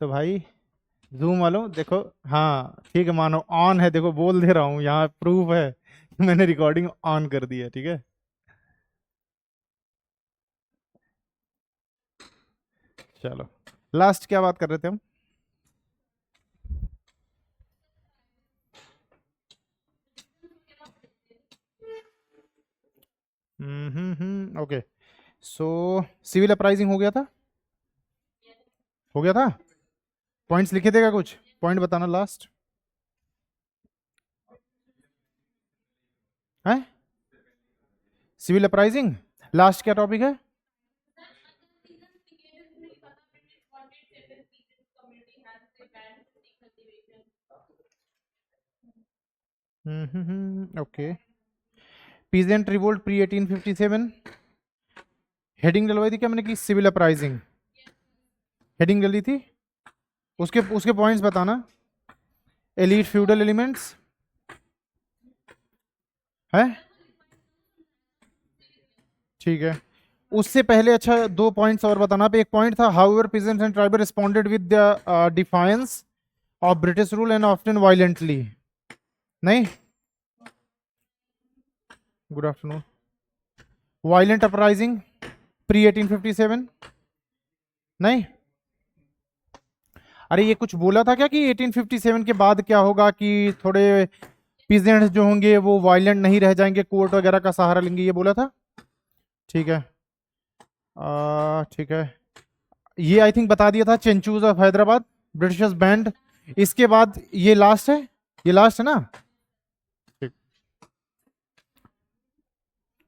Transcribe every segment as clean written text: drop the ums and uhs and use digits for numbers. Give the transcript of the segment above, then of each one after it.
तो भाई जूम वालों देखो, हाँ ठीक है, मानो ऑन है, देखो बोल दे रहा हूँ, यहाँ प्रूफ है कि मैंने रिकॉर्डिंग ऑन कर दी है, ठीक है। चलो, लास्ट क्या बात कर रहे थे हम? ओके। सो सिविल अप्राइजिंग हो गया था, हो गया था। पॉइंट्स लिखे थे क्या, कुछ पॉइंट बताना लास्ट है। सिविल अप्राइजिंग लास्ट क्या टॉपिक है? Okay. Peasant revolt pre 1857, heading डलवाई थी क्या मैंने कि सिविल अप्राइजिंग, हेडिंग डली थी। उसके उसके पॉइंट्स बताना। एलीट फ्यूडल एलिमेंट्स है, ठीक है। उससे पहले अच्छा दो पॉइंट्स और बताना। पे एक पॉइंट था, however peasants and tribal responded with the defiance of British rule and often violently. नहीं, good afternoon. Violent uprising pre 1857, नहीं। अरे ये कुछ बोला था क्या कि 1857 के बाद क्या होगा, कि थोड़े पीजेंट्स जो होंगे वो वायलेंट नहीं रह जाएंगे, कोर्ट वगैरह का सहारा लेंगे, ये बोला था। ठीक है, ठीक है। ये आई थिंक बता दिया था, चेंचूज ऑफ हैदराबाद, ब्रिटिशर्स बैंड। इसके बाद ये लास्ट है, ये लास्ट है ना। ठीक।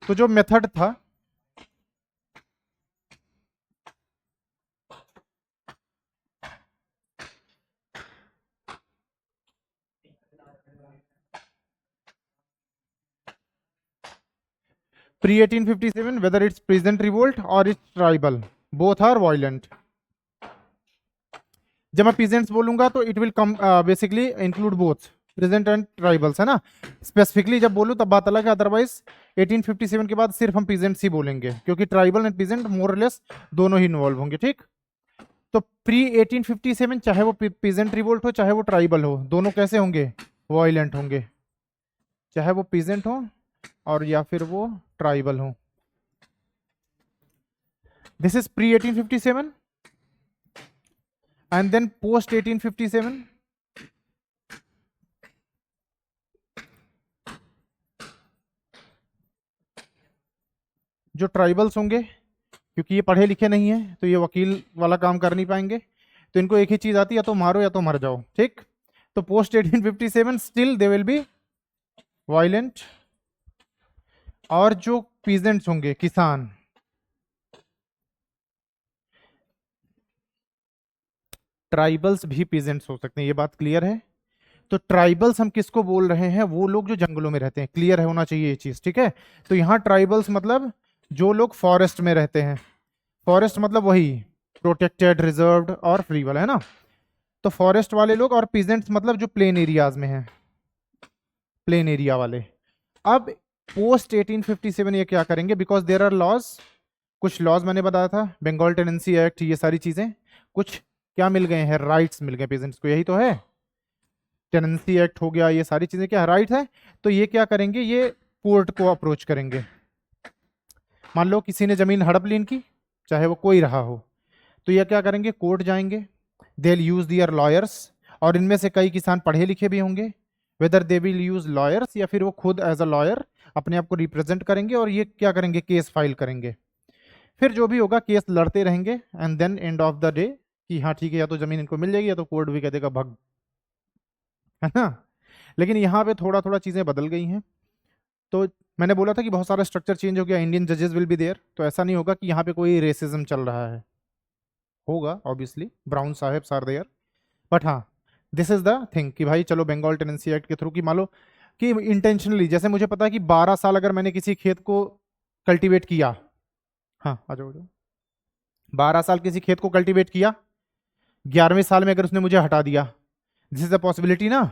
तो जो मेथड था, pre 1857 whether it's peasant revolt or it's tribal, both are violent। जब मैं peasants बोलूंगा तो it will come basically include both peasant and tribals, है ना। स्पेसिफिकली जब बोलूं तब बात अलग है, अदरवाइज 1857 के बाद सिर्फ हम peasants ही बोलेंगे, क्योंकि tribal and peasant more less दोनों ही इन्वॉल्व होंगे, ठीक। तो प्री 1857 चाहे वो peasant revolt हो चाहे वो ट्राइबल हो, दोनों कैसे होंगे, वायलेंट होंगे, चाहे वो peasant हो और या फिर वो ट्राइबल हो। This is pre 1857 and then post 1857। जो ट्राइबल्स होंगे, क्योंकि ये पढ़े लिखे नहीं है तो ये वकील वाला काम कर नहीं पाएंगे, तो इनको एक ही चीज आती है, या तो मारो या तो मर जाओ, ठीक। तो post 1857 still they will be violent. और जो पीजेंट्स होंगे, किसान, ट्राइबल्स भी पीजेंट्स हो सकते हैं, ये बात क्लियर है। तो ट्राइबल्स हम किसको बोल रहे हैं, वो लोग जो जंगलों में रहते हैं, क्लियर है होना चाहिए ये चीज, ठीक है। तो यहाँ ट्राइबल्स मतलब जो लोग फॉरेस्ट में रहते हैं, फॉरेस्ट मतलब वही प्रोटेक्टेड, रिजर्व्ड और फ्री वाला, है ना। तो फॉरेस्ट वाले लोग, और पीजेंट्स मतलब जो प्लेन एरियाज में हैं, प्लेन एरिया वाले। अब पोस्ट 1857 ये क्या करेंगे, बिकॉज देयर आर लॉज, कुछ लॉज मैंने बताया था, बंगाल टेनेंसी एक्ट, ये सारी चीजें, कुछ क्या मिल गए हैं, राइट्स मिल गए पेजेंट्स को, यही तो है। टेनेंसी एक्ट हो गया, ये सारी चीजें क्या राइट है। तो ये क्या करेंगे, ये कोर्ट को अप्रोच करेंगे। मान लो किसी ने जमीन हड़प ली इनकी, चाहे वो कोई रहा हो, तो ये क्या करेंगे, कोर्ट जाएंगे। They will use their lawyers, और इनमें से कई किसान पढ़े लिखे भी होंगे, whether they will use lawyers या फिर वो खुद एज अ लॉयर अपने आप को रिप्रेजेंट करेंगे, और ये क्या करेंगे, केस फाइल करेंगे। फिर जो भी होगा केस लड़ते रहेंगे, and then end of the day कि हाँ ठीक है, या तो जमीन इनको मिल जाएगी या तो कोर्ट भी कह देगा भग, है ना। लेकिन यहाँ पे थोड़ा थोड़ा चीजें बदल गई हैं। तो मैंने बोला था कि बहुत सारा स्ट्रक्चर चेंज हो गया, इंडियन जजेस विल बी देयर, तो ऐसा नहीं होगा कि यहाँ पे कोई रेसिज्म चल रहा है, होगा obviously, brown sahib are there, but हाँ दिस इज द थिंग कि भाई चलो बंगाल टेनेंसी एक्ट के थ्रू, कि मान लो कि इंटेंशनली, जैसे मुझे पता है कि 12 साल अगर मैंने किसी खेत को कल्टीवेट किया, हाँ आ जाओ 12 साल किसी खेत को कल्टीवेट किया, 11वें साल में अगर उसने मुझे हटा दिया, दिस इज अ पॉसिबिलिटी ना।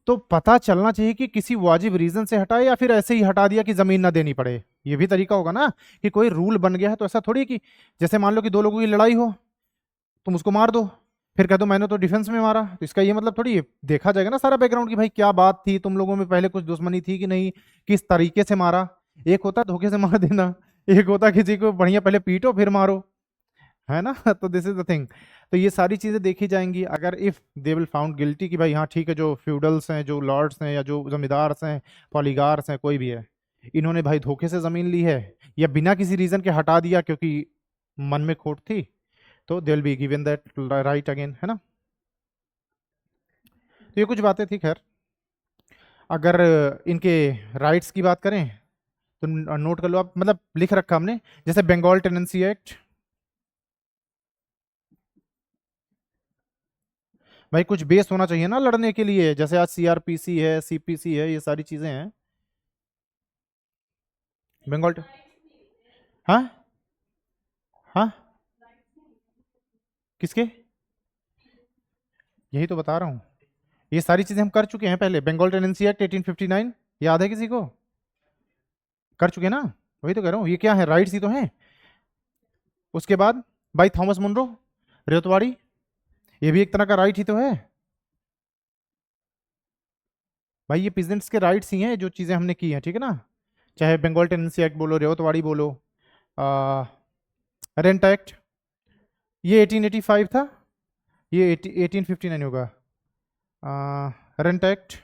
तो पता चलना चाहिए कि किसी वाजिब रीजन से हटाए या फिर ऐसे ही हटा दिया कि जमीन ना देनी पड़े, ये भी तरीका होगा ना, कि कोई रूल बन गया है तो ऐसा थोड़ी कि जैसे मान लो कि दो लोगों की लड़ाई हो, तुम उसको मार दो, फिर कह दो मैंने तो डिफेंस में मारा, तो इसका ये मतलब थोड़ी देखा जाएगा ना सारा बैकग्राउंड की भाई क्या बात थी, तुम लोगों में पहले कुछ दुश्मनी थी कि नहीं, किस तरीके से मारा। एक होता धोखे से मार देना, एक होता किसी को बढ़िया पहले पीटो फिर मारो, है ना। तो दिस इज द थिंग। तो ये सारी चीजें देखी जाएंगी अगर if they will found guilty कि भाई हाँ ठीक है, जो फ्यूडल्स हैं, जो लॉर्ड्स हैं, या जो जमींदार हैं, पॉलीगार्स हैं, कोई भी है, इन्होंने भाई धोखे से जमीन ली है या बिना किसी रीजन के हटा दिया क्योंकि मन में खोट थी, तो they will be given that right again, है ना। तो ये कुछ बातें थी। खैर अगर इनके राइट्स की बात करें तो नोट कर लो आप, मतलब लिख रखा हमने, जैसे बंगाल टेनेंसी एक्ट, भाई कुछ बेस होना चाहिए ना लड़ने के लिए, जैसे आज सीआरपीसी है, सीपीसी है, ये सारी चीजें हैं। बंगाल हाँ हाँ, किसके, यही तो बता रहा हूँ, ये सारी चीजें हम कर चुके हैं पहले। बंगाल टेनेंसी एक्ट 1859 याद है किसी को, कर चुके ना, वही तो कह रहा हूँ, ये क्या है, राइट्स ही तो हैं। उसके बाद भाई थॉमस मुनरो, रेतवाड़ी, ये भी एक तरह का राइट ही तो है भाई, ये पीजेंट्स के राइट्स ही हैं जो चीजें हमने की हैं, ठीक है ना। चाहे बंगाल टेनेंसी एक्ट बोलो, रेवतवाड़ी बोलो, रेंट एक्ट, ये 1885 था, ये 1859 होगा। रेंट एक्ट,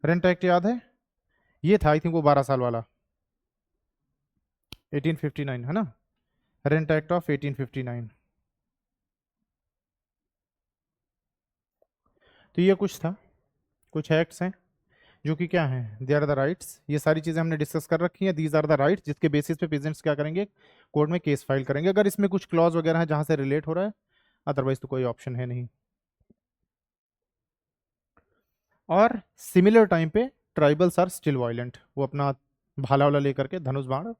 रेंट एक्ट याद है, ये था आई थिंक वो 12 साल वाला, 1859 है ना, रेंट एक्ट ऑफ 1859। तो ये कुछ था, कुछ एक्ट्स हैं जो कि क्या है, दे आर द राइट्स, ये सारी चीजें हमने डिस्कस कर रखी हैं, दीज आर द राइट्स जिसके बेसिस पे पेजेंट्स क्या करेंगे, कोर्ट में केस फाइल करेंगे अगर इसमें कुछ क्लॉज वगैरह है जहां से रिलेट हो रहा है, अदरवाइज तो कोई ऑप्शन है नहीं। और सिमिलर टाइम पे ट्राइबल्स आर स्टिल वायलेंट, वो अपना भाला वाला लेकर के धनुष बाण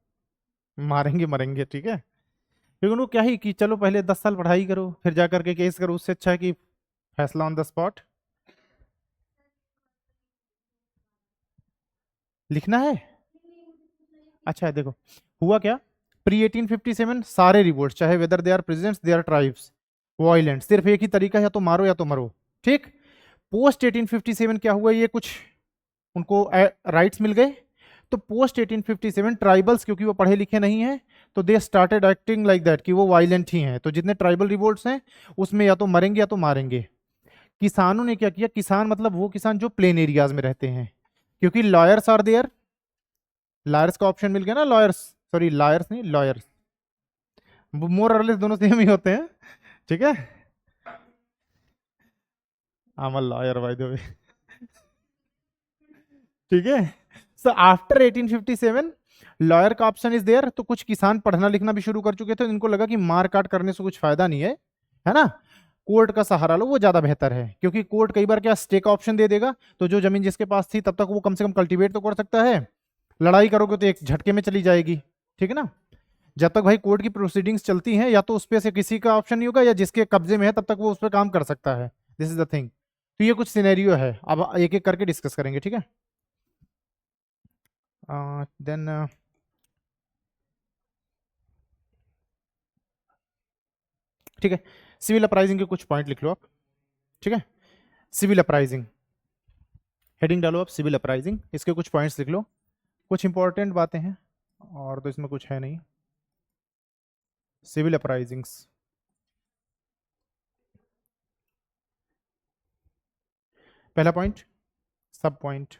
मारेंगे मरेंगे, ठीक है, क्योंकि उनको क्या ही कि चलो पहले 10 साल पढ़ाई करो फिर जा करके केस करो, उससे अच्छा है कि फैसला ऑन द स्पॉट। लिखना है, अच्छा देखो हुआ क्या, प्री 1857 सारे रिवोल्ट चाहे whether they are presidents they are tribes violent, सिर्फ एक ही तरीका है, या तो मारो या तो मरो, ठीक। पोस्ट 1857 क्या हुआ, ये कुछ उनको राइट्स मिल गए, तो पोस्ट 1857 ट्राइबल्स क्योंकि वो पढ़े लिखे नहीं हैं, तो they started acting like that कि वो वायलेंट ही हैं, तो जितने ट्राइबल रिवोल्ट्स हैं उसमें या तो मरेंगे या तो मारेंगे। किसानों ने क्या किया, किसान मतलब वो किसान जो प्लेन एरियाज में रहते हैं, क्योंकि लॉयर्स आर देयर, लॉयर्स का ऑप्शन मिल गया ना, लॉयर्स, सॉरी लॉयर्स नहीं लॉयर्स, मोर और लेस दोनों सेम ही होते हैं, ठीक है। I am a lawyer bye the वे, ठीक है। सो आफ्टर 1857 लॉयर का ऑप्शन इज देयर, तो कुछ किसान पढ़ना लिखना भी शुरू कर चुके थे, इनको लगा कि मार काट करने से कुछ फायदा नहीं है ना, कोर्ट का सहारा लो वो ज्यादा बेहतर है, क्योंकि कोर्ट कई बार क्या स्टे का ऑप्शन दे देगा, तो जो जमीन जिसके पास थी तब तक वो कम से कम कल्टीवेट तो कर सकता है, लड़ाई करोगे तो एक झटके में चली जाएगी, ठीक है ना। जब तक भाई कोर्ट की प्रोसीडिंग्स चलती हैं या तो उस पे से किसी का ऑप्शन नहीं होगा, या जिसके कब्जे में है तब तक वो उस पर काम कर सकता है, दिस इज द थिंग। तो ये कुछ सिनेरियो है, अब एक एक करके डिस्कस करेंगे, ठीक है। देन ठीक है, सिविल अपराइजिंग के कुछ पॉइंट लिख लो आप, ठीक है। सिविल अपराइजिंग हेडिंग डालो आप, सिविल अपराइजिंग, इसके कुछ पॉइंट्स लिख लो, कुछ इंपॉर्टेंट बातें हैं और तो इसमें कुछ है नहीं। सिविल अपराइजिंग्स, पहला पॉइंट, सब point,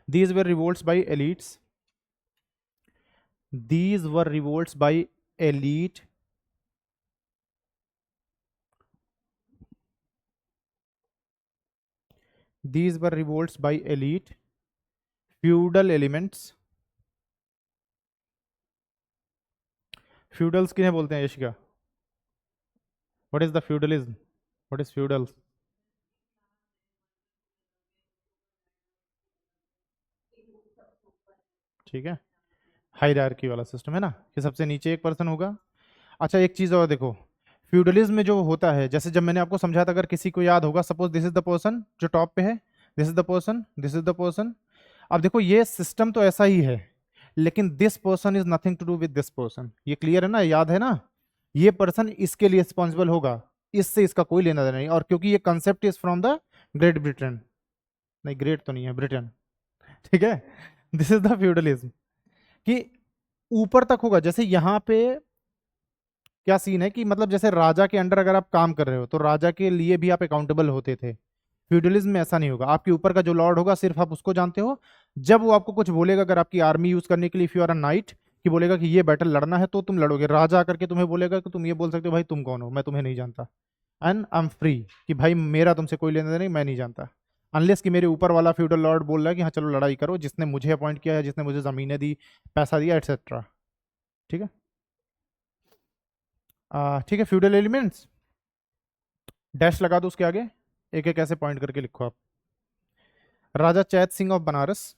these were revolts by elites, these were revolts by elite these were revolts by elite feudal elements, feudals किन्हें बोलते हैं Yashika, what is the feudalism, what is feudal, ठीक है, हायरार्की वाला सिस्टम है ना, कि सबसे नीचे एक पर्सन होगा। अच्छा एक चीज और देखो, फ्यूडलिज्म में जो होता है, जैसे जब मैंने आपको समझा था, अगर किसी को याद होगा, suppose this is the person जो टॉप पे है, this is the person, this is the person, अब देखो ये सिस्टम तो ऐसा ही है, लेकिन this person is nothing to do with this person, ये क्लियर है ना, याद है ना, ये पर्सन इसके लिए रिस्पॉन्सिबल होगा, इससे इसका कोई लेना देना नहीं। और क्योंकि ये concept is from the great Britain, नहीं ग्रेट तो नहीं है, ब्रिटेन, ठीक है। दिस इज द फ्यूडलिज्म कि ऊपर तक होगा। जैसे यहाँ पे क्या सीन है कि मतलब जैसे राजा के अंडर अगर आप काम कर रहे हो तो राजा के लिए भी आप अकाउंटेबल होते थे। फ्यूडलिज्म में ऐसा नहीं होगा, आपके ऊपर का जो लॉर्ड होगा सिर्फ आप उसको जानते हो। जब वो आपको कुछ बोलेगा, अगर आपकी आर्मी यूज करने के लिए, if you are a knight, कि बोलेगा कि ये बैटल लड़ना है तो तुम लड़ोगे। राजा आकर के तुम्हें बोलेगा कि तुम ये बोल सकते हो भाई तुम कौन हो, मैं तुम्हें नहीं जानता, एंड आई एम फ्री, कि भाई मेरा तुमसे कोई लेना देना नहीं, मैं नहीं जानता। अनलेस कि मेरे ऊपर वाला फ्यूडल लॉर्ड बोल रहा है कि हाँ चलो लड़ाई करो, जिसने मुझे अपॉइंट किया है, जिसने मुझे जमीनें दी, पैसा दिया, एटसेट्रा। ठीक है। ठीक है, फ्यूडल एलिमेंट्स डैश लगा दो उसके आगे, एक एक ऐसे पॉइंट करके लिखो आप। राजा चैत सिंह ऑफ बनारस,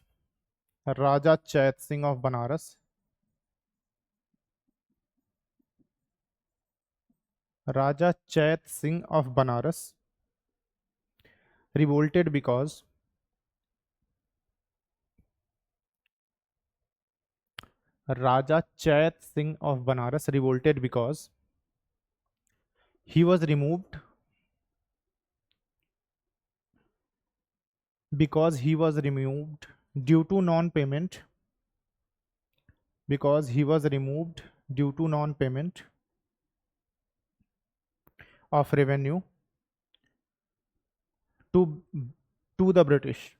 राजा चैत सिंह ऑफ बनारस, राजा चैत Singh of Banaras revolted because Raja Chait Singh of Banaras revolted because he was removed, due to non-payment, because he was removed due to non-payment of revenue to the British,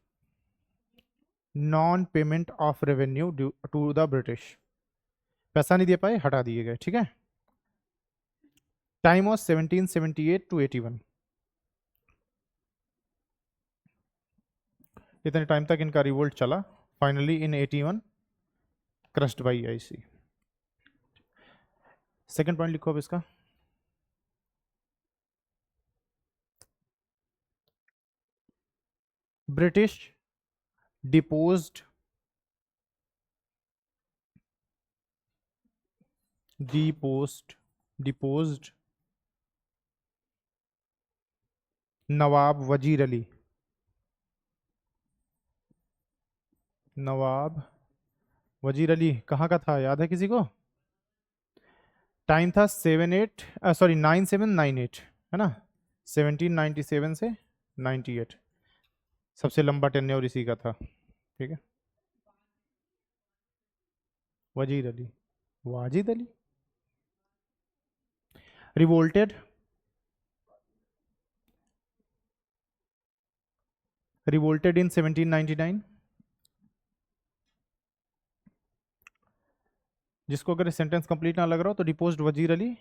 non-payment of revenue due to the British, पैसा नहीं दे पाए, हटा दिए गए। ठीक है। Time was 1778 to 81, इतने time तक इनका रिवोल्ट चला। Finally in 81 crushed by IC. Second point लिखो अब इसका। ब्रिटिश डिपोज्ड नवाब वजीर अली, नवाब वजीर अली कहाँ का था, याद है किसी को? टाइम था 9798, है ना, 1797 से 98, सबसे लंबा टेन्योर इसी का था। ठीक है। वजीर अली, वाजिद अली, रिवोल्टेड इन 1799। जिसको अगर सेंटेंस कंप्लीट ना लग रहा हो तो डिपोज्ड वजीर अली,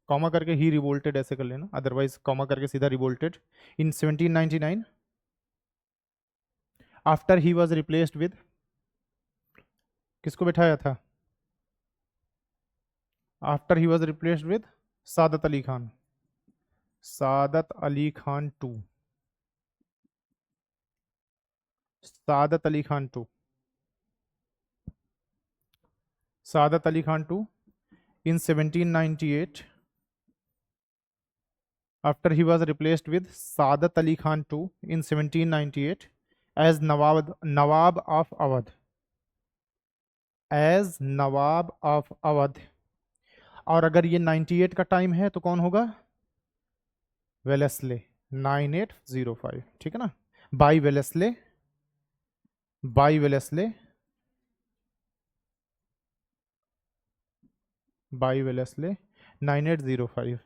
कॉमा करके ही रिवोल्टेड ऐसे कर लेना, अदरवाइज कॉमा करके सीधा रिवोल्टेड इन 1799 after he was replaced with, किसको बैठाया था? After he was replaced with Saadat Ali Khan, Saadat Ali Khan two, Saadat Ali Khan two, Saadat Ali Khan two in 1798 after he was replaced with Saadat Ali Khan II in 1798 as Nawab of Awadh, as Nawab of Awadh। और अगर ये 98 का time है तो कौन होगा? वेलेस्ले, 9805। ठीक है ना, by Wellesley, by Wellesley, by Wellesley 9805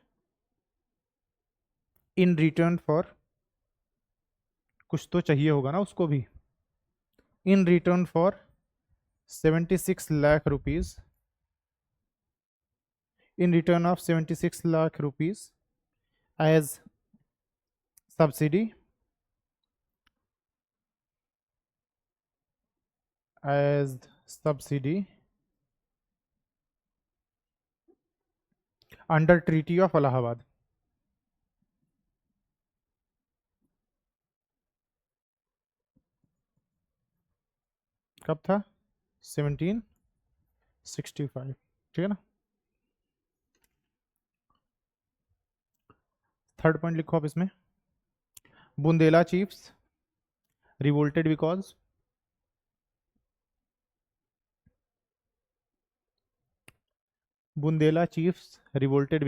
in return for, कुछ तो चाहिए होगा ना उसको भी, in return for 76 lakh rupees, in return of 76 lakh rupees as subsidy, as subsidy under Treaty of Allahabad। कब था? 1765। ठीक है ना। थर्ड पॉइंट लिखो आप इसमें। Bundela chiefs revolted because Bundela chiefs revolted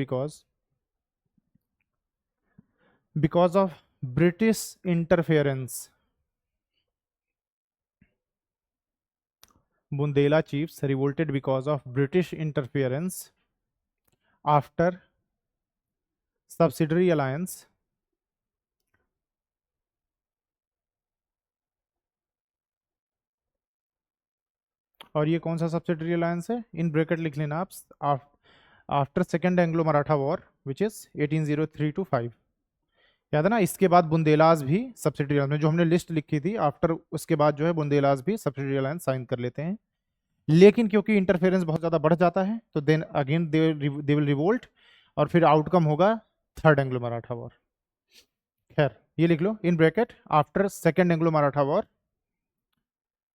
because of British interference. Bundela chiefs revolted because of British interference after subsidiary alliance और ये कौन सा सब्सिडरी अलायंस है, इन ब्रैकेट लिख लेना आप, after second Anglo Maratha war which is 1803 to 5। याद है ना, इसके बाद बुंदेलास भी सब्सिडरी अलायंस में, जो हमने लिस्ट लिखी थी आफ्टर, उसके बाद जो है बुंदेलास भी सब्सिडरी अलायंस साइन कर लेते हैं। लेकिन क्योंकि इंटरफेरेंस बहुत ज्यादा बढ़ जाता है तो then again they will revolt और फिर आउटकम होगा थर्ड एंग्लो मराठा वॉर। खैर ये लिख लो in bracket after second Anglo Maratha war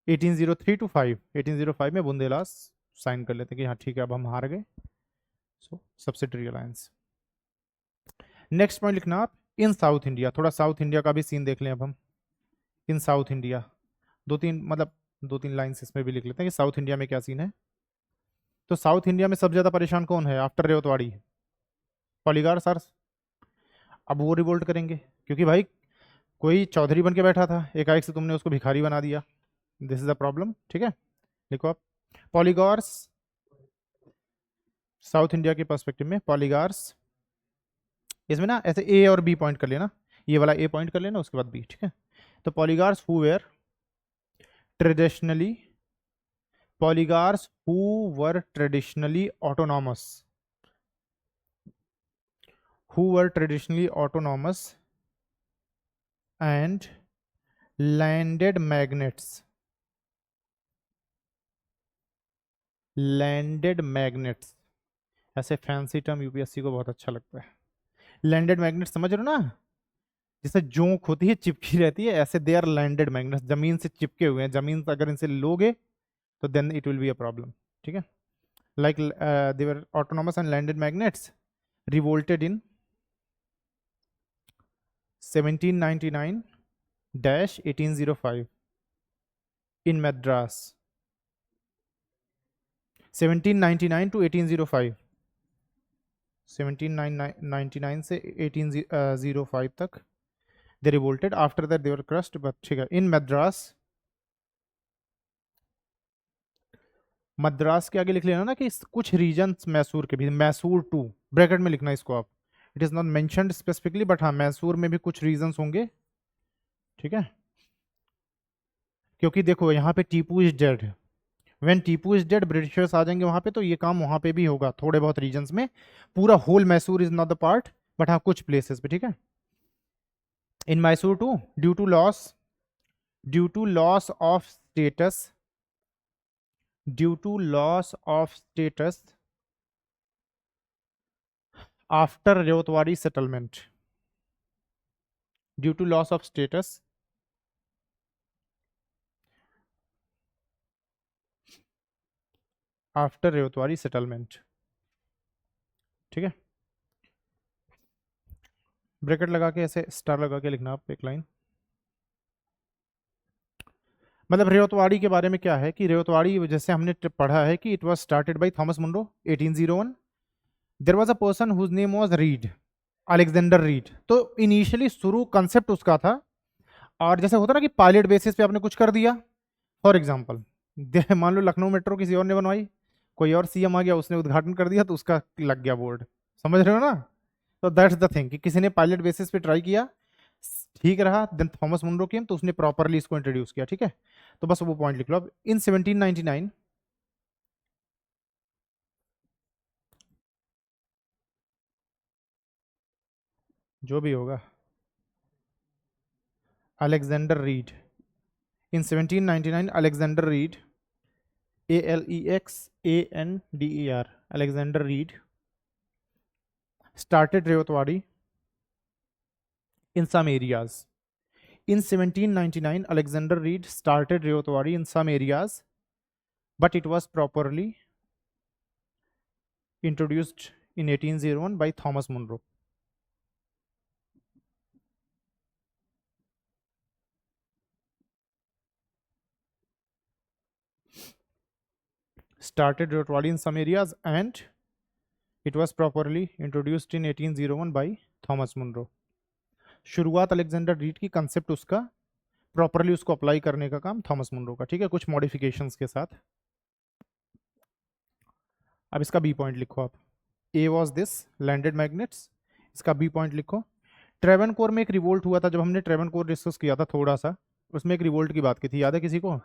1803 to 5, 1805 में बुंदेलास साइन कर लेते हैं कि हाँ ठीक है अब हम हार गए। सो सब्सिडरी अलायंस। नेक्स्ट पॉइंट लिखना आप, इन साउथ इंडिया, थोड़ा साउथ इंडिया का भी सीन देख लें अब हम। इन साउथ इंडिया दो तीन लाइंस इसमें भी लिख लेते हैं कि साउथ इंडिया में क्या सीन है। तो साउथ इंडिया में सबसे ज्यादा परेशान कौन है आफ्टर रेवतवाड़ी? पॉलीगार सर। अब वो रिवोल्ट करेंगे क्योंकि भाई कोई चौधरी बन के बैठा था, एकाएक से तुमने उसको भिखारी बना दिया। This is the problem. ठीक है, लिखो आप पॉलीगार्स, साउथ इंडिया के पर्सपेक्टिव में पॉलीगार्स। इसमें ना ऐसे ए और बी पॉइंट कर लेना, ये वाला ए पॉइंट कर लेना उसके बाद बी। ठीक है, तो polygars who were traditionally, polygars who were traditionally autonomous, who were traditionally autonomous and landed magnates, landed magnates, ऐसे फैंसी टर्म यूपीएससी को बहुत अच्छा लगता है। लैंडेड मैग्नेट समझ रहे हो ना, जैसे जोंक होती है चिपकी रहती है, ऐसे दे आर लैंडेड मैग्नेट्स, जमीन से चिपके हुए हैं, जमीन से अगर इनसे लोगे तो then it will be a problem. ठीक है, like they were autonomous and landed magnates revolted इन 1799-1805 in Madras। 1799 to 1805, 1799 से 1805 तक they revolted, after that they were crushed, but ठीक है। in Madras, मद्रास के आगे लिख लेना ना कि कुछ रीजन्स मैसूर के भी, मैसूर टू ब्रैकेट में लिखना इसको आप, it is not mentioned specifically but हाँ मैसूर में भी कुछ रीजन्स होंगे। ठीक है, क्योंकि देखो यहाँ पे Tipu is dead, when Tipu is dead Britishers आ जाएंगे वहां पे, तो ये काम वहां पे भी होगा थोड़े बहुत रीजन्स में, पूरा whole Mysore is not the part but हाँ कुछ प्लेसेस पे। ठीक है, in Mysore too due to loss of status, due to loss of status after ryotwari settlement, due to loss of status after ryotwari settlement. ठीक है, ब्रैकेट लगा के ऐसे स्टार लगा के लिखना आप एक लाइन। मतलब रेवतवाड़ी के बारे में क्या है कि रेवतवाड़ी जैसे हमने पढ़ा है कि it was started by Thomas Munro 1801। There was a person whose name was Reid, Alexander Reid. तो इनिशियली शुरू कंसेप्ट उसका था, और जैसे होता ना कि पायलट बेसिस पे आपने कुछ कर दिया, फॉर एग्जाम्पल मान लो लखनऊ मेट्रो किसी और ने बनवाई, कोई और सीएम आ गया उसने उद्घाटन कर दिया तो उसका लग गया बोर्ड, समझ रहे हो ना। तो दैट्स द थिंग कि किसी ने पायलट बेसिस पे ट्राई किया, ठीक रहा, देन थॉमस मुंडो केम तो उसने प्रॉपरली इसको इंट्रोड्यूस किया। ठीक है, तो बस वो पॉइंट लिख लो अब। इन 1799 जो भी होगा, Alexander read, in 1799 Alexander read, ALEXANDER, Alexander read started Ryotwari in some areas. In 1799, Alexander Reed started Ryotwari in some areas, but it was properly introduced in 1801 by Thomas Munro. Started Ryotwari in some areas and it was properly introduced in 1801 by Thomas Munro. शुरुआत Alexander Reid की, concept उसका properly उसको apply करने का काम Thomas Munro का, ठीक है, कुछ मॉडिफिकेशंस के साथ। अब इसका बी पॉइंट लिखो आप। ए वॉज दिस लैंडेड मैग्नेट्स, इसका बी पॉइंट लिखो। ट्रेवनकोर में एक रिवोल्ट हुआ था, जब हमने ट्रेवनकोर डिस्कस किया था थोड़ा सा, उसमें एक रिवोल्ट की बात की थी, याद है किसी को?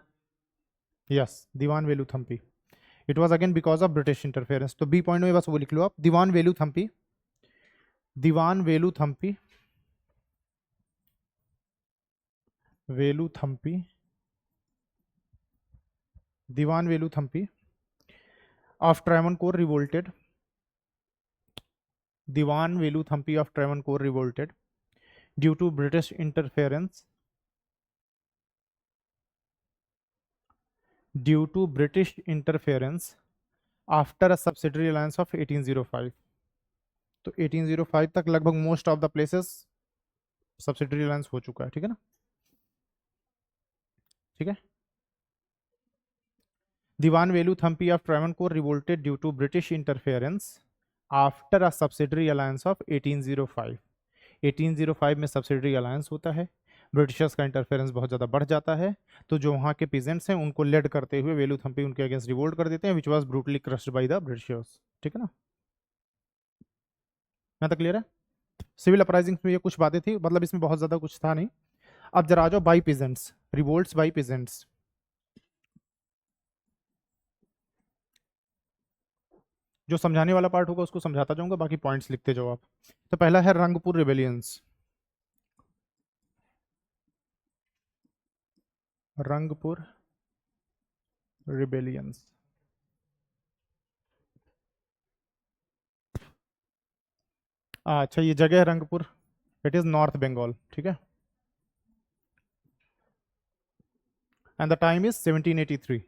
Yes, Diwan Veluthampi. It was again because of British interference. तो बी पॉइंट में बस वो लिख लो आप, Diwan Veluthampi, Diwan Veluthampi, Veluthampi, Diwan Veluthampi of Travancore revolted, Diwan Veluthampi of Travancore revolted due to British interference, due to British interference after a subsidiary alliance of 1805। तो 1805 तक लगभग most of the places subsidiary alliance हो चुका है, ठीक है ना, ठीक है। दीवान Veluthampi of Travancore revolted due to British interference after a subsidiary alliance of 1805। 1805 में सब्सिडरी अलायंस होता है, ब्रिटिशर्स का इंटरफेरेंस बहुत ज़्यादा बढ़ जाता है, तो जो वहाँ के पीजेंट्स हैं उनको लेड करते हुए वेलुथम्पी उनके अगेंस्ट रिवोल्ट कर देते हैं, which was brutally crushed bye the Britishers, ठीक है ना, यहाँ तक क्लियर है। सिविल अपराइजिंग में ये कुछ बातें थी, मतलब इसमें बहुत ज़्यादा कुछ था नहीं। अब जरा आ जाओ by peasants, revolts by peasants. जो समझाने वाला पार्ट होगा उसको समझाता जाऊंगा, बाकी पॉइंट्स लिखते जाओ आप। तो पहला है रंगपुर रिबेलियंस, रंगपुर रिबेलियंस। अच्छा, ये जगह है Rangpur, it is north Bengal, ठीक है, and the time is 1783।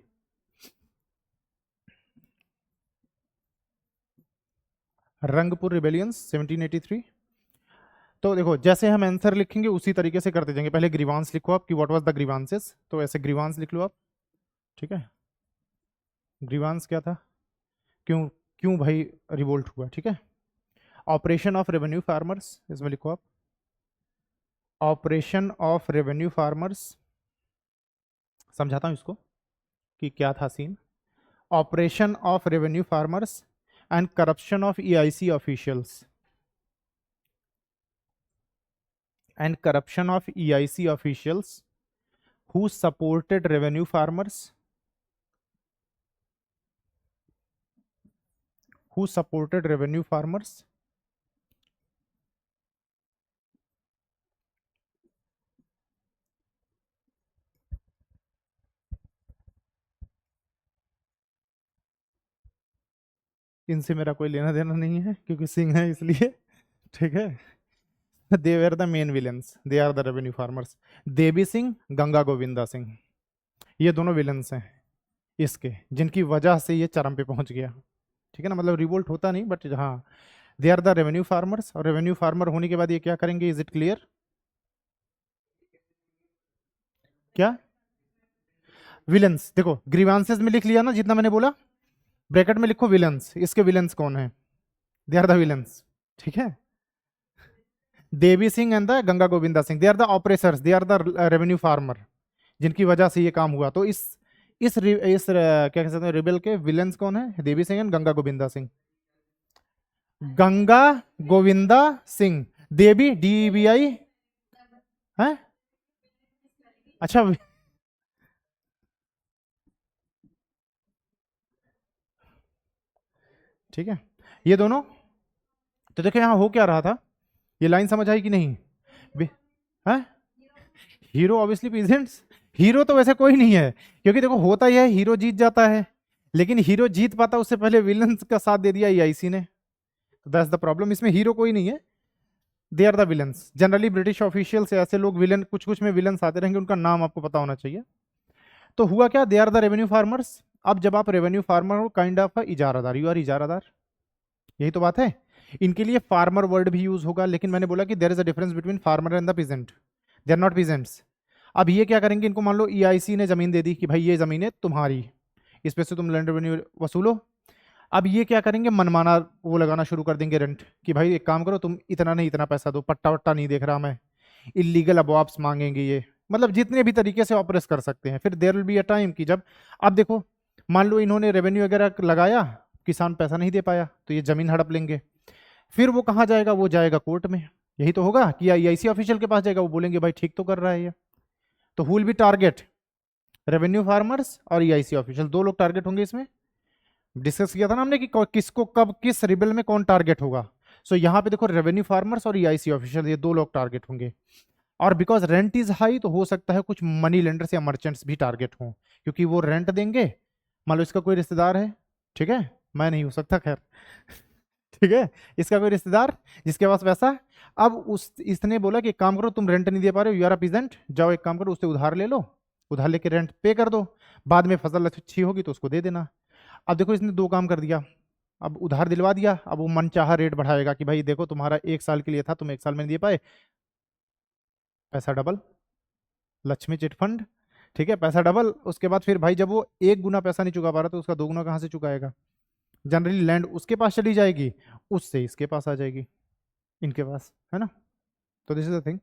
Rangpur rebellions 1783। तो देखो, जैसे हम आंसर लिखेंगे उसी तरीके से करते जाएंगे। पहले ग्रीवांस लिखो आप कि व्हाट वाज द ग्रीवांसेस, तो ऐसे ग्रीवांस लिख लो आप, ठीक है। ग्रीवांस क्या था, क्यों क्यों भाई रिवोल्ट हुआ, ठीक है। ऑपरेशन ऑफ रेवेन्यू फार्मर्स, इसमें लिखो आप, ऑपरेशन ऑफ रेवेन्यू फार्मर्स। समझाता हूं इसको कि क्या था scene. Operation of revenue farmers and corruption of EIC officials, and corruption of EIC officials who supported revenue farmers, who supported revenue farmers इनसे मेरा कोई लेना देना नहीं है क्योंकि सिंह है इसलिए, ठीक है। They were the main villains, they are the revenue farmers. Devi Singh, Ganga Govinda Singh, ये दोनों विलन्स हैं इसके, जिनकी वजह से ये चरम पे पहुंच गया, ठीक है ना। मतलब रिवोल्ट होता नहीं, बट हाँ, they are the revenue farmers. और रेवेन्यू फार्मर होने के बाद ये क्या करेंगे, इज इट क्लियर? क्या विलन्स, देखो ग्रीवांसेस में लिख लिया ना जितना मैंने बोला, ब्रैकेट में लिखो विलन्स। इसके विलन्स कौन है? दे आर द विलन्स, ठीक है। Devi Singh and the Ganga Govinda Singh, they are the oppressors, they are the revenue farmer, जिनकी वजह से ये काम हुआ। तो क्या कह सकते हैं, रिबेल के विलन्स कौन है? देवी सिंह एंड गंगा गोविंदा सिंह। गंगा गोविंदा सिंह, देवी DEVI है, अच्छा, ठीक है, ये दोनों। तो देखो यहाँ हो क्या रहा था, ये लाइन समझ आई कि नहीं? है हीरो ऑब्वियसली पीजेंट्स, हीरो तो वैसे कोई नहीं है, क्योंकि देखो होता यह है हीरो जीत जाता है, लेकिन हीरो जीत पाता उससे पहले विलन्स का साथ दे दिया EIC ने, दैट्स द प्रॉब्लम। इसमें हीरो कोई नहीं है, they are the villains. Generally British official से ऐसे लोग विलन, कुछ कुछ में विलन्स आते रहेंगे, उनका नाम आपको पता होना चाहिए। तो हुआ क्या, they are the revenue farmers. अब जब आप रेवेन्यू फार्मर हो, काइंड ऑफ इजारादार, यू आर इजारादार, यही तो बात है। इनके लिए फार्मर वर्ड भी यूज होगा, लेकिन मैंने बोला कि there is a difference between farmer and the peasant, they are not peasants. अब ये क्या करेंगे, इनको मान लो EIC ने जमीन दे दी कि भाई ये जमीन है तुम्हारी, इस पे से तुम लैंड रेवेन्यू वसूलो। अब ये क्या करेंगे, मनमाना वो लगाना शुरू कर देंगे रेंट, कि भाई एक काम करो तुम इतना नहीं इतना पैसा दो, पट्टा वट्टा नहीं देख रहा मैं, इलीगल अबॉब्स मांगेंगे ये, मतलब जितने भी तरीके से ऑपरेट कर सकते हैं। फिर there will be a time कि जब, अब देखो मान लो इन्होंने रेवेन्यू वगैरह लगाया, किसान पैसा नहीं दे पाया, तो ये जमीन हड़प लेंगे, फिर वो कहाँ जाएगा, वो जाएगा कोर्ट में, यही तो होगा कि ईआईसी ऑफिशियल के पास जाएगा, वो बोलेंगे भाई ठीक तो कर रहा है ये। तो who will be target, revenue farmers और ईआईसी ऑफिशियल, दो लोग टारगेट होंगे इसमें। डिस्कस किया था ना हमने कि किसको कब किस रिबल में कौन टारगेट होगा। सो यहाँ पे देखो रेवेन्यू फार्मर्स और ईआईसी ऑफिशियल, ये दो लोग टारगेट होंगे। और बिकॉज रेंट इज हाई, तो हो सकता है कुछ मनी लेंडर्स या मर्चेंट्स भी टारगेट हों, क्योंकि वो रेंट देंगे। मान लो इसका कोई रिश्तेदार है, ठीक है, मैं नहीं हो सकता खैर ठीक है, इसका कोई रिश्तेदार जिसके पास पैसा, अब उस इसने बोला कि एक काम करो तुम रेंट नहीं दे पा रहे हो, यू आर अ पीजेंट, जाओ एक काम करो उससे उधार ले लो, उधार लेके रेंट पे कर दो, बाद में फसल अच्छी होगी तो उसको दे देना। अब देखो इसने दो काम कर दिया, अब उधार दिलवा दिया, अब वो मनचाहा रेट बढ़ाएगा कि भाई देखो तुम्हारा एक साल के लिए था, तुम एक साल में नहीं दे पाए, पैसा डबल, लक्ष्मी चिट फंड, ठीक है, पैसा डबल। उसके बाद फिर भाई जब वो एक गुना पैसा नहीं चुका पा रहा तो उसका दो गुना कहाँ से चुकाएगा, जनरली लैंड उसके पास चली जाएगी, उससे इसके पास आ जाएगी, इनके पास, है ना। तो this is the thing.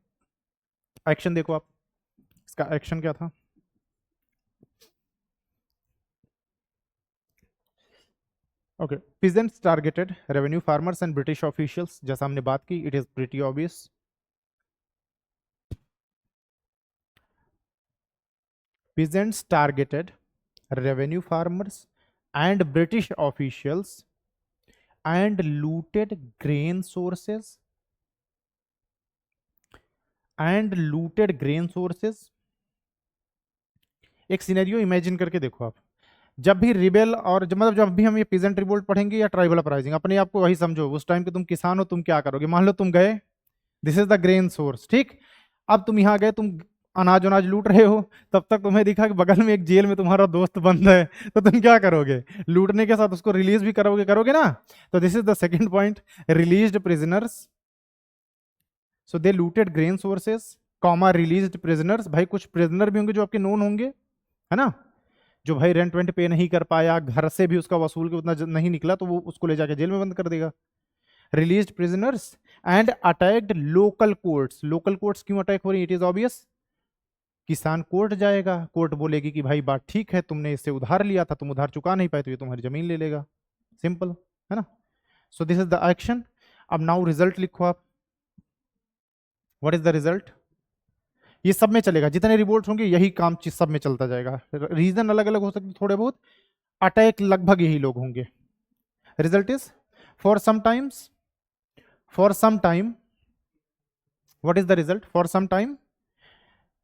Action देखो आप, इसका एक्शन क्या था। Okay, peasants targeted revenue farmers and British officials, जैसा हमने बात की, it is pretty obvious. Peasants targeted revenue farmers and British officials and looted grain sources and looted grain sources। एक सिनेरियो इमेजिन करके देखो आप, जब भी रिबेल और मतलब जब भी हम ये पीजेंट रिवोल्ट पढ़ेंगे या ट्राइबल अपराइजिंग, अपने आप को वही समझो, उस टाइम पे तुम किसान हो, तुम क्या करोगे। मान लो तुम गए, this is the grain source, ठीक, अब तुम यहाँ गए, तुम अनाज अनाज लूट रहे हो, तब तक तुम्हें दिखा कि बगल में एक जेल में तुम्हारा दोस्त बंद है, तो तुम क्या करोगे, लूटने के साथ उसको रिलीज भी करोगे, करोगे ना। तो this is the second point, released prisoners, so they looted grain sources, comma released prisoners, भाई कुछ प्रिजनर भी होंगे जो आपके नोन होंगे, है ना, जो भाई रेंट वेंट पे नहीं कर पाया, घर से भी उसका वसूल के उतना नहीं निकला, तो वो उसको ले जाके जेल में बंद कर देगा। Released prisoners and attacked local courts, local courts क्यों अटैक हो रही है, इट इज ऑब्वियस, किसान कोर्ट जाएगा, कोर्ट बोलेगी कि भाई बात ठीक है, तुमने इससे उधार लिया था, तुम उधार चुका नहीं पाए, तो ये तुम्हारी जमीन ले लेगा, सिंपल, है ना। So this is the action. अब नाउ रिजल्ट लिखो आप, व्हाट इज द रिजल्ट। ये सब में चलेगा, जितने रिवोल्ट होंगे यही काम चीज सब में चलता जाएगा, रीजन अलग अलग हो सकते थोड़े बहुत, अटैक लगभग यही लोग होंगे। Result is for some times, for some time, what is the result, for some time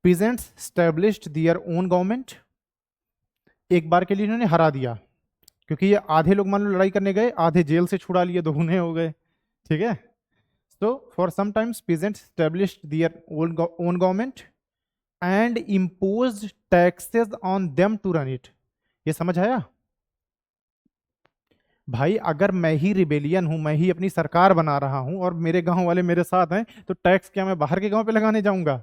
peasants established their own government, एक बार के लिए इन्होंने हरा दिया, क्योंकि ये आधे लोग मान लो लड़ाई करने गए, आधे जेल से छुड़ा लिए, दोगुने हो गए, ठीक है। So for sometimes peasants established their own government and imposed taxes on them to run it। ये समझ आया भाई, अगर मैं ही रिबेलियन हूं, मैं ही अपनी सरकार बना रहा हूं और मेरे गांव वाले मेरे साथ हैं, तो टैक्स क्या मैं बाहर के गांव पे लगाने जाऊंगा,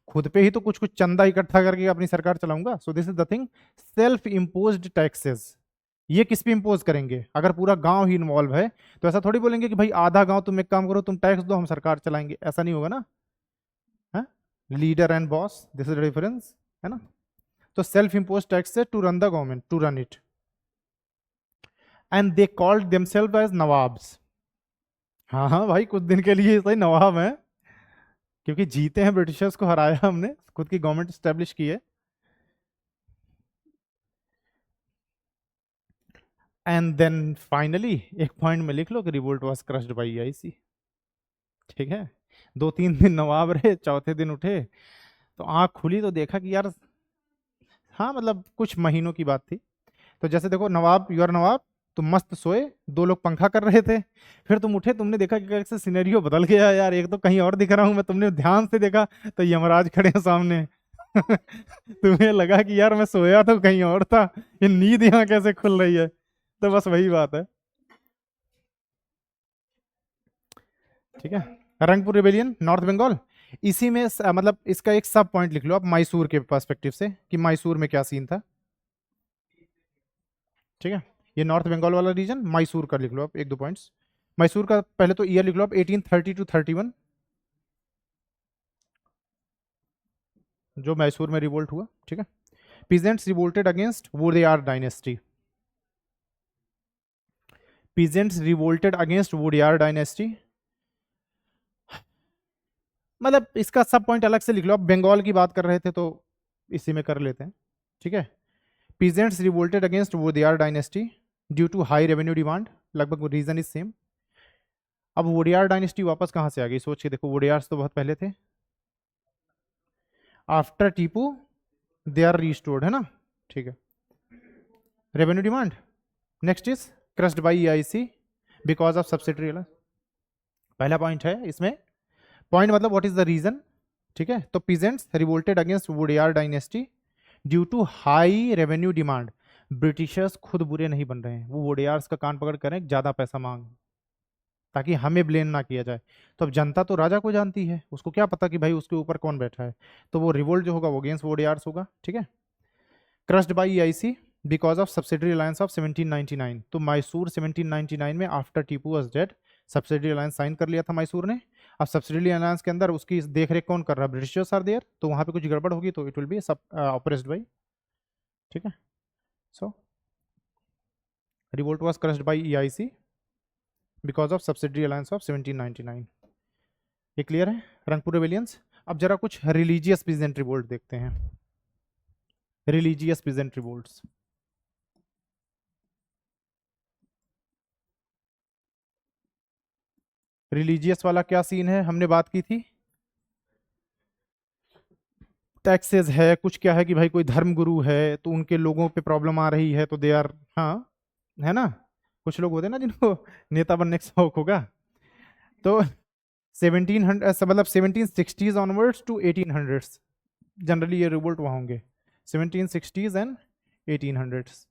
खुद पे ही तो कुछ कुछ चंदा इकट्ठा करके अपनी सरकार चलाऊंगा। So this is the thing, self imposed taxes. ये किस पे इंपोज करेंगे, अगर पूरा गांव ही इन्वॉल्व है तो ऐसा थोड़ी बोलेंगे कि भाई आधा गांव तुम एक काम करो, तुम टैक्स दो, हम सरकार चलाएंगे, ऐसा नहीं होगा ना, है leader and boss, this is the difference, है ना। तो self impose taxes to run the government, to run it, and they called themselves as nawabs. हाँ हाँ भाई, कुछ दिन के लिए सही नवाब है, क्योंकि जीते हैं, ब्रिटिशर्स को हराया हमने, खुद की गवर्नमेंट स्टैब्लिश की है। एंड देन फाइनली एक पॉइंट में लिख लो कि revolt was crushed by EIC, ठीक है। 2-3 दिन नवाब रहे, चौथे दिन उठे तो आंख खुली तो देखा कि यार, हाँ मतलब कुछ महीनों की बात थी। तो जैसे देखो नवाब, यू आर नवाब, तुम मस्त सोए, दो लोग पंखा कर रहे थे, फिर तुम उठे, तुमने देखा कि कैसे सिनेरियो बदल गया यार, एक तो कहीं और दिख रहा हूं मैं, तुमने ध्यान से देखा तो यमराज खड़े हैं सामने तुम्हें लगा कि यार मैं सोया तो कहीं और था, ये नींद यहाँ कैसे खुल रही है। तो बस वही बात है, ठीक है। रंगपुर रिबेलियन, नॉर्थ बंगाल, इसी में मतलब इसका एक सब पॉइंट लिख लो आप मैसूर के पर्सपेक्टिव से, कि मैसूर में क्या सीन था, ठीक है। ये नॉर्थ बंगाल वाला रीजन, मैसूर का लिख लो आप, 1-2 पॉइंट्स। मैसूर का पहले तो ईयर लिख लो आप, 1830 to 31, जो मैसूर में रिवोल्ट हुआ, ठीक है। Peasants revolted against Wodeyar dynasty, peasants revolted against Wodeyar dynasty, मतलब इसका सब पॉइंट अलग से लिख लो आप, बंगाल की बात कर रहे थे तो इसी में कर लेते हैं, ठीक है। Peasants revolted against Wodeyar dynasty due to high revenue demand, लगभग रीजन इज सेम। अब वोडेयार डायनेस्टी वापस कहां से आ गई, सोच के देखो, वोडेयार्स तो बहुत पहले थे, after Tipu they are restored, है ना, ठीक है। Revenue demand, next is crushed by EIC because of subsidiary, पहला पॉइंट है इसमें। पॉइंट मतलब व्हाट इज द रीजन, ठीक है। तो peasants revolted against Wodeyar dynasty due to high revenue demand, britishers खुद बुरे नहीं बन रहे हैं, वो वोडेयार्स का कान पकड़ कर ज्यादा पैसा मांग, ताकि हमें ब्लेम ना किया जाए। तो अब जनता तो राजा को जानती है, उसको क्या पता कि भाई उसके ऊपर कौन बैठा है, तो वो रिवोल्ट जो होगा वो अगेंस्ट वोडेयार्स होगा, ठीक है। Crushed by EIC because of subsidiary alliance of 1799, तो मैसूर 1799 में after Tipu was dead subsidiary alliance sign कर लिया था मैसूर ने। अब सब्सिडरी अलायंस के अंदर उसकी देख रेख कौन कर रहा है, ब्रिटिशर्स आर देयर, तो वहां पे कुछ गड़बड़ होगी तो it will be suppressed by, ठीक है। So revolt was crushed by EIC because of subsidiary alliance of 1799, ये क्लियर है, रंगपुर रिवेलियंस। अब जरा कुछ रिलीजियस पीजेंट रिवोल्ट देखते हैं, रिलीजियस पीजेंट रिवोल्ट्स। रिलीजियस वाला क्या सीन है, हमने बात की थी, टैक्सेस है कुछ, क्या है कि भाई कोई धर्म गुरु है तो उनके लोगों पे प्रॉब्लम आ रही है तो दे आर, हाँ है ना, कुछ लोग होते हैं ना जिनको नेता बनने का शौक होगा, तो 1700 मतलब 1760s onwards to 1800s generally ये रिवोल्ट वहाँ होंगे, 1760s एंड 1800s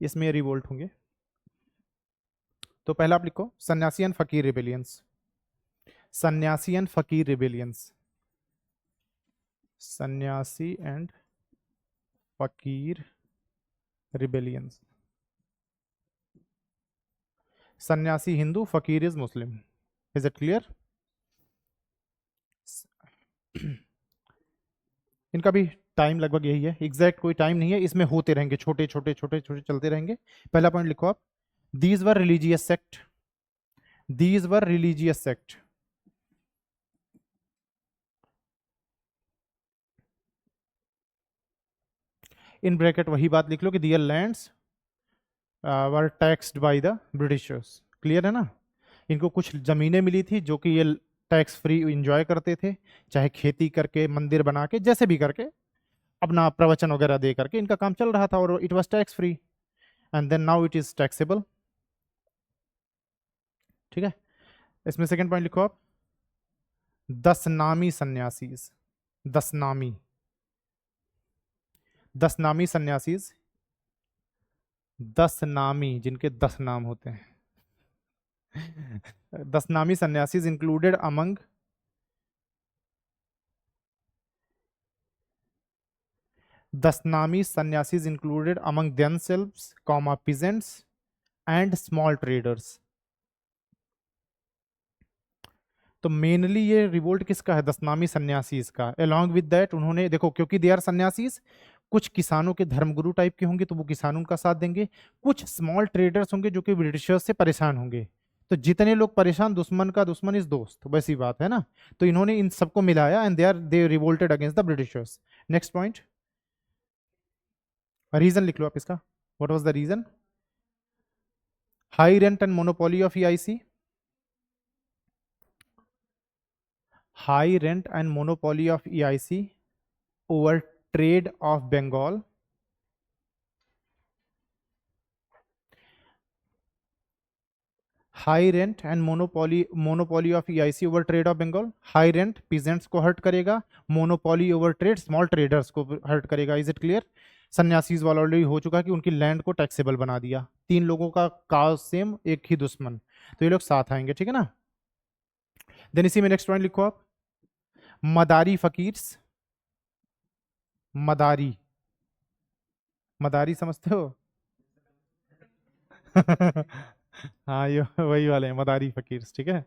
इसमें ये रिवोल्ट होंगे। तो पहला आप लिखो सन्यासी एंड फकीर रिबेलियंस, सन्यासी एंड फकीर रिबेलियंस, सन्यासी एंड फकीर रिबेलियंस। सन्यासी हिंदू, फकीर is Muslim, is it clear. इनका भी टाइम लगभग यही है, एग्जैक्ट कोई टाइम नहीं है, इसमें होते रहेंगे, छोटे छोटे छोटे छोटे चलते रहेंगे। पहला पॉइंट लिखो आप, these were religious sect, these were religious sect, in bracket वही बात लिख लो कि their lands were taxed by the Britishers, clear है ना। इनको कुछ जमीनें मिली थी जो कि ये टैक्स फ्री इंजॉय करते थे, चाहे खेती करके, मंदिर बना के, जैसे भी करके अपना प्रवचन वगैरह दे करके इनका काम चल रहा था, और it was tax free, and then now it is taxable, ठीक है। इसमें सेकंड पॉइंट लिखो आप, 10 नामी सन्यासीज, 10 नामी, 10 नामी सन्यासीज, 10 नामी जिनके 10 नाम होते हैं, 10 नामी सन्यासीज इंक्लूडेड अमंग, 10 नामी sannyasis included among themselves, peasants and small traders। तो मेनली ये रिवोल्ट किसका है, 10 नामी सन्यासीज का। अलॉन्ग विद दैट उन्होंने देखो, क्योंकि दे आर सन्यासीज, कुछ किसानों के धर्मगुरु टाइप के होंगे तो वो किसानों का साथ देंगे, कुछ स्मॉल ट्रेडर्स होंगे जो कि ब्रिटिशर्स से परेशान होंगे, तो जितने लोग परेशान, दुश्मन का दुश्मन इस दोस्त, वैसी बात है ना। तो इन्होंने इन सबको मिलाया and they revolted against the britishers. Next point, reason लिख लो आप इसका, what was the reason, high rent and monopoly of EIC, high rent and monopoly of EIC over trade of Bengal, high rent and monopoly of EIC over trade of Bengal. High rent peasants को hurt करेगा, monopoly over trade small traders को hurt करेगा, is it clear. Sanyasis वाला already हो चुका कि उनकी land को टैक्सेबल बना दिया, 3 लोगों का काज सेम, एक ही दुश्मन, तो ये लोग साथ आएंगे, ठीक है ना। देन इसी में नेक्स्ट पॉइंट लिखो आप, मदारी फकीर्स, मदारी, मदारी समझते हो, हाँ ये वही वाले हैं मदारी फकीर्स, ठीक है।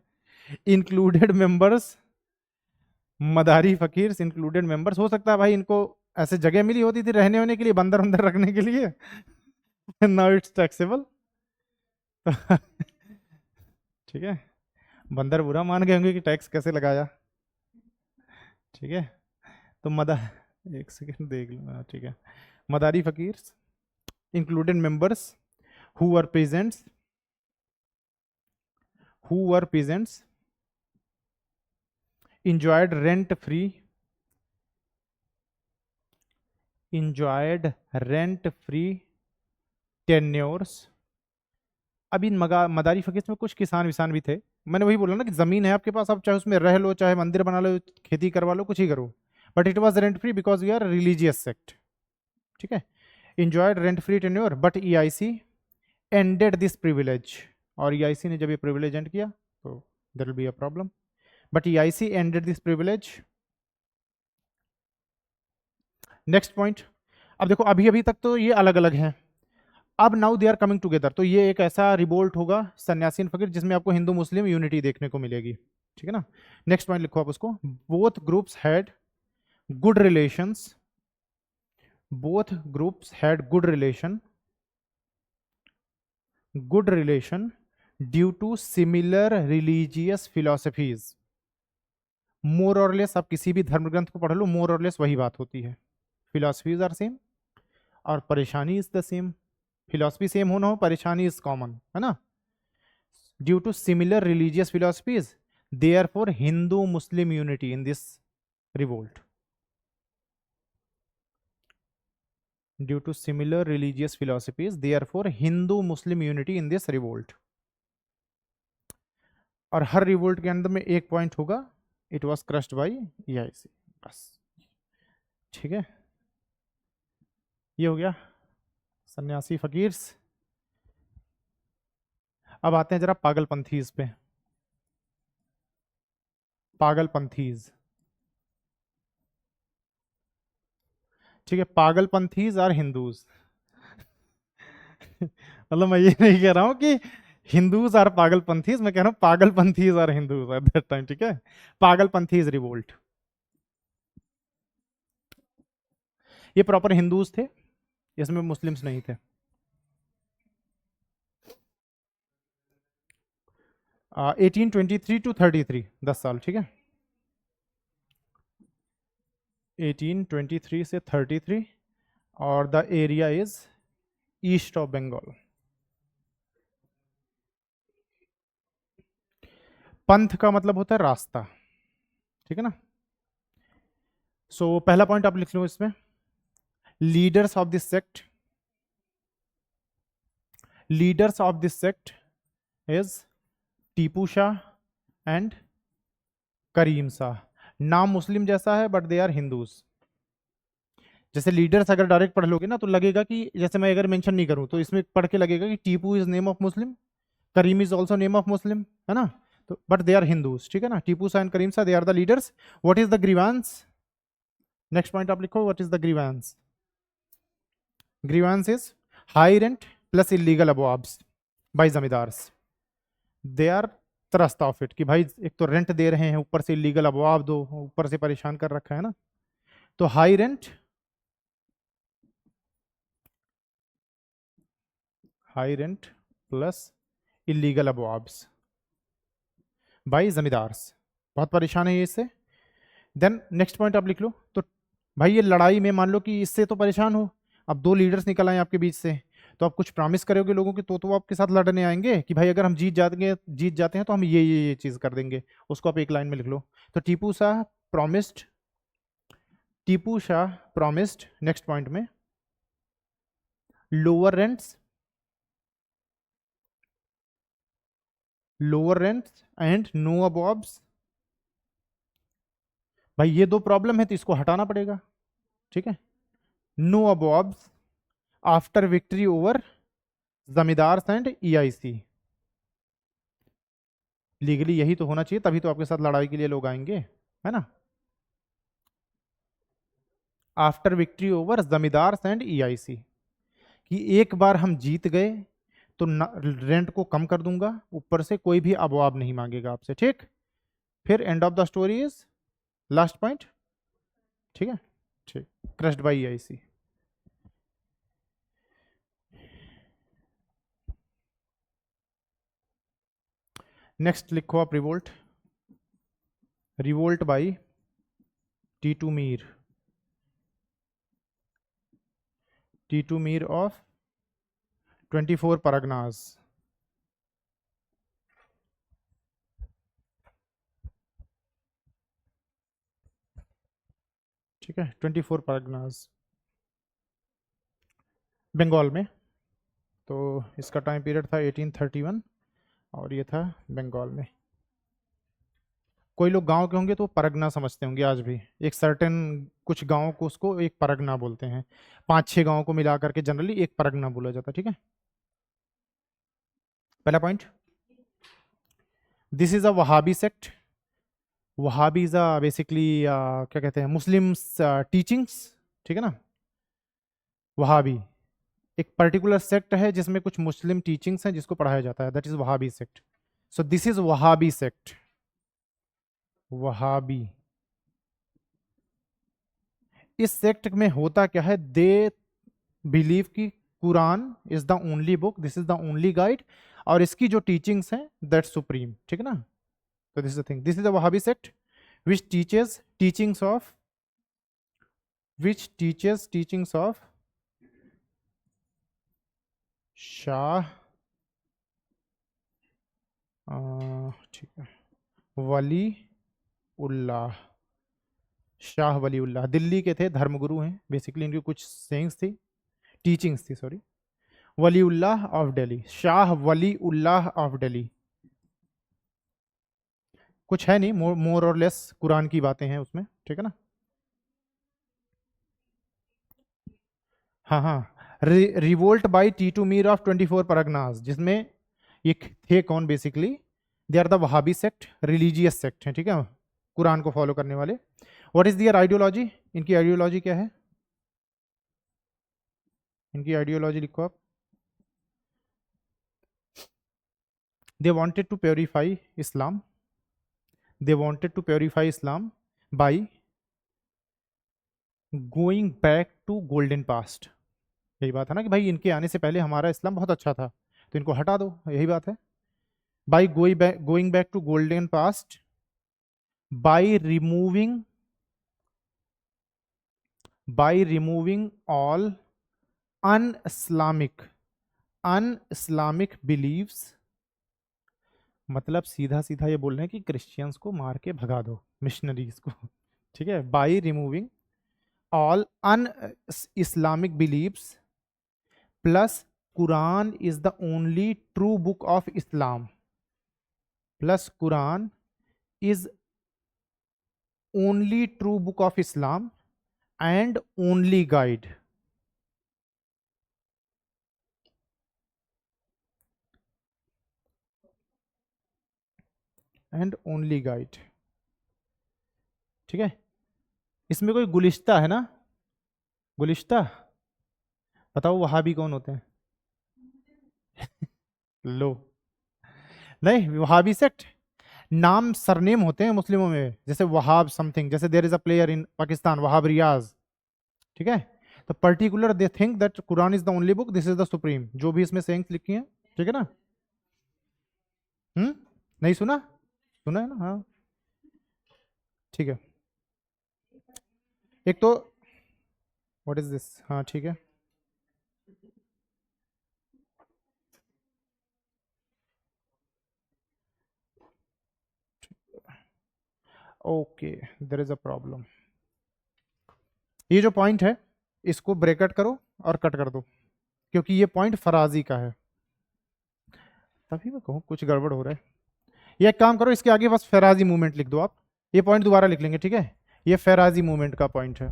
इंक्लूडेड मेंबर्स, मदारी फकीर्स इंक्लूडेड मेंबर्स, हो सकता है भाई इनको ऐसे जगह मिली होती थी रहने होने के लिए, बंदर अंदर रखने के लिए। Now it's taxable. ठीक है, बंदर बुरा मान गए होंगे कि टैक्स कैसे लगाया। ठीक है, तो एक सेकंड देख लो, हाँ, ठीक है। Madari fakirs included members who were peasants, who were peasants, enjoyed rent free, enjoyed rent free tenures। अब इन मदारी फकीर्स में कुछ किसान विसान भी थे। मैंने वही बोला ना कि जमीन है आपके पास, आप चाहे उसमें रह लो, चाहे मंदिर बना लो, खेती करवा लो, कुछ ही करो, but it was rent free because we are religious sect. ठीक है, enjoyed rent free tenure but EIC ended this privilege. और ईआईसी ने जब ये प्रिविलेज एंड किया तो there will be a problem, but EIC ended this privilege. Next point, अब देखो अभी अभी तक तो ये अलग अलग हैं, अब now they are coming together. तो ये एक ऐसा रिवोल्ट होगा सन्यासीन फकीर जिसमें आपको हिंदू मुस्लिम यूनिटी देखने को मिलेगी। ठीक है ना, नेक्स्ट पॉइंट लिखो आप उसको, both groups had good relations, both groups had good relation due to similar religious philosophies। मोर और लेस, आप किसी भी धर्म ग्रंथ को पढ़ लो, मोर और लेस वही बात होती है, फिलोसफीज आर सेम और परेशानी is the same. Philosophy same होना हो, परेशानी इज कॉमन, है ना। Due to similar religious philosophies therefore Hindu Muslim unity in this revolt. Due to similar religious philosophies therefore Hindu Muslim unity in this revolt। और हर revolt के अंदर में एक पॉइंट होगा, it was crushed by EIC, बस। ठीक है, ये हो गया सन्यासी फकीर्स। अब आते हैं जरा पागलपंथीज पे। पागलपंथीज, ठीक है, पागलपंथीज आर हिंदूज। मतलब मैं ये नहीं कह रहा हूं कि हिंदूज आर पागलपंथीज, मैं कह रहा हूं Pagalpanthis are Hindus at that time. ठीक है, पागलपंथीज रिवोल्ट, ये प्रॉपर हिंदूज थे, इसमें मुस्लिम्स नहीं थे। 1823 टू 33, 10 साल। ठीक है, 1823 से 33, और the area is east of Bengal. पंथ का मतलब होता है रास्ता, ठीक है ना। सो पहला पॉइंट आप लिख लो इसमें, leaders of this sect, leaders of this sect is Tipu Shah and Karim Shah. नाम मुस्लिम जैसा है बट दे आर हिंदूज। जैसे लीडर्स अगर डायरेक्ट पढ़ लोगे ना तो लगेगा कि, जैसे मैं अगर मेंशन नहीं करूं तो इसमें पढ़ के लगेगा कि Tipu is name of Muslim, Karim is also name of Muslim, है ना। तो बट दे आर हिंदूज, ठीक है ना। Tipu Shah and Karim Shah they are the leaders. What is the grievance, next point आप लिखो, what is the grievance. Grievance is high rent plus illegal abwabs by zamindars. They are त्रस्त of it, कि भाई एक तो रेंट दे रहे हैं, ऊपर से इलीगल अबवाब दो, ऊपर से परेशान कर रखा है ना। तो high rent, high rent plus illegal abwabs by zamindars, बहुत परेशान है ये इससे। देन नेक्स्ट पॉइंट आप लिख लो, तो भाई ये लड़ाई में मान लो कि इससे तो परेशान हो, अब दो लीडर्स निकल आए आपके बीच से, तो आप कुछ प्रॉमिस करोगे लोगों के, तो वो आपके साथ लड़ने आएंगे कि भाई अगर हम जीत जाते हैं तो हम ये चीज कर देंगे। उसको आप एक लाइन में लिख लो। तो Tipu Shah promised, Tipu Shah promised, next point में, lower rents, lower rents and no abwabs. भाई ये दो प्रॉब्लम है तो इसको हटाना पड़ेगा, ठीक है। No abwabs after victory over zamindars and EIC. Legally यही तो होना चाहिए, तभी तो आपके साथ लड़ाई के लिए लोग आएंगे, है ना। After victory over zamindars and EIC, कि एक बार हम जीत गए तो रेंट को कम कर दूंगा, ऊपर से कोई भी अबवाब नहीं मांगेगा आपसे, ठीक। फिर and of the story is last point, ठीक है, ठीक। Crushed by EIC. नेक्स्ट लिखो आप revolt. Revolt by Titu Mir. Titu Mir of 24 Parganas. ठीक है, 24 परगनाज बंगाल में। तो इसका टाइम पीरियड था 1831 और ये था बंगाल में। कोई लोग गांव के होंगे तो परगना समझते होंगे आज भी, एक सर्टेन कुछ गांव को उसको एक परगना बोलते हैं, 5-6 गांव को मिला करके जनरली एक परगना बोला जाता है, ठीक है। पहला point, this is a Wahhabi sect. Wahhabi is a basically क्या कहते हैं, मुस्लिम टीचिंग्स, ठीक है ना। वहाबी एक पर्टिकुलर सेक्ट है जिसमें कुछ मुस्लिम टीचिंग्स हैं जिसको पढ़ाया जाता है, that is Wahhabi sect. So this is Wahhabi sect. Wahhabi, इस सेक्ट में होता क्या है, दे बिलीव कि Quran is the only book, this is the only guide, और इसकी जो टीचिंग्स हैं दैट सुप्रीम, ठीक है ना। तो this is the thing, this is the Wahabi sect which teaches teachings of Shah ठीक है, वली उल्लाह। शाह वली उल्लाह दिल्ली के थे, धर्मगुरु हैं बेसिकली, इनकी कुछ सेइंग्स थी, टीचिंग्स थी sorry. Wali Ullah of Delhi, Shah Wali Ullah of Delhi. कुछ है नहीं, मोर और लेस कुरान की बातें हैं उसमें, ठीक है ना। हाँ हाँ, revolt by Titu Mir of 24 Parganas, जिसमें ये थे कौन, basically they are the Wahabi sect, religious sect है, ठीक है, कुरान को फॉलो करने वाले। व्हाट इज दियर आइडियोलॉजी, इनकी आइडियोलॉजी क्या है, इनकी आइडियोलॉजी लिखो आप। They wanted to purify Islam, they wanted to purify Islam by going back to golden past. यही बात है ना कि भाई इनके आने से पहले हमारा इस्लाम बहुत अच्छा था, तो इनको हटा दो, यही बात है। By going back to golden past by removing all un Islamic beliefs. मतलब सीधा सीधा ये बोल रहे हैं कि क्रिश्चियंस को मार के भगा दो, मिशनरीज को, ठीक है। By removing all un Islamic beliefs plus Quran is the only true book of Islam, plus Quran is only true book of Islam and only guide. And only guide, ठीक है। इसमें कोई गुलिश्ता है ना, गुलिश्ता बताओ, वहाबी कौन होते हैं? लो, नहीं, वहाबी सेक्ट नाम सरनेम होते हैं मुस्लिमों में, जैसे वहाब समथिंग, जैसे there is a player in Pakistan Wahab Riaz, ठीक है। तो particular they think that Quran is the only book, this is the supreme, जो भी इसमें सेइंग्स लिखी हैं, ठीक है ना। नहीं सुना, सुना है ना, हाँ ठीक है। एक तो व्हाट इज दिस, हाँ ठीक है। Okay, there is a problem. ये जो पॉइंट है इसको ब्रेकआउट करो और कट कर दो, क्योंकि ये पॉइंट फराजी का है, तभी मैं कहूँ कुछ गड़बड़ हो रहा है। ये एक काम करो, इसके आगे बस फराजी मूवमेंट लिख दो आप, ये पॉइंट दोबारा लिख लेंगे, ठीक है। ये फराजी मूवमेंट का पॉइंट है,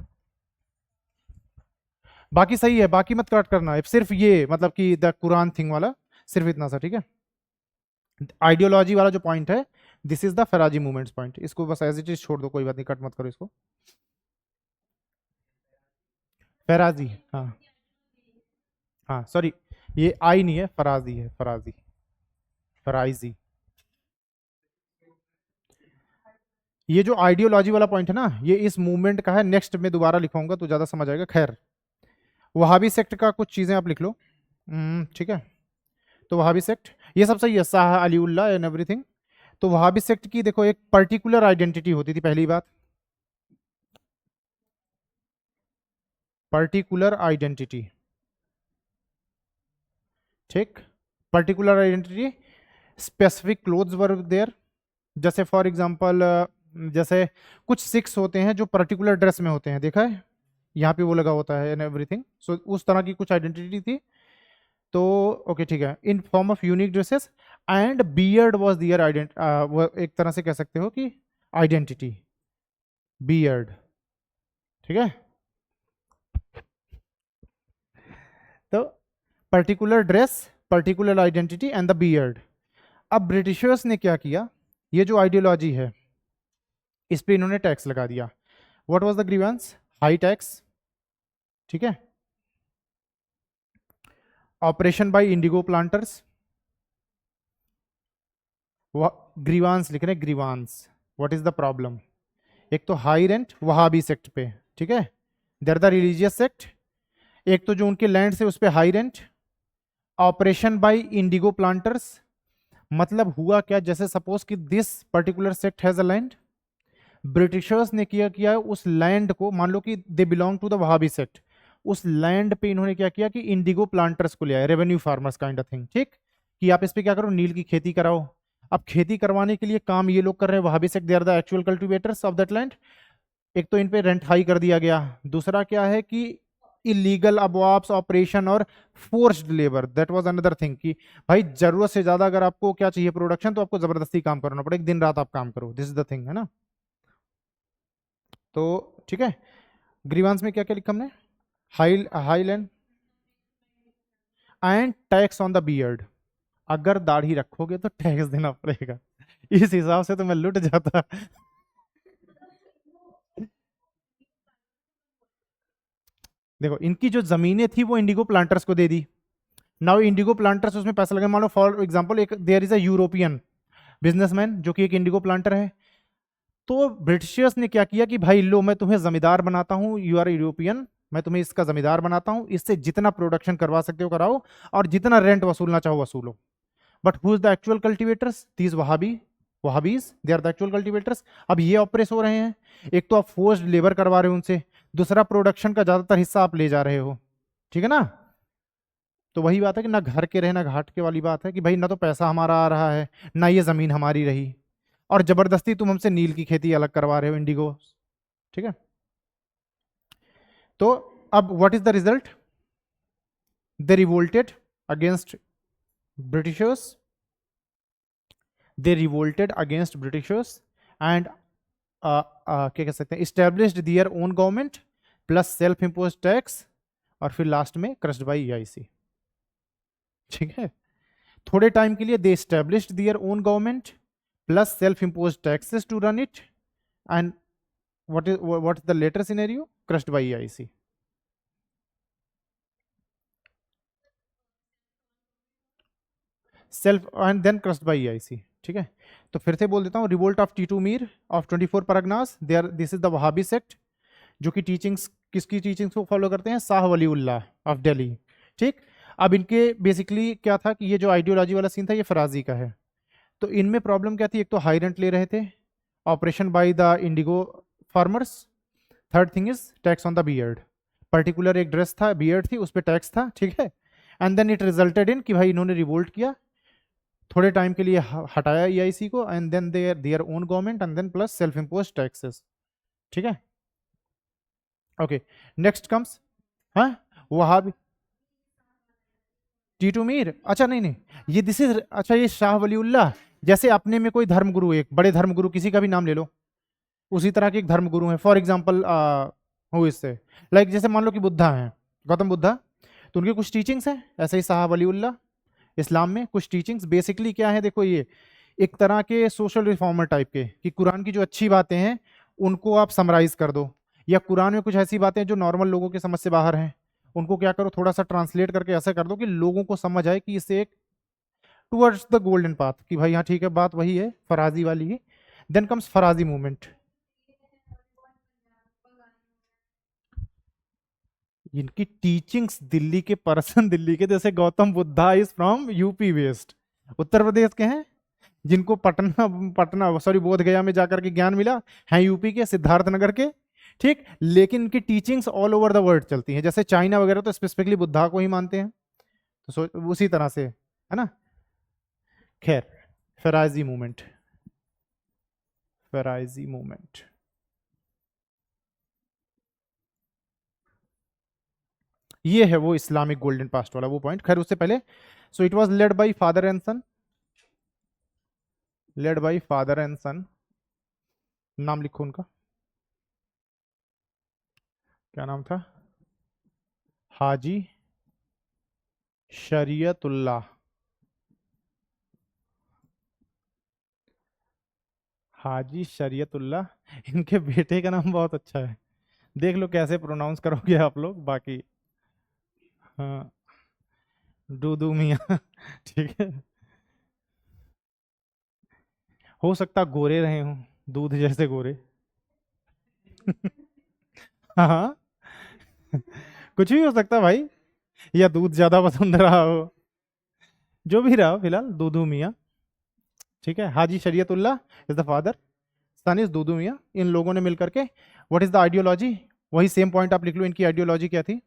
बाकी सही है, बाकी मत कट करना है, सिर्फ ये मतलब कि द कुरान थिंग वाला, सिर्फ इतना सा, ठीक है। आइडियोलॉजी वाला जो पॉइंट है, this is the फराजी movements point, इसको बस एज इट इज छोड़ दो, कोई बात नहीं, कट मत करो इसको। फराजी, हाँ हाँ सॉरी, ये आई नहीं है, फराजी है, फराजी, फराइजी। ये जो आइडियोलॉजी वाला पॉइंट है ना, ये इस मूवमेंट का है। नेक्स्ट में दोबारा लिखवाऊंगा तो ज्यादा समझ आएगा। खैर, वहाबी सेक्ट का कुछ चीजें आप लिख लो। ठीक है, तो वहाबी सेक्ट ये सब सही है, शाह अलीउल्लाह एंड एवरीथिंग। तो वहाबी सेक्ट की देखो एक पर्टिकुलर आइडेंटिटी होती थी, पहली बात, पर्टिकुलर आइडेंटिटी। ठीक, particular identity, specific clothes wear there. जैसे फॉर एग्जांपल, जैसे कुछ सिक्स होते हैं जो पर्टिकुलर ड्रेस में होते हैं, देखा है यहाँ पे वो लगा होता है एंड एवरीथिंग। सो उस तरह की कुछ आइडेंटिटी थी। तो ओके ठीक है, in form of unique dresses and beard was there वो एक तरह से कह सकते हो कि आइडेंटिटी, बियर्ड। ठीक है, तो particular dress, particular identity and the beard. अब ब्रिटिशर्स ने क्या किया, ये जो आइडियोलॉजी है इस पे इन्होंने टैक्स लगा दिया। What was the grievance? High tax. ठीक है, operation by indigo planters. Grievance लिख रहे हैं, grievance. What is the problem? एक तो हाई रेंट वहाबी सेक्ट पे, ठीक है, देर द रिलीजियस सेक्ट। एक तो जो उनके लैंड से उस पे high rent, operation by indigo planters. मतलब हुआ क्या, जैसे सपोज कि this particular sect has a land, britishers ने किया उस लैंड को, मान लो कि they belong to the Wahabi sect, उस लैंड पे इन्होंने क्या किया कि इंडिगो प्लांटर्स को ले आए, revenue farmers kind of thing. ठीक, कि आप इस पे क्या करो, नील की खेती कराओ। अब खेती करवाने के लिए काम ये लोग कर रहे हैं, Wahabi sect, they are the actual cultivators of that land. एक तो इन पे रेंट हाई कर दिया गया, दूसरा क्या है कि इलीगल अबॉर्प्स ऑपरेशन और forced labour, that was another thing. कि भाई जरूरत से ज्यादा अगर आपको क्या चाहिए प्रोडक्शन, तो आपको जबरदस्ती काम करना पड़ेगा, दिन रात आप काम करो, दिस इज द थिंग, है ना। तो ठीक है, ग्रीवांस में क्या क्या लिखा हमने, high highland and tax on the beard. अगर दाढ़ी रखोगे तो टैक्स देना पड़ेगा। इस हिसाब से तो मैं लुट जाता। देखो, इनकी जो जमीनें थी वो इंडिगो प्लांटर्स को दे दी। नाउ इंडिगो प्लांटर्स उसमें पैसा लगे, मान लो फॉर एग्जांपल एक there is a European businessman जो कि एक इंडिगो प्लांटर है। तो ब्रिटिशर्स ने क्या किया कि भाई लो, मैं तुम्हें जमींदार बनाता हूं, यू आर यूरोपियन, मैं तुम्हें इसका जमींदार बनाता हूं, इससे जितना प्रोडक्शन करवा सकते हो कराओ, और जितना रेंट वसूलना चाहो वसूलो। But who is the actual cultivators? These Wahabis, they are the actual cultivators. अब ये ऑपरेस हो रहे हैं, एक तो आप फोर्स्ड लेबर करवा रहे हो उनसे, दूसरा प्रोडक्शन का ज्यादातर हिस्सा आप ले जा रहे हो। ठीक है ना। तो वही बात है कि ना घर के रहे ना घाट के वाली बात है कि भाई ना तो पैसा हमारा आ रहा है, ना ये जमीन हमारी रही, और जबरदस्ती तुम हमसे नील की खेती अलग करवा रहे हो, इंडिगो। ठीक है, तो अब what is the result? They revolted against britishers, they revolted against britishers and क्या कह सकते हैं, established their own government plus self impose tax, और फिर लास्ट में क्रश्ड बाय ईआईसी। ठीक है, थोड़े टाइम के लिए they established their own government plus self impose taxes to run it, and what is the later scenario? Crushed by EIC. Self and then crushed by EIC। ठीक है, तो फिर से बोल देता हूँ, revolt of Titu Mir of 24 Parganas, they are, this is the Wahabi sect, जो कि टीचिंग्स, किसकी टीचिंग्स को फॉलो करते हैं? शाह वलीउल्लाह ऑफ दिल्ली। ठीक, अब इनके बेसिकली क्या था कि ये जो आइडियोलॉजी वाला सीन था ये फराजी का है। तो इनमें प्रॉब्लम क्या थी? एक तो हाई रेंट ले रहे थे, operation by the indigo farmers, third thing is tax on the beard. Particular एक ड्रेस था, बियर्ड थी, उस पर टैक्स था। ठीक है, and then it resulted in कि भाई इन्होंने रिवोल्ट किया, थोड़े टाइम के लिए हटाया ईआईसी को, and then their own government, and then plus self impose taxes. ठीक है, ओके, नेक्स्ट कम्स, हाँ वहां भी टीटू मीर, अच्छा नहीं नहीं, ये दिस इज, अच्छा ये शाह वलीउल्लाह, जैसे अपने में कोई धर्मगुरु, एक बड़े धर्मगुरु किसी का भी नाम ले लो, उसी तरह के एक धर्मगुरु है। फॉर एग्जाम्पल हु इससे, लाइक जैसे मान लो कि बुद्धा हैं, गौतम बुद्धा, तो उनकी कुछ टीचिंग्स हैं, ऐसे ही शाह वलीउल्लाह इस्लाम में कुछ टीचिंग्स बेसिकली क्या है, देखो ये एक तरह के सोशल रिफॉर्मर टाइप के, कि कुरान की जो अच्छी बातें हैं उनको आप समराइज कर दो, या कुरान में कुछ ऐसी बातें जो नॉर्मल लोगों के समझ से बाहर हैं उनको क्या करो, थोड़ा सा ट्रांसलेट करके ऐसा कर दो कि लोगों को समझ आए कि इससे एक टुवर्ड्स द गोल्डन पाथ, कि भाई हाँ ठीक है, बात वही है, फराजी वाली ही। Then comes Faraizi movement. इनकी टीचिंग्स दिल्ली के पर्सन, दिल्ली के, जैसे Gautam Buddha is from UP west, Uttar Pradesh के हैं, जिनको पटना पटना सॉरी बोध गया में जाकर के ज्ञान मिला, हैं यूपी के, सिद्धार्थ नगर के, ठीक। लेकिन इनकी teachings all over the world चलती हैं, जैसे चाइना वगैरह तो स्पेसिफिकली बुद्धा को ही मानते हैं, तो उसी तरह से है ना। खैर, फराजी मूवमेंट, फराजी मूवमेंट, ये है वो इस्लामिक गोल्डन पास्ट वाला वो पॉइंट। खैर उससे पहले, so it was led by father and son, led by father and son, नाम लिखो उनका, क्या नाम था, हाजी शरीयतुल्लाह, हाजी शरीयतुल्लाह। इनके बेटे का नाम बहुत अच्छा है, देख लो कैसे प्रोनाउंस करोगे आप लोग बाकी। हाँ, दूदू मियाँ ठीक है, हो सकता गोरे रहे हों, दूध जैसे गोरे हाँ हाँ, कुछ भी हो सकता भाई, या दूध ज्यादा पसंद रहा हो, जो भी रहा हो, फिलहाल दूदू मियाँ, ठीक है। Haji Shariatullah is the father, son is Dudu Miyan. इन लोगों ने मिलकर के, व्हाट इज द आइडियोलॉजी, वही सेम पॉइंट आप लिख लो, इनकी आइडियोलॉजी क्या थी,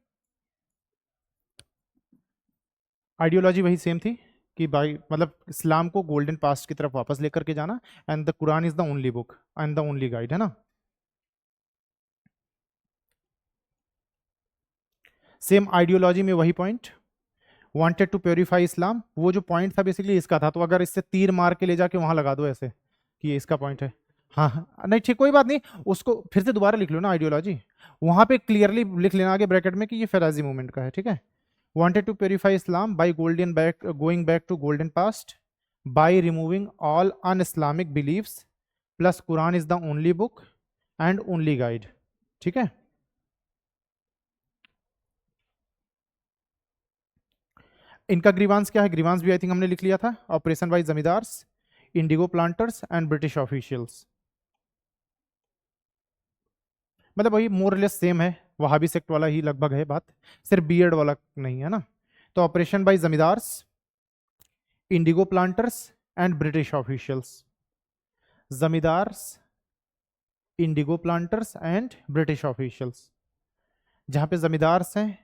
आइडियोलॉजी वही सेम थी कि भाई मतलब इस्लाम को गोल्डन पास्ट की तरफ वापस लेकर के जाना, and the Quran is the only book and the only guide, है ना। सेम आइडियोलॉजी में वही पॉइंट, वांटेड टू प्योरीफाई इस्लाम, वो जो पॉइंट था बेसिकली इसका था, तो अगर इससे तीर मार के ले जाके वहां लगा दो ऐसे कि ये इसका पॉइंट है, हाँ हाँ, नहीं ठीक कोई बात नहीं, उसको फिर से दोबारा लिख लो ना आइडियोलॉजी, वहां पे क्लियरली लिख लेना आगे ब्रैकेट में कि ये फराजी मूवमेंट का है, ठीक है। wanted to purify Islam by golden back going back to golden past by removing all un-Islamic beliefs plus Quran is the only book and only guide, ठीक है। इनका ग्रीवांस क्या है, ग्रीवांस भी आई थिंक हमने लिख लिया था, operation by zamindars, indigo planters and British officials, मतलब वही मोरलेस सेम है, वहां भी सेक्ट वाला ही लगभग है बात, सिर्फ बीएड वाला नहीं है ना। तो operation by zamindars, indigo planters and British officials, zamindars, indigo planters and British officials, जहां पे जमींदार्स हैं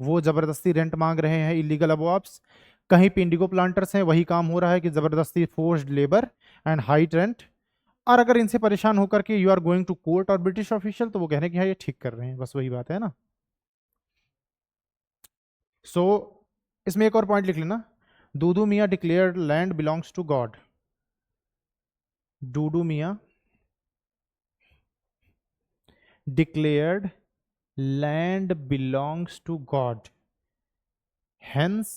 वो जबरदस्ती रेंट मांग रहे हैं, इलीगल अबॉब्स, कहीं पे इंडिगो प्लांटर्स हैं वही काम हो रहा है कि जबरदस्ती forced labour and high rent, और अगर इनसे परेशान होकर के you are going to court और ब्रिटिश ऑफिशियल, तो वो कह रहे हैं कि हाँ ये ठीक कर रहे हैं, बस वही बात है ना। सो इसमें एक और पॉइंट लिख लेना, Dudu Miyan declared land belongs to God, Dudu Miyan declared land belongs to God, hence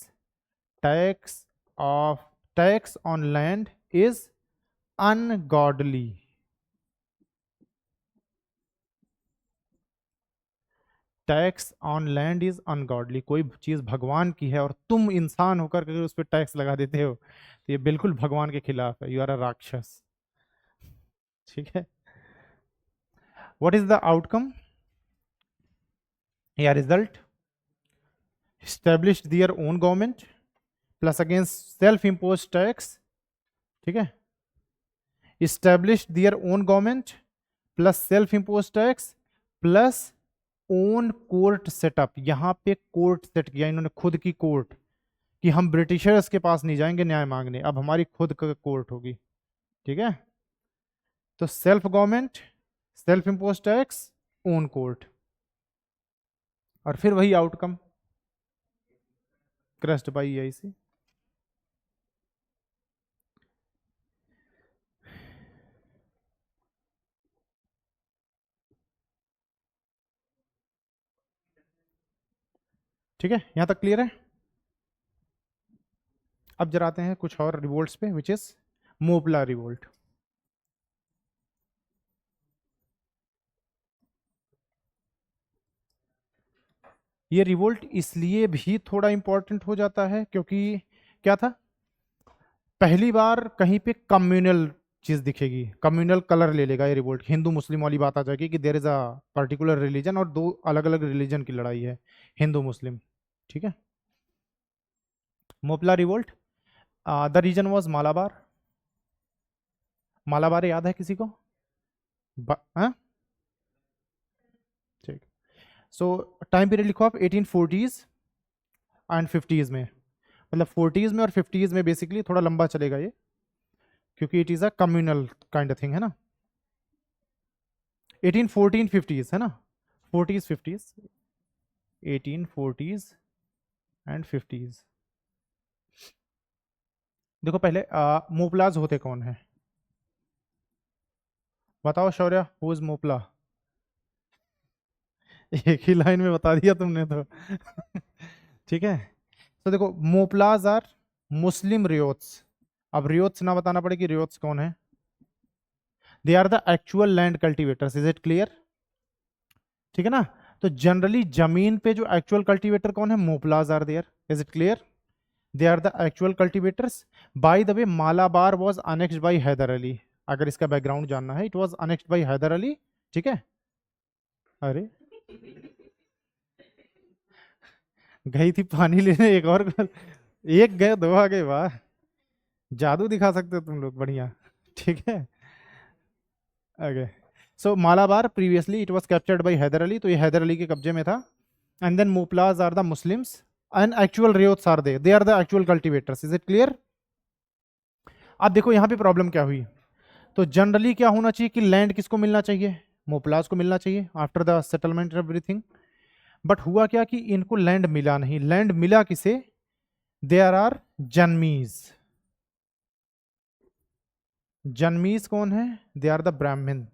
tax of tax on land is ungodly, tax on land is ungodly, कोई चीज भगवान की है और तुम इंसान होकर के उस पर टैक्स लगा देते हो, तो ये बिल्कुल भगवान के खिलाफ है, यू आर अ राक्षस, ठीक है। व्हाट इज द आउटकम या result, established their own government plus against self impose tax, ठीक है, established their own government plus self impose tax plus own court setup, यहां पे कोर्ट सेट किया इन्होंने, खुद की कोर्ट, कि हम ब्रिटिशर्स के पास नहीं जाएंगे न्याय मांगने, अब हमारी खुद का कोर्ट होगी, ठीक है। तो self government, self impose tax, own court, और फिर वही आउटकम, क्रस्ट बाई ऐसी, ठीक है, यहां तक क्लियर है। अब जरा आते हैं कुछ और रिवोल्ट्स पे, विच इज मोपला रिवोल्ट। ये रिवोल्ट इसलिए भी थोड़ा इंपॉर्टेंट हो जाता है क्योंकि क्या था, पहली बार कहीं पे कम्युनल चीज दिखेगी, कम्युनल कलर ले लेगा ये रिवोल्ट, हिंदू मुस्लिम वाली बात आ जाएगी कि there is a particular religion और दो अलग अलग रिलीजन की लड़ाई है, हिंदू मुस्लिम। ठीक है, Moplah revolt, the reason was Malabar. Malabar याद है किसी को? हाँ, ठीक। सो टाइम पीरियड लिखो आप 1840s एंड 50s में, मतलब 40s में और 50s में, बेसिकली थोड़ा लंबा चलेगा ये क्योंकि it is a communal kind of thing है ना। 1814 50s है ना, 40s 50s, 1840s and 50s। देखो पहले मोपलाज होते कौन है, बताओ शौर्य, हु इज मोपला? एक ही लाइन में बता दिया तुमने तो। ठीक है, तो देखो मोपलाज आर मुस्लिम रियोट्स। अब रियोट्स ना बताना पड़े कि रियोट्स कौन है। They are the actual land cultivators, is it clear? ठीक है ना, तो जनरली जमीन पे जो एक्चुअल कल्टीवेटर कौन है, Moplahs are there, is it clear? They are the actual cultivators. By the way Malabar was annexed by Haidar Ali, अगर इसका बैकग्राउंड जानना है, it was annexed by Haidar Ali. ठीक है, अरे गई थी पानी लेने, एक और एक गए दो आ गए, वाह, जादू दिखा सकते हो तुम लोग, बढ़िया। ठीक है, okay. So Malabar previously it was captured by Haidar Ali, तो ये हैदर अली के कब्जे में था। And then Moplahs are the Muslims and actual ryots are they are the actual cultivators, is it clear? अब देखो यहाँ पे प्रॉब्लम क्या हुई, तो जनरली क्या होना चाहिए कि लैंड किसको मिलना चाहिए, मोपलाज को मिलना चाहिए after the settlement everything. But हुआ क्या कि इनको लैंड मिला नहीं, लैंड मिला किसे, देयर आर जन्मीज। जन्मीज कौन है, दे आर द ब्राह्मण।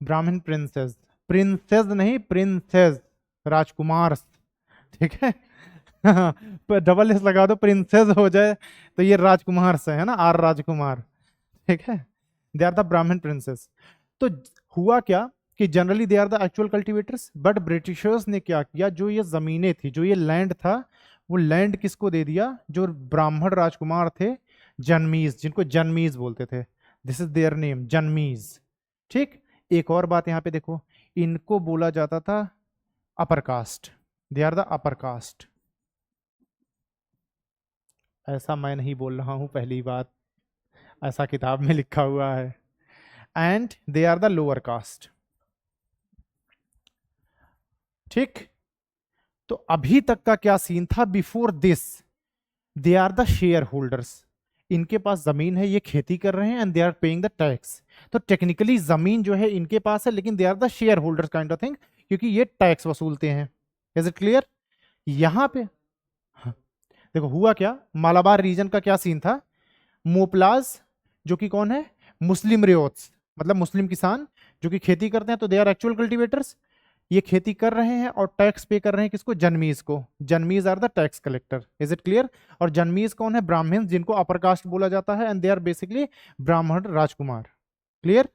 ब्राह्मण प्रिंसेस, प्रिंसेस नहीं प्रिंसेस, राजकुमार। ठीक है, पर डबल एस लगा दो, प्रिंसेस हो जाए तो ये राजकुमार से है ना, आर राजकुमार। ठीक है, they are the Brahmin princes. तो हुआ क्या कि generally they are the actual cultivators, but britishers ने क्या किया, जो ये जमीनें थी, जो ये लैंड था, वो लैंड किसको दे दिया, जो ब्राह्मण राजकुमार थे, जन्मीज, जिनको जन्मीज बोलते थे, दिस इज देयर नेम, जन्मीज। ठीक, एक और बात यहां पे देखो, इनको बोला जाता था upper caste, they are the upper caste. ऐसा मैं नहीं बोल रहा हूं, पहली बात, ऐसा किताब में लिखा हुआ है। And they are the lower caste. ठीक, तो अभी तक का क्या सीन था, before this they are the share holders, इनके पास जमीन है, ये खेती कर रहे हैं, and they are paying the tax. तो टेक्निकली जमीन जो है इनके पास है, लेकिन they are the share holders kind of thing, क्योंकि ये टैक्स वसूलते हैं। Is it clear? यहां पे हाँ, देखो हुआ क्या, मालाबार रीजन का क्या सीन था, मोपलाज जो कि कौन है, मुस्लिम रियोट्स, मतलब मुस्लिम किसान जो कि खेती करते हैं, तो दे आर एक्चुअल कल्टीवेटर्स, ये खेती कर रहे हैं और टैक्स पे कर रहे हैं किसको, जन्मीज को, Janmis are the tax collector. Is it clear? और जन्मीज कौन है, ब्राह्मण, जिनको अपर कास्ट बोला जाता है, एंड दे आर बेसिकली ब्राह्मण राजकुमार। क्लियर?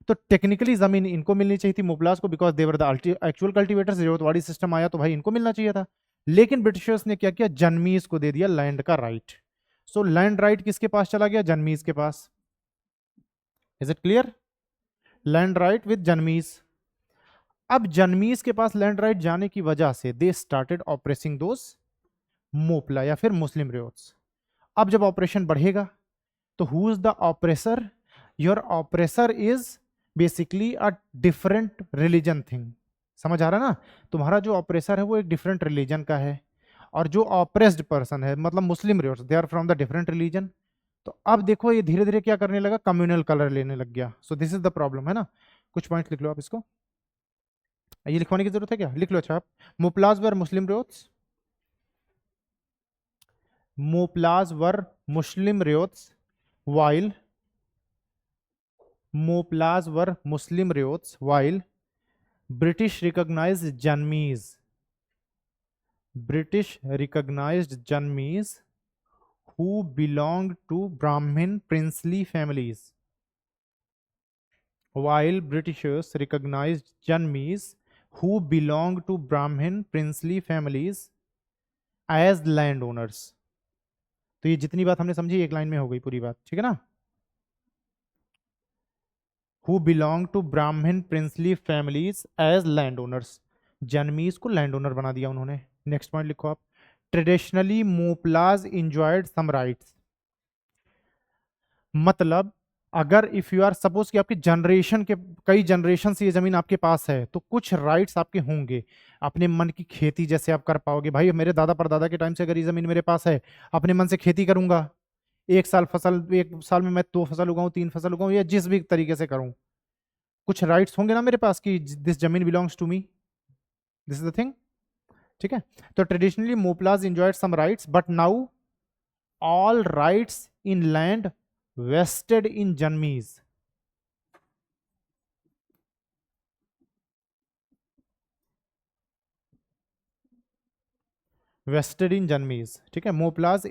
तो टेक्निकली जमीन इनको मिलनी चाहिए थी, मोपलास को, because they were the actual cultivators, जरूरतवाड़ी सिस्टम आया तो भाई इनको मिलना चाहिए था। लेकिन ब्रिटिशर्स ने क्या किया, जन्मीज को दे दिया लैंड का राइट। सो लैंड राइट किसके पास चला गया, जन्मीज के पास। Is it clear? Land right with Janmis. अब जन्मीज के पास लैंड राइट जाने की वजह से दे स्टार्टेड ऑपरेसिंग दोस मोपला या फिर मुस्लिम रियोट्स। अब जब ऑपरेशन बढ़ेगा तो who is the oppressor, your oppressor is basically a different religion thing. समझ आ रहा है ना, तुम्हारा जो ऑपरेसर है वो एक डिफरेंट रिलीजन का है, और जो ऑपरेस्ड पर्सन है मतलब Muslim ryots, they are from the different religion. तो अब देखो ये धीरे धीरे क्या करने लगा, कम्युनल कलर लेने लग गया। So this is the problem है ना। कुछ पॉइंट लिख लो आप इसको, ये लिखवाने की जरूरत है क्या, लिख लो। अच्छा आप, मुपलाज वर मुस्लिम रियोट्स, मोपलाज वर मुस्लिम रियोट्स while Moplaz were Muslim riots, while British recognized Janmis, British recognized Janmis who belonged to Brahmin princely families, while Britishers recognized Janmis who belonged to Brahmin princely families as landowners. तो ये जितनी बात हमने समझी एक लाइन में हो गई पूरी बात, ठीक है ना? Who belonged to Brahmin princely families as landowners. जनमीज को लैंड ओनर बना दिया उन्होंने. नेक्स्ट पॉइंट लिखो आप. ट्रेडिशनली मोपलाज इंजॉयड सम राइट्स. मतलब अगर इफ यू आर सपोज कि आपकी जनरेशन के कई जनरेशन से ये जमीन आपके पास है तो कुछ राइट्स आपके होंगे. अपने मन की खेती जैसे आप कर पाओगे. भाई मेरे दादा परदादा के टाइम से अगर ये जमीन मेरे पास है, अपने मन से खेती करूंगा. एक साल में मैं 2 फसल उगाऊं, 3 फसल उगाऊं, या जिस भी तरीके से करूं, कुछ राइट्स होंगे ना मेरे पास कि दिस जमीन belongs to me. This is the thing. ठीक है. तो traditionally Moplahs enjoyed some rights but now all rights in land vested in Janmis. Vested in Janmis. ठीक है. Moplahs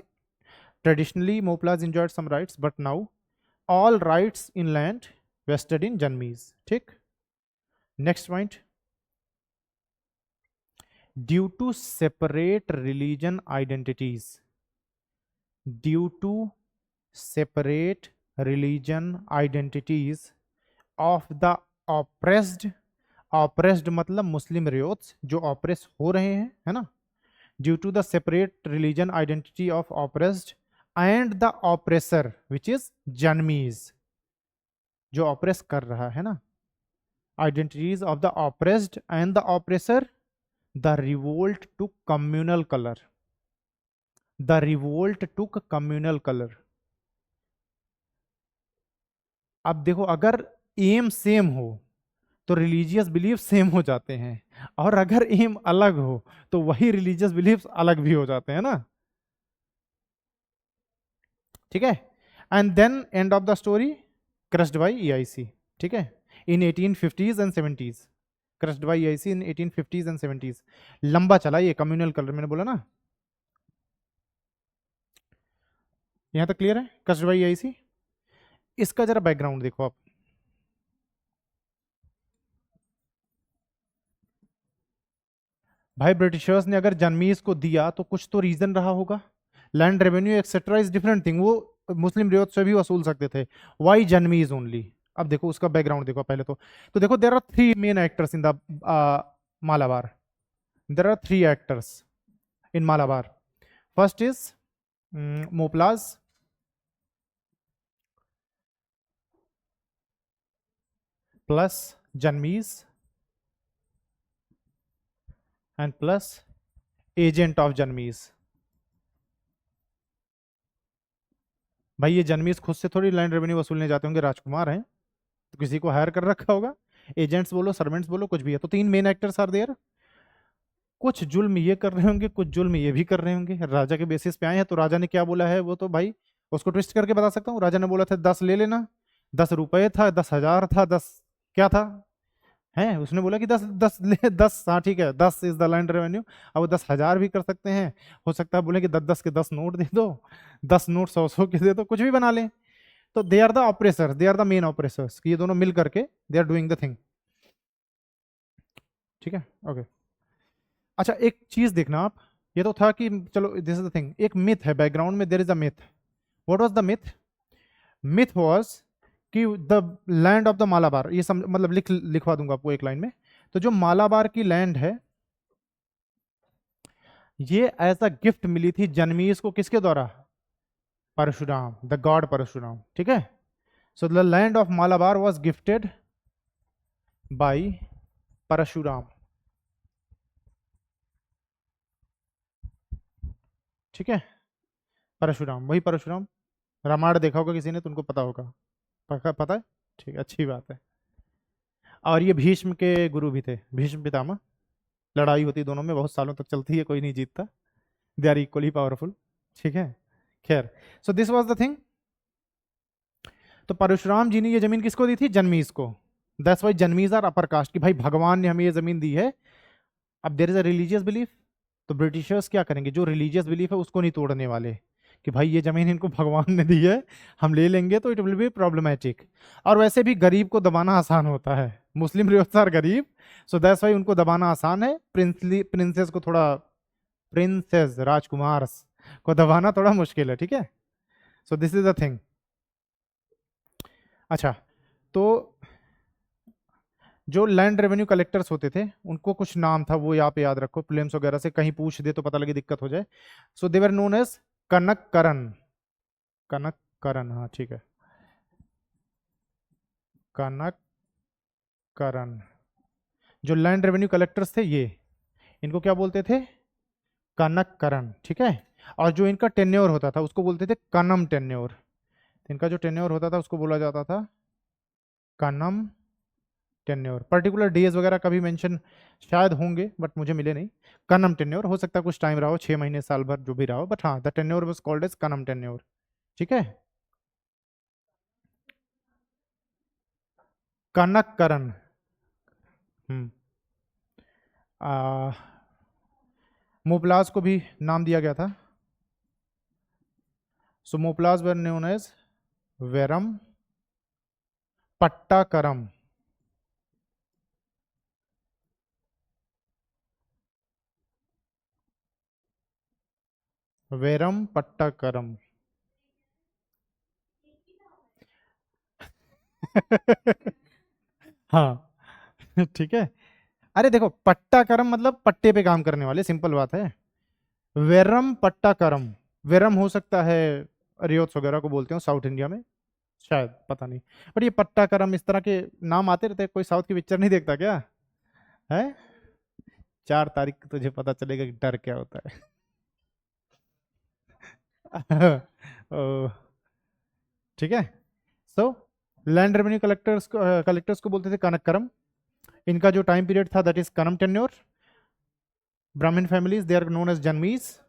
traditionally Moplahs enjoyed some rights but now all rights in land vested in janmis. ठीक. Next point. Due to separate religion identities. Due to separate religion identities of the oppressed. Oppressed मतलब Muslim रियोट्स जो oppress हो रहे हैं, है ना. Due to the separate religion identity of oppressed and the oppressor which is Janmis. जो oppress कर रहा है ना. Identities of the oppressed and the oppressor. The revolt to communal colour. The revolt to communal colour. अब देखो अगर M same हो तो रिलीजियस बिलीफ सेम हो जाते हैं, और अगर एम अलग हो तो वही रिलीजियस बिलीफ अलग भी हो जाते हैं ना. ठीक है. And then end of the story crushed by EIC. ठीक है. In 1850s and 70s. Crushed by EIC in 1850s and 70s. लंबा चला ये कम्युनल कलर, मैंने बोला ना. यहां तक क्लियर है. Crushed by EIC. इसका जरा बैकग्राउंड देखो आप. भाई ब्रिटिशर्स ने अगर जनमीज को दिया तो कुछ तो रीजन रहा होगा. Land revenue etcetera is different thing. वो मुस्लिम रियोत से भी वसूल सकते थे. Why Janmis only. अब देखो उसका बैकग्राउंड देखो पहले तो देखो there are 3 main actors in the Malabar. There are 3 actors in Malabar. First is Moplahs, plus Janmis and plus agent of Janmis. भाई ये जनमीज खुद से थोड़ी लैंड रेवेन्यू वसूलने जाते होंगे. राजकुमार हैं तो किसी को हायर कर रखा होगा. एजेंट्स बोलो, सर्वेंट्स बोलो, कुछ भी है. तो 3 मेन एक्टर्स आर देयर. कुछ जुल्म ये कर रहे होंगे, कुछ जुल्म ये भी कर रहे होंगे. राजा के बेसिस पे आए हैं तो राजा ने क्या बोला है वो तो भाई उसको ट्विस्ट करके बता सकता हूँ. राजा ने बोला था 10 ले लेना. 10 रुपए था, 10,000 था, 10 क्या था है. उसने बोला कि 10 10 ले 10. हाँ ठीक है, 10 इज द लैंड रेवेन्यू. अब वो 10,000 भी कर सकते हैं. हो सकता है बोले कि 10 के 10 नोट दे दो, 10 नोट 100 के दे दो, कुछ भी बना लें. तो they are the oppressor, they are the main oppressors. ये दोनों मिल करके they are doing the thing. ठीक है. ओके. अच्छा एक चीज देखना आप. ये तो था कि चलो दिस इज द थिंग. एक मिथ है बैकग्राउंड में. There is a myth. What was the myth? Myth was कि the land of the Malabar. ये मतलब लिखवा दूंगा आपको एक लाइन में. तो जो मालाबार की लैंड है ये एज अ गिफ्ट मिली थी जनमीज को. किसके द्वारा? Parshuram, the god Parshuram. ठीक है. So the land of Malabar was gifted by Parshuram. ठीक है. परशुराम, वही परशुराम. रामायण देखा होगा किसी ने तो उनको पता होगा. पता है. ठीक, अच्छी बात है. और ये भीष्म के गुरु भी थे, भीष्म पितामह. लड़ाई होती दोनों में, बहुत सालों तक चलती है, कोई नहीं जीतता. They are equally powerful. ठीक है. खैर, so this was the thing. तो परशुराम जी ने ये जमीन किसको दी थी? जनमीज को. That's why Janmis are upper caste. कि भाई भगवान ने हमें ये जमीन दी है. अब there is a religious belief. तो ब्रिटिशर्स क्या करेंगे? जो रिलीजियस बिलीफ है उसको नहीं तोड़ने वाले, कि भाई ये जमीन इनको भगवान ने दी है, हम ले लेंगे तो इट विल बी प्रॉब्लमेटिक। और वैसे भी गरीब को दबाना आसान होता है, मुस्लिम रियोत्स आर गरीब, सो दैट्स वाई उनको दबाना आसान है। प्रिंसेस को थोड़ा, प्रिंसेस राजकुमार को दबाना थोड़ा मुश्किल है, ठीक है। So this is the thing. अच्छा, तो जो लैंड रेवेन्यू कलेक्टर्स होते थे उनको कुछ नाम था, वो यहाँ पे याद रखो, प्रीलिम्स वगैरह से कहीं पूछ दे तो पता लगे दिक्कत हो जाए। सो दे वर नोन एज कनककरण, कनककरण, हाँ ठीक है, कनककरण। जो लैंड रेवेन्यू कलेक्टर्स थे ये, इनको क्या बोलते थे, कनककरण, ठीक है। और जो इनका टेन्योर होता था उसको बोलते थे कनम टेन्योर। इनका जो टेन्योर होता था उसको बोला जाता था कनम टेन्योर। पर्टिकुलर डेज वगैरह का भी मेंशन शायद होंगे बट मुझे मिले नहीं। कनम टेन्योर हो सकता है कुछ टाइम रहा हो, 6 महीने साल भर जो भी रहा हो, बट हाँ the tenure was called as kanam tenure, ठीक है। कनककरण। हम्म। मोपलास को भी नाम दिया गया था। So Moplahs were known as verum pattakaram. Verum pattakaram. हाँ ठीक है। अरे देखो, पट्टाकरम मतलब पट्टे पे काम करने वाले, सिंपल बात है। वेरम पट्टाकरम, वेरम हो सकता है रियोत्स वगैरह को बोलते हो साउथ इंडिया में, शायद, पता नहीं। बट ये पट्टाकरम इस तरह के नाम आते रहते हैं। कोई साउथ की पिक्चर नहीं देखता क्या है? 4 तारीख को तुझे पता चलेगा कि डर क्या होता है। ओ, ठीक है। सो लैंड रेवेन्यू कलेक्टर्स को बोलते थे कनककरम। इनका जो टाइम पीरियड था that is kanam tenure. Brahmin families they are known as Janmis.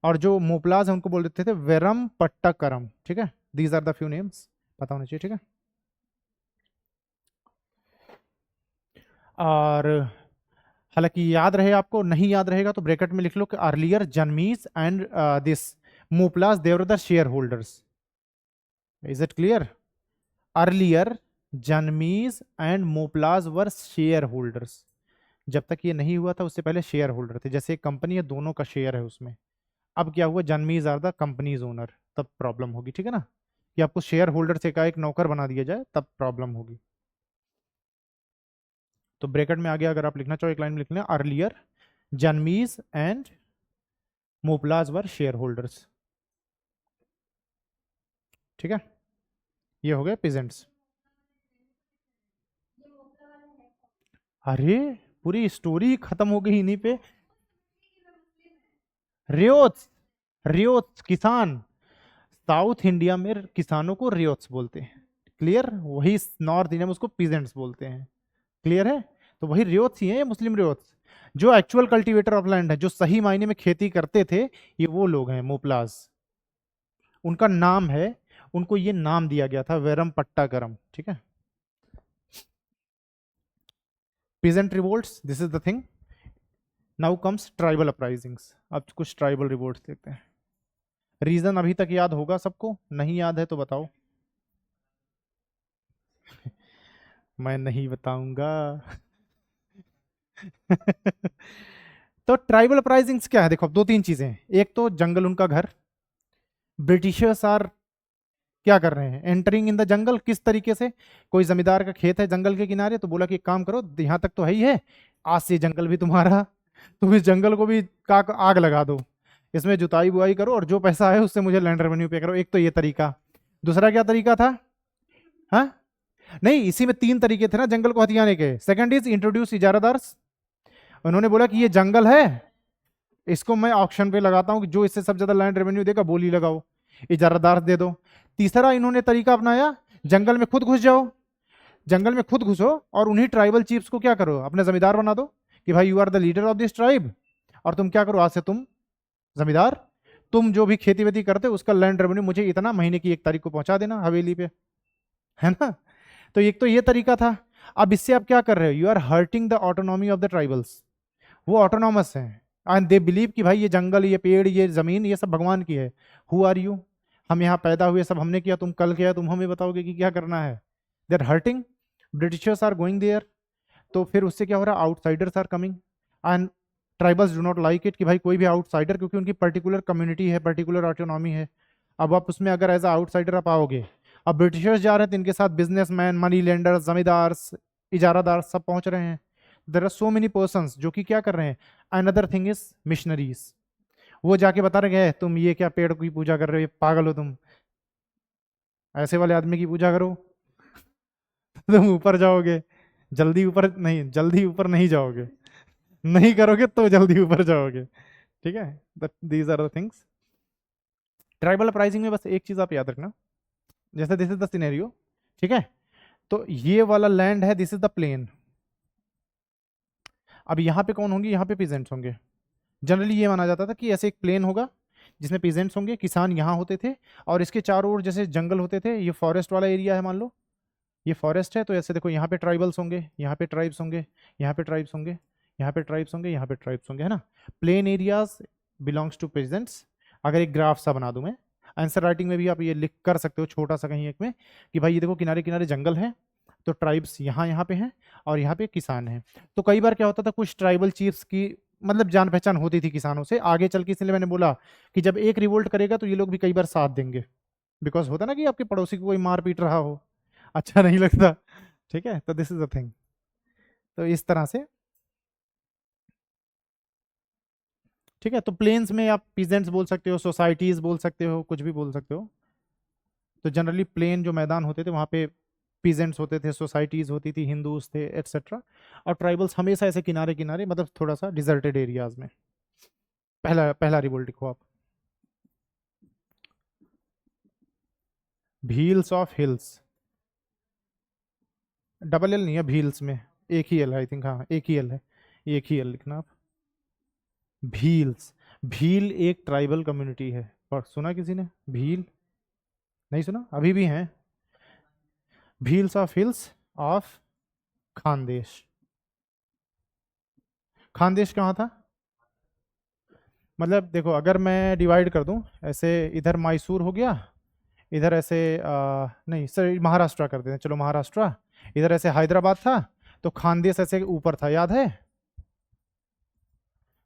और जो मोपलाज है उनको बोल देते थे वेरम पट्टाकरम, ठीक है। These are the few names, पता होना चाहिए, ठीक है। और हालांकि याद रहे आपको, नहीं याद रहेगा तो ब्रैकेट में लिख लो कि earlier Janmis and this Moplahs they were the share holders. Is it clear? Earlier Janmis and Moplahs were share holders. जब तक ये नहीं हुआ था उससे पहले शेयर होल्डर थे, जैसे एक कंपनी है दोनों का शेयर है उसमें। अब क्या हुआ, जन्मीज आर द कंपनीज ओनर, तब प्रॉब्लम होगी, ठीक है ना। कि आपको शेयर होल्डर से का एक नौकर बना दिया जाए तब प्रॉब्लम होगी। तो ब्रैकेट में आगे अगर आप लिखना चाहो एक लाइन में लिख लें, earlier Janmis and Moplahs were share holders, ठीक है। ये हो गए पीजेंट्स। अरे पूरी स्टोरी खत्म हो गई इन्हीं पे। रियोत्स, रियोत्स किसान, साउथ इंडिया में किसानों को रियोत्स बोलते हैं, क्लियर। वही नॉर्थ इंडिया में उसको पीजेंट्स बोलते हैं, क्लियर है। तो वही रियोत्स ही है, ये मुस्लिम रियोत्स। जो एक्चुअल कल्टीवेटर ऑफ लैंड है, जो सही मायने में खेती करते थे, ये वो लोग हैं मोपलास, उनका नाम है, उनको ये नाम दिया गया था वेरम पट्टाकरम, ठीक है। Peasant revolts, this is the thing. Now comes tribal uprisings. अब कुछ ट्राइबल रिवोल्ट्स देखते हैं। रीजन अभी तक याद होगा सबको, नहीं याद है तो बताओ। मैं नहीं बताऊंगा। तो ट्राइबल अपराइजिंग्स क्या है, देखो 2-3 चीजें हैं। एक तो जंगल उनका घर, ब्रिटिशर्स आर क्या कर रहे हैं, एंटरिंग इन द जंगल। किस तरीके से, कोई जमींदार का खेत है जंगल के किनारे, तो बोला कि एक काम करो, यहाँ तक तो है ही है, आज से जंगल भी तुम्हारा, तुम इस जंगल को भी का आग लगा दो, इसमें जुताई बुआई करो और जो पैसा है उससे मुझे लैंड रेवेन्यू पे करो। एक तो ये तरीका। दूसरा क्या तरीका था, हाँ नहीं, इसी में 3 तरीके थे ना जंगल को हथियाने के। Second is introduce ijaradars. उन्होंने बोला कि ये जंगल है, इसको मैं ऑक्शन पे लगाता हूँ कि जो इससे सबसे ज्यादा लैंड रेवेन्यू देगा बोली लगाओ, इजारादार दे दो। तीसरा इन्होंने तरीका अपनाया, जंगल में खुद घुस जाओ, जंगल में खुद घुसो और उन्हीं ट्राइबल चीफ्स को क्या करो, अपने जमींदार बना दो कि भाई you are the leader of this tribe, और तुम क्या करो, आज से तुम जमींदार, तुम जो भी खेती वेती करते हो उसका लैंड रेवेन्यू मुझे इतना महीने की 1 तारीख को पहुंचा देना हवेली पे, है ना। तो एक तो ये तरीका था। अब इससे आप क्या कर रहे हो, you are hurting the autonomy of the tribals. वो ऑटोनॉमस हैं, एंड दे बिलीव कि भाई ये जंगल, ये पेड़, ये जमीन, ये सब भगवान की है। Who are you? हम यहाँ पैदा हुए, सब हमने किया, तुम कल किया, तुम हमें बताओगे कि क्या करना है? They are hurting, Britishers are going there. तो फिर उससे क्या हो रहा है? Outsiders are coming and tribals do not like it कि भाई कोई भी आउटसाइडर, क्योंकि उनकी पर्टिकुलर कम्युनिटी है, पर्टिकुलर ऑटोनॉमी है। अब आप उसमें अगर एज आउटसाइडर आप आओगे, अब ब्रिटिशर्स जा रहे हैं तो इनके साथ बिजनेसमैन, मनी लेंडर्स, जमींदार, इजारादार सब पहुंच रहे हैं। There are so many persons जो कि क्या कर रहे हैं? Another thing is missionaries. वो जाके बता रहे हैं तुम ये क्या पेड़ की पूजा कर रहे हो, ये पागल हो तुम, ऐसे वाले आदमी की पूजा करो तुम ऊपर जाओगे, जल्दी ऊपर नहीं, जल्दी ऊपर नहीं जाओगे, नहीं करोगे तो जल्दी ऊपर जाओगे। ठीक है, these are the things. Tribal uprising में बस एक चीज आप याद रखना, जैसे दिस इज द सिनेरियो, ठीक है? तो ये वाला लैंड है, दिस इज द प्लेन। अब यहाँ पे कौन होंगे? यहाँ पे पीजेंट्स होंगे। जनरली ये माना जाता था कि ऐसे एक प्लेन होगा जिसमें पीजेंट्स होंगे, किसान यहाँ होते थे, और इसके चारों ओर जैसे जंगल होते थे, ये फॉरेस्ट वाला एरिया है, मान लो ये फॉरेस्ट है, तो ऐसे देखो यहाँ पे ट्राइबल्स होंगे, यहाँ पे ट्राइब्स होंगे, यहाँ पे ट्राइब्स होंगे, यहाँ पे ट्राइब्स होंगे, यहाँ पे ट्राइब्स होंगे, है ना? Plain areas belongs to peasants. अगर एक ग्राफ सा बना दूं मैं, आंसर राइटिंग में भी आप ये लिख कर सकते हो छोटा सा कहीं एक में, कि भाई ये देखो किनारे किनारे जंगल है, तो ट्राइब्स यहाँ यहाँ पे हैं, और यहाँ पे किसान हैं। तो कई बार क्या होता था, कुछ ट्राइबल चीफ्स की मतलब जान पहचान होती थी किसानों से आगे चल के, इसलिए मैंने बोला कि जब एक रिवोल्ट करेगा तो ये लोग भी कई बार साथ देंगे, बिकॉज होता ना कि आपके पड़ोसी को कोई मार पीट रहा हो, अच्छा नहीं लगता। ठीक है, तो दिस इज द थिंग। तो इस तरह से, ठीक है, तो प्लेन्स में आप पीजेंट्स बोल सकते हो, सोसाइटीज बोल सकते हो, कुछ भी बोल सकते हो। तो जनरली प्लेन जो मैदान होते थे वहाँ पे पीजेंट्स होते थे, सोसाइटीज होती थी, हिंदूज थे, एटसेट्रा। और ट्राइबल्स हमेशा ऐसे किनारे किनारे, मतलब थोड़ा सा डिजर्टेड एरियाज में। पहला पहला रिवोल्ट लिखो आप, Bhils of hills. Double L नहीं है भील्स में, एक ही एल है आई थिंक, हाँ एक ही एल है, एक ही एल लिखना आप। भील्स, भील एक ट्राइबल कम्युनिटी है, और सुना किसी ने भील? नहीं सुना? अभी भी हैं Bhils of hills of Khandesh. Khandesh कहाँ था? मतलब देखो, अगर मैं डिवाइड कर दूं ऐसे, इधर मैसूर हो गया, इधर ऐसे नहीं सर, महाराष्ट्र कर देते हैं, चलो महाराष्ट्र, इधर ऐसे हैदराबाद था, तो खानदेश ऐसे ऊपर था, याद है?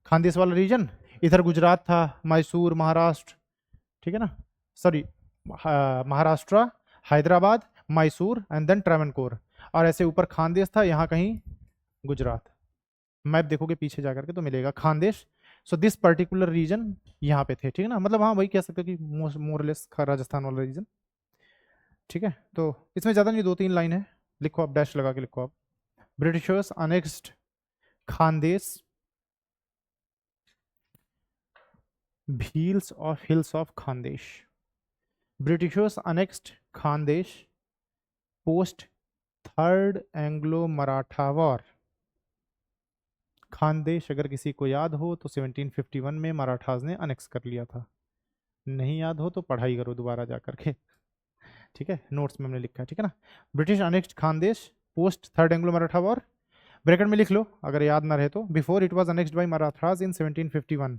खानदेश वाला रीजन, इधर गुजरात था, मैसूर, महाराष्ट्र, ठीक है ना? Sorry, Maharashtra, Hyderabad, Mysore and then Travancore, और ऐसे ऊपर खानदेश था, यहाँ कहीं गुजरात। मैप देखोगे पीछे जाकर के तो मिलेगा Khandesh. So this particular region यहाँ पे थे, ठीक है ना? मतलब हाँ वही कह सकते हो कि मोरलेस राजस्थान वाला रीजन। ठीक है, तो इसमें ज़्यादा नहीं, 2-3 लाइन है, लिखो आप, डैश लगा के लिखो आप। Britishers annexed Khandesh, Bhils of hills of Khandesh. Britishers annexed Khandesh post third Anglo Maratha war. Khandesh अगर किसी को याद हो तो 1751 में मराठास ने अनेक्स कर लिया था, नहीं याद हो तो पढ़ाई करो दोबारा जा करके, ठीक है, नोट्स में हमने लिखा है, ठीक है ना? British annexed Khandesh post third Anglo Maratha war, bracket में लिख लो अगर याद ना रहे तो, before it was annexed by Marathas in 1751।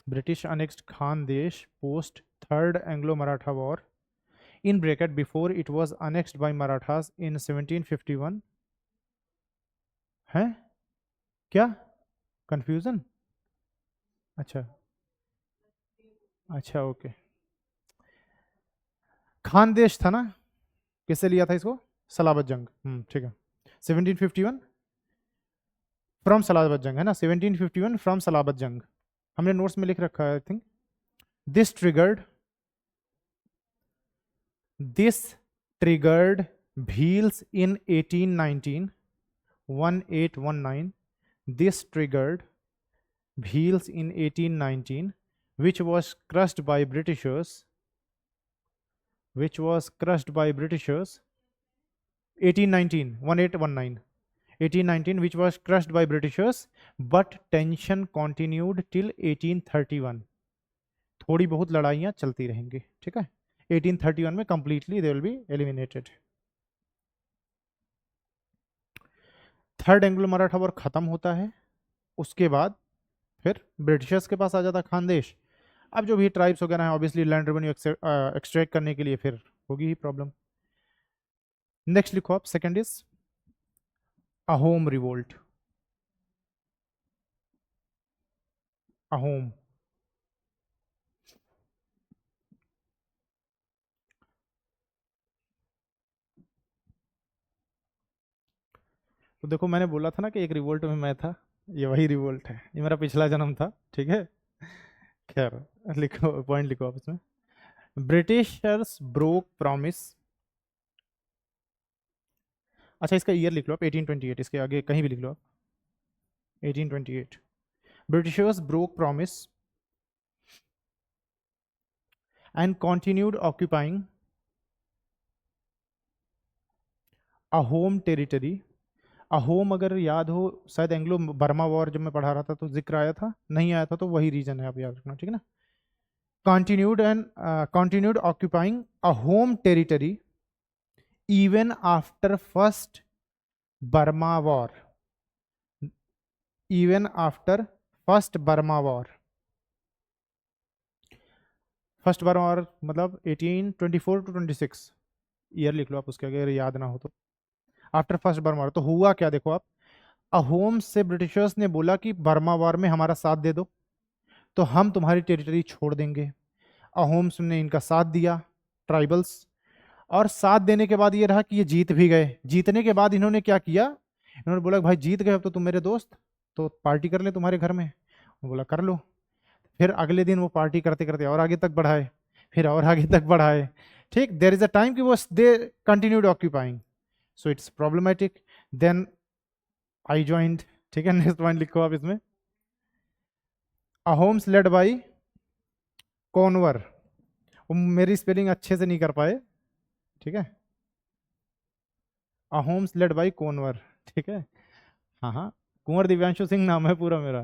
British annexed Khandesh post third Anglo Maratha war, in bracket before it was annexed by Marathas in 1751। है क्या कंफ्यूजन? अच्छा अच्छा, ओके। खानदेश था ना, किससे लिया था इसको? सलाबत जंग, ठीक है। 1751 फ्रॉम सलाबत जंग, है ना? 1751 फ्रॉम सलाबत जंग, हमने नोट्स में लिख रखा है I think. This triggered, this triggered Bhils in 1819, 1819, this triggered Bhils in 1819, which was crushed by Britishers, which was crushed by Britishers 1819, 1819, 1819, which was crushed by Britishers, but tension continued till 1831। थोड़ी बहुत लड़ाइयाँ चलती रहेंगी, ठीक है? 1831 में completely they will be eliminated। Third Anglo Maratha war खत्म होता है, उसके बाद फिर ब्रिटिशर्स के पास आ जाता खानदेश। अब जो भी ट्राइब्स वगैरह हैं ऑब्वियसली लैंड रेवेन्यू एक्सट्रैक्ट करने के लिए फिर होगी ही प्रॉब्लम। नेक्स्ट लिखो आप, second is Ahom revolt. Ahom, तो देखो मैंने बोला था ना कि एक रिवोल्ट में मैं था, ये वही रिवोल्ट है, ये मेरा पिछला जन्म था, ठीक है। खैर लिखो, पॉइंट लिखो आप इसमें। ब्रिटिशर्स ब्रोक प्रॉमिस, अच्छा इसका ईयर लिख लो आप 1828, इसके आगे कहीं भी लिख लो आप 1828। Britishers broke promise and continued occupying Ahom territory. Ahom अगर याद हो, शायद एंग्लो बर्मा वॉर जब मैं पढ़ा रहा था तो जिक्र आया था, नहीं आया था तो वही रीजन है, आप याद रखना, ठीक है ना। continued occupying a home territory even after first Burma war, even after first Burma war। First Burma war मतलब 1824 to 26, ईयर लिख लो आप उसके अगर याद ना हो तो। आफ्टर फर्स्ट बर्मा वॉर तो हुआ क्या, देखो आप, अहोम से ब्रिटिशर्स ने बोला कि बर्मा वॉर में हमारा साथ दे दो तो हम तुम्हारी टेरिटरी छोड़ देंगे। अहोम्स ने इनका साथ दिया, ट्राइबल्स, और साथ देने के बाद ये रहा कि ये जीत भी गए। जीतने के बाद इन्होंने क्या किया, इन्होंने बोला भाई जीत गए अब तो तुम मेरे दोस्त, तो पार्टी कर ले तुम्हारे घर में। बोला कर लो। फिर अगले दिन वो पार्टी करते करते और आगे तक बढ़ाए, फिर और आगे तक बढ़ाए, ठीक। देयर इज अ टाइम कि वो they continued occupying, so it's problematic. Then I joined, ठीक है। नेक्स्ट पॉइंट लिखो आप इसमें, अहोम्स लेड बाई कॉनवर। मेरी स्पेलिंग अच्छे से नहीं कर पाए, ठीक है। अहोम्स लेड बाई कॉनवर, ठीक है। हाँ हाँ, कुंवर दिव्यांशु सिंह नाम है पूरा मेरा,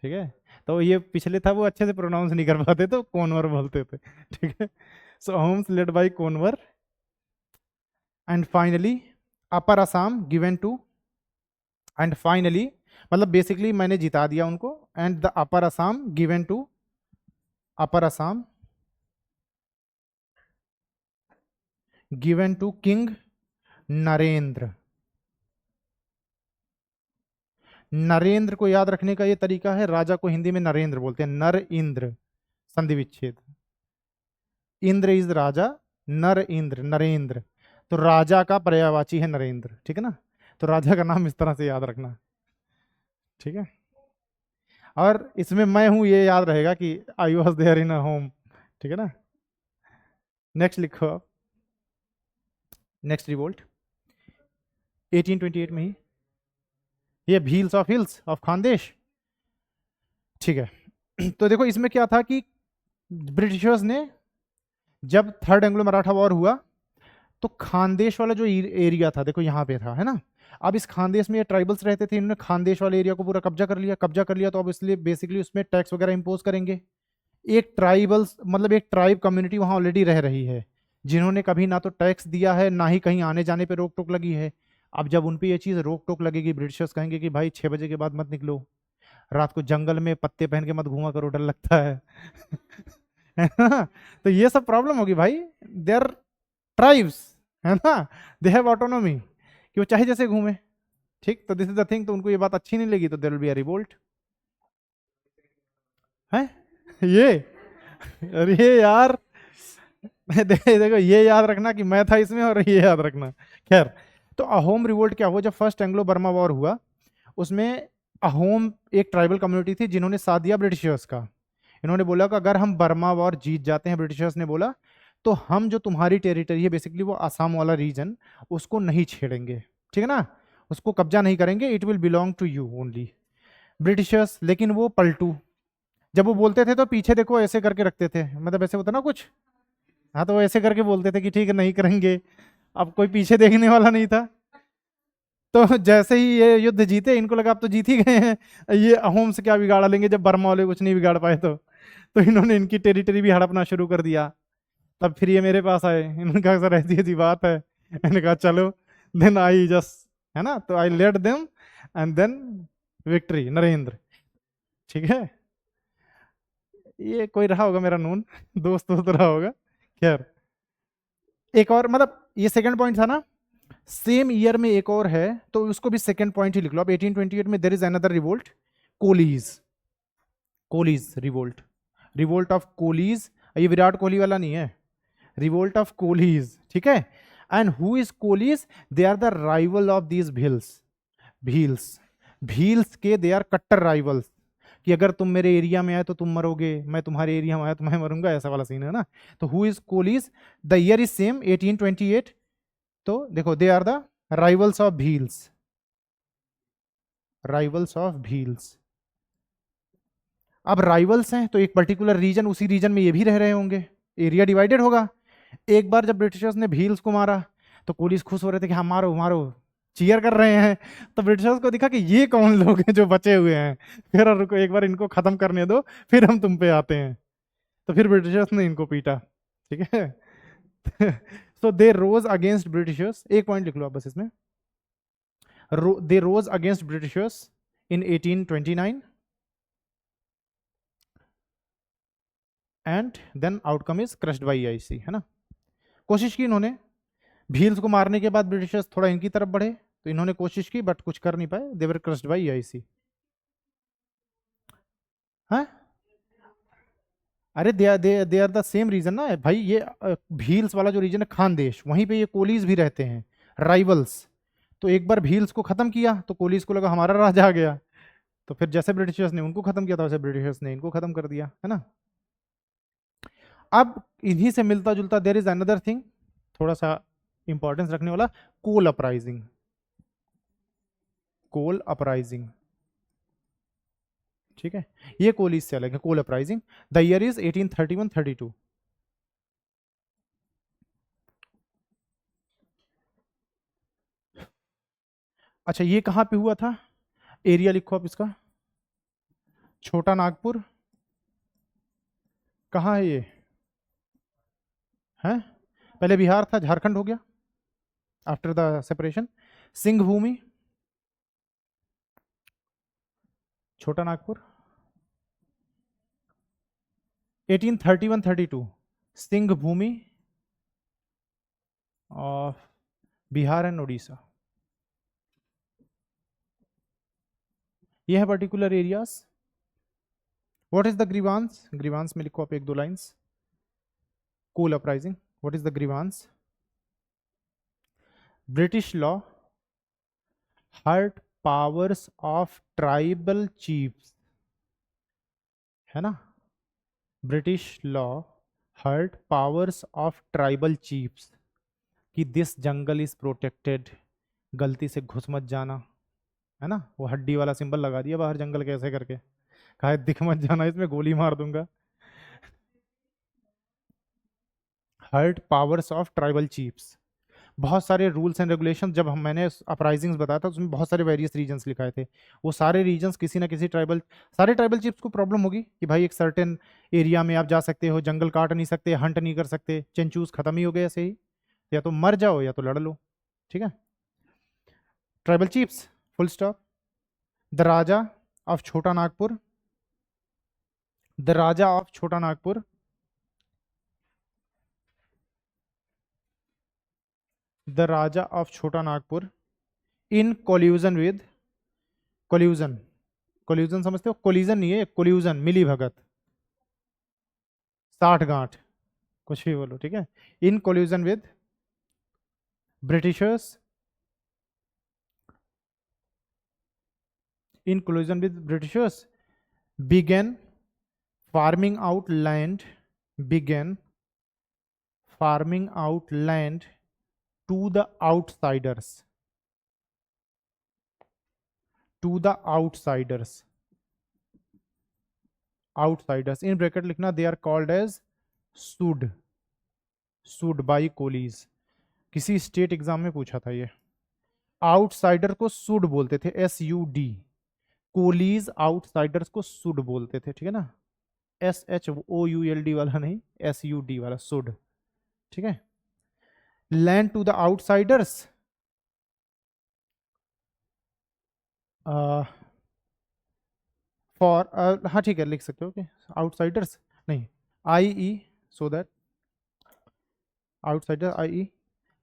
ठीक है। तो ये पिछले था वो अच्छे से प्रोनाउंस नहीं कर पाते तो कॉनवर बोलते थे, ठीक है। So Ahoms led by Konwar and finally upper Assam given to, and finally मतलब बेसिकली मैंने जिता दिया उनको, and the upper Assam given to, upper Assam given to king Narendra. Narendra को याद रखने का ये तरीका है, राजा को हिंदी में नरेंद्र बोलते हैं, नर इंद्र संधि विच्छेद, इंद्र इज राजा, नर इंद्र नरेंद्र, तो राजा का पर्यायवाची है नरेंद्र, ठीक है ना। तो राजा का नाम इस तरह से याद रखना, ठीक है। और इसमें मैं हूं ये याद रहेगा कि I was there in a home, ठीक है ना। नेक्स्ट लिखो आप, नेक्स्ट रिवोल्ट 1828 में ही, ये Bhils of hills of Khandesh, ठीक है। तो देखो इसमें क्या था कि ब्रिटिशर्स ने जब थर्ड एंग्लो मराठा वॉर हुआ तो खानदेश वाला जो एरिया था, देखो यहाँ पे था, है ना। अब इस खानदेश में ये ट्राइबल्स रहते थे, इन्होंने खानदेश वाले एरिया को पूरा कब्जा कर लिया। कब्जा कर लिया तो अब इसलिए बेसिकली उसमें टैक्स वगैरह इंपोज करेंगे। एक ट्राइबल्स मतलब एक ट्राइब कम्युनिटी वहाँ ऑलरेडी रह रही है, जिन्होंने कभी ना तो टैक्स दिया है ना ही कहीं आने जाने पर रोक टोक लगी है। अब जब उन पर यह चीज़ रोक टोक लगेगी, ब्रिटिशर्स कहेंगे कि भाई 6 बजे के बाद मत निकलो, रात को जंगल में पत्ते पहन के मत घूमा करो, डर लगता है है ना? तो ये सब प्रॉब्लम होगी भाई। देयर ट्राइब्स, है ना, दे हैव ऑटोनॉमी कि वो चाहे जैसे घूमे, ठीक। तो दिस इज द थिंग, तो उनको ये बात अच्छी नहीं लगी, तो there will be a revolt, है ये। अरे यार देखो ये याद रखना कि मैं था इसमें, और ये याद रखना। खैर, तो अहोम रिवोल्ट क्या हुआ, जब फर्स्ट एंग्लो बर्मा वॉर हुआ उसमें अहोम एक ट्राइबल कम्युनिटी थी जिन्होंने साथ दिया ब्रिटिशर्स का। इन्होंने बोला कि अगर हम बर्मा वॉर जीत जाते हैं, ब्रिटिशर्स ने बोला, तो हम जो तुम्हारी टेरिटरी है बेसिकली वो आसाम वाला रीजन, उसको नहीं छेड़ेंगे, ठीक है ना, उसको कब्जा नहीं करेंगे, it will belong to you only. Britishers लेकिन वो पलटू, जब वो बोलते थे तो पीछे देखो ऐसे करके रखते थे, मतलब ऐसे होता ना कुछ, हाँ तो वो ऐसे करके बोलते थे कि ठीक है नहीं करेंगे। अब कोई पीछे देखने वाला नहीं था, तो जैसे ही ये युद्ध जीते इनको लगा अब तो जीत ही गए हैं, ये अहोम से क्या बिगाड़ लेंगे, जब बर्मा वाले कुछ नहीं बिगाड़ पाए तो इन्होंने इनकी टेरिटरी भी हड़पना शुरू कर दिया। तब फिर ये मेरे पास आए, इन्होंने कहा सर ऐसी ऐसी बात है, मैंने कहा चलो, देन आई जस्ट, है ना, तो I let them and then victory, Narendra. ठीक है, ये कोई रहा होगा मेरा नून दोस्त दोस्त रहा होगा। खैर, एक और, मतलब ये सेकंड पॉइंट था ना, सेम ईयर में एक और है तो उसको भी सेकंड पॉइंट ही लिख लो। अब 1828 में there is another revolt, Kolis, Kolis revolt, revolt of Kolis. ये विराट कोहली वाला नहीं है, रिवोल्ट ऑफ कोलीज, ठीक है। And who is Kolis? They are the rival of these Bhils, Bhils, Bhils के दे आर कट्टर राइवल्स, कि अगर तुम मेरे एरिया में आए तो तुम मरोगे, मैं तुम्हारे एरिया में आया तो मैं मरूंगा, ऐसा वाला सीन है ना। तो who is Kolis? The year is same 1828। तो देखो, they are the rivals of Bhils, rivals of Bhils. अब राइवल्स हैं तो एक पर्टिकुलर रीजन, उसी रीजन में ये भी रह रहे होंगे, एरिया डिवाइडेड होगा। एक बार जब ब्रिटिशर्स ने भील्स को मारा तो कोलिस खुश हो रहे थे कि हाँ मारो मारो, चीयर कर रहे हैं। तो ब्रिटिशर्स को दिखा कि ये कौन लोग हैं जो बचे हुए हैं, फिर रुको एक बार इनको खत्म करने दो, फिर हम तुम पे आते हैं। तो फिर ब्रिटिशर्स ने इनको पीटा, ठीक है। So they rose against Britishers, एक पॉइंट लिख लो आप बस इसमें, they rose against Britishers in 1829 and then outcome is crushed by IC, है ना। कोशिश की इन्होंने, भील्स को मारने के बाद ब्रिटिशर्स थोड़ा इनकी तरफ बढ़े, तो इन्होंने कोशिश की बट कुछ कर नहीं पाए, they were crushed by IC. हाँ, अरे they are the same reason ना भाई, ये भील्स वाला जो रीजन है खानदेश, वहीं पे ये कोलीज भी रहते हैं, राइवल्स। तो एक बार भील्स को खत्म किया तो कोलीज को लगा हमारा राज आ गया, तो फिर जैसे ब्रिटिशर्स ने उनको खत्म किया था वैसे ब्रिटिशर्स ने इनको खत्म कर दिया, है ना। अब इन्हीं से मिलता जुलता देयर इज अनदर थिंग, थोड़ा सा इंपॉर्टेंस रखने वाला, कोल अपराइजिंग, कोल अपराइजिंग, ठीक है। ये कोलीज से अलग है, कोल अपराइजिंग। The year is 1831-32। अच्छा, ये कहां पे हुआ था? एरिया लिखो आप इसका, छोटा नागपुर। कहाँ है ये? है, पहले बिहार था, झारखंड हो गया after the separation. Singhbhum, Chota Nagpur. 1831-32 Singhbhum of Bihar and Orissa, ये है particular areas. What is the grievance? Grievance में लिखो आप एक दो lines, Kol uprising. What is the grievance? British law hurt powers of tribal chiefs, है ना। British law hurt powers of tribal chiefs, कि दिस जंगल इज प्रोटेक्टेड, गलती से घुस मत जाना, है ना। वो हड्डी वाला सिंबल लगा दिया बाहर जंगल कैसे करके, कहा दिख मत जाना, इसमें गोली मार दूंगा। Hurt powers of tribal chiefs, बहुत सारे रूल्स एंड रेगुलेशन, जब मैंने अपराइजिंग्स बताया था उसमें बहुत सारे वेरियस रीजन्स लिखाए थे, वो सारे रीजन्स किसी ना किसी ट्राइबल, सारे ट्राइबल चीफ्स को प्रॉब्लम होगी कि भाई एक सर्टेन एरिया में आप जा सकते हो, जंगल काट नहीं सकते, हंट नहीं कर सकते, चेंचूस खत्म ही हो गए ऐसे ही, या तो मर जाओ या तो लड़ लो, ठीक है। Tribal chiefs, full stop. The Raja of छोटा नागपुर, द राजा ऑफ छोटा नागपुर, द राजा ऑफ छोटा नागपुर इन कोल्यूजन विद, कोल्यूजन, कोल्यूजन समझते हो, कोलिजन नहीं है, कोल्यूजन, मिली भगत, साठ गांठ, कुछ भी बोलो, ठीक है। In collusion with Britishers, in collusion with Britishers began farming out land, began farming out land to the outsiders, to the outsiders, outsiders in bracket लिखना, they are called as sud, sud by coolies। किसी state exam में पूछा था ये, outsider को should बोलते थे, SUD, कोलीज outsiders को सुड बोलते थे, ठीक है ना, SHOULD वाला नहीं, SUD वाला, सुड, ठीक है। Land to the outsiders, for हाँ ठीक है लिख सकते हो कि आउटसाइडर्स नहीं, I E, so that outsider I E,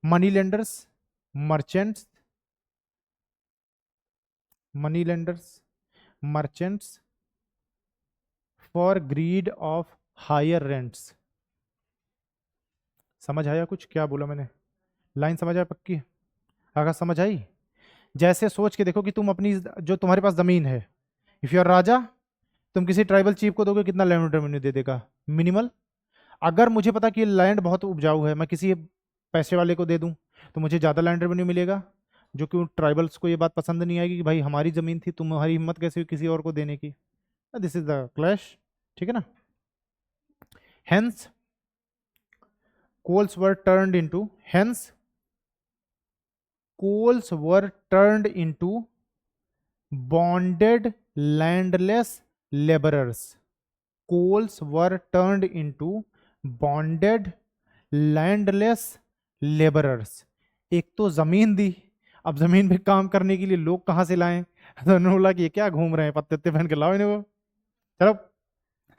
money lenders, merchants, money lenders, merchants for greed of higher rents. समझ आया कुछ क्या बोला मैंने? लाइन समझ आया पक्की? अगर समझ आई, जैसे सोच के देखो कि तुम अपनी जो तुम्हारे पास जमीन है, इफ यू आर राजा, तुम किसी ट्राइबल चीफ को दोगे, कितना लैंड रेवेन्यू दे देगा? मिनिमल। अगर मुझे पता कि लैंड बहुत उपजाऊ है, मैं किसी पैसे वाले को दे दूं तो मुझे ज़्यादा लैंड रेवेन्यू मिलेगा, जो कि ट्राइबल्स को ये बात पसंद नहीं आएगी कि भाई हमारी ज़मीन थी, तुम्हारी हिम्मत कैसे हुई किसी और को देने की। दिस इज द क्लैश, ठीक है ना? Hence coals were turned into hence coals were turned into bonded landless laborers. Coals were turned into bonded landless laborers. एक तो जमीन दी, अब जमीन पे काम करने के लिए लोग कहां से लाएं? तो उन्होंने बोला कि ये क्या घूम रहे हैं, पत्ते पत्ते पहन के लाओ इन्हें, वो चलो,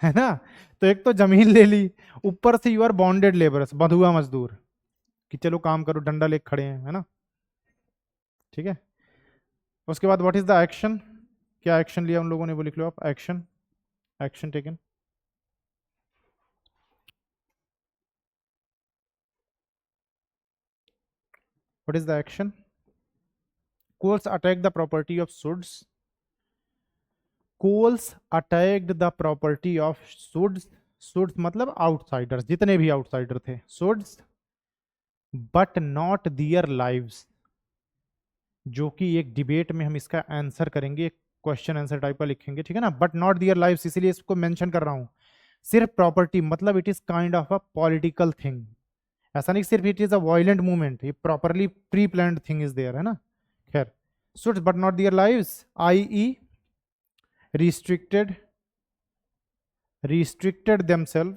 है ना? तो एक तो जमीन ले ली, ऊपर से यू आर बॉन्डेड लेबरर्स, बंधुआ मजदूर, कि चलो काम करो, डंडा लेके खड़े हैं, है ना? ठीक है। उसके बाद व्हाट इज द एक्शन? क्या एक्शन लिया उन लोगों ने, वो लिख लो आप, action, action taken. What is the action? Kols attack the property of suds, Kols attacked the property of suds, suds मतलब आउटसाइडर्स, जितने भी आउटसाइडर थे, suds, but not their lives, जो कि एक डिबेट में हम इसका आंसर करेंगे, क्वेश्चन आंसर टाइप का लिखेंगे, ठीक है ना? बट नॉट दियर लाइव्स, इसीलिए इसको मेंशन कर रहा हूं। सिर्फ प्रॉपर्टी मतलब it is kind of a political thing, ऐसा नहीं सिर्फ it is a violent movement, ये properly pre planned thing is there, है ना? खैर, suds but not their lives, I E restricted themselves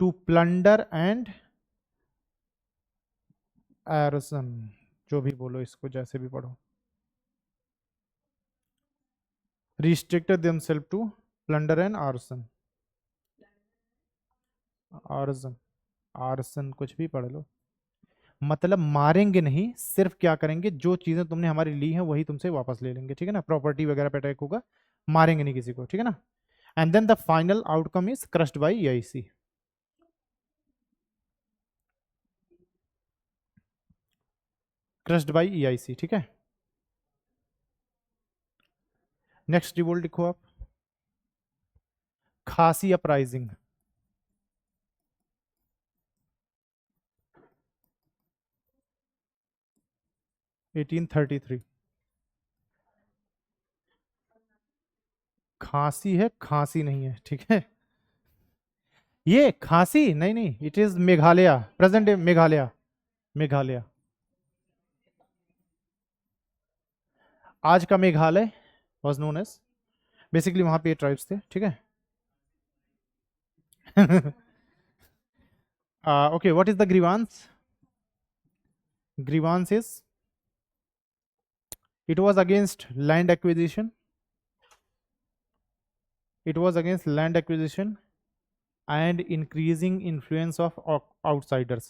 to plunder and arson, जो भी बोलो इसको, जैसे भी पढ़ो, restricted themselves to plunder and arson, arson, arson कुछ भी पढ़ लो, मतलब मारेंगे नहीं, सिर्फ क्या करेंगे, जो चीजें तुमने हमारी ली हैं वही तुमसे वापस ले लेंगे, ठीक है ना? प्रॉपर्टी वगैरह पे अटैक होगा, मारेंगे नहीं किसी को, ठीक है ना? And then the final outcome is crushed by EIC, crushed by EIC, ठीक है? नेक्स्ट रिवोल्ट लिखो आप, खासी अपराइजिंग, 1833। खांसी है, खांसी नहीं है, ठीक है? ये खांसी नहीं, नहीं, it is Meghalaya, present day Meghalaya, Meghalaya, आज का Meghalaya was known as, basically वहां पे ट्राइब्स थे, ठीक है? Okay, what is the grievance? Grievance is, it was against land acquisition, it was against land acquisition and increasing influence of outsiders।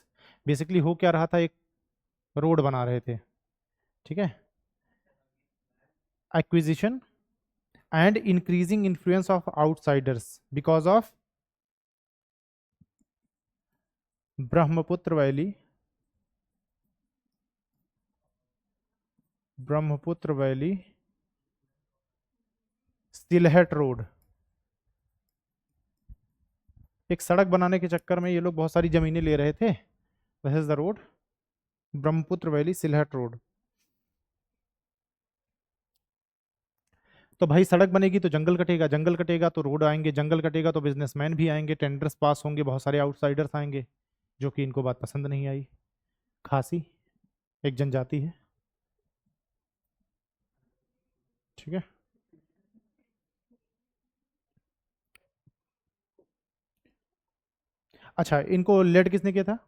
Basically हो क्या रहा था, एक रोड बना रहे थे, ठीक है? Acquisition and increasing influence of outsiders because of Brahmaputra valley, Brahmaputra valley Sylhet road. एक सड़क बनाने के चक्कर में ये लोग बहुत सारी जमीनें ले रहे थे, this is the road, Brahmaputra valley Sylhet road. तो भाई सड़क बनेगी तो जंगल कटेगा, जंगल कटेगा तो रोड आएंगे, जंगल कटेगा तो बिजनेसमैन भी आएंगे, टेंडर्स पास होंगे, बहुत सारे आउटसाइडर्स आएंगे, जो कि इनको बात पसंद नहीं आई। खासी एक जनजाति है, ठीक है? अच्छा, इनको लेड किसने किया था?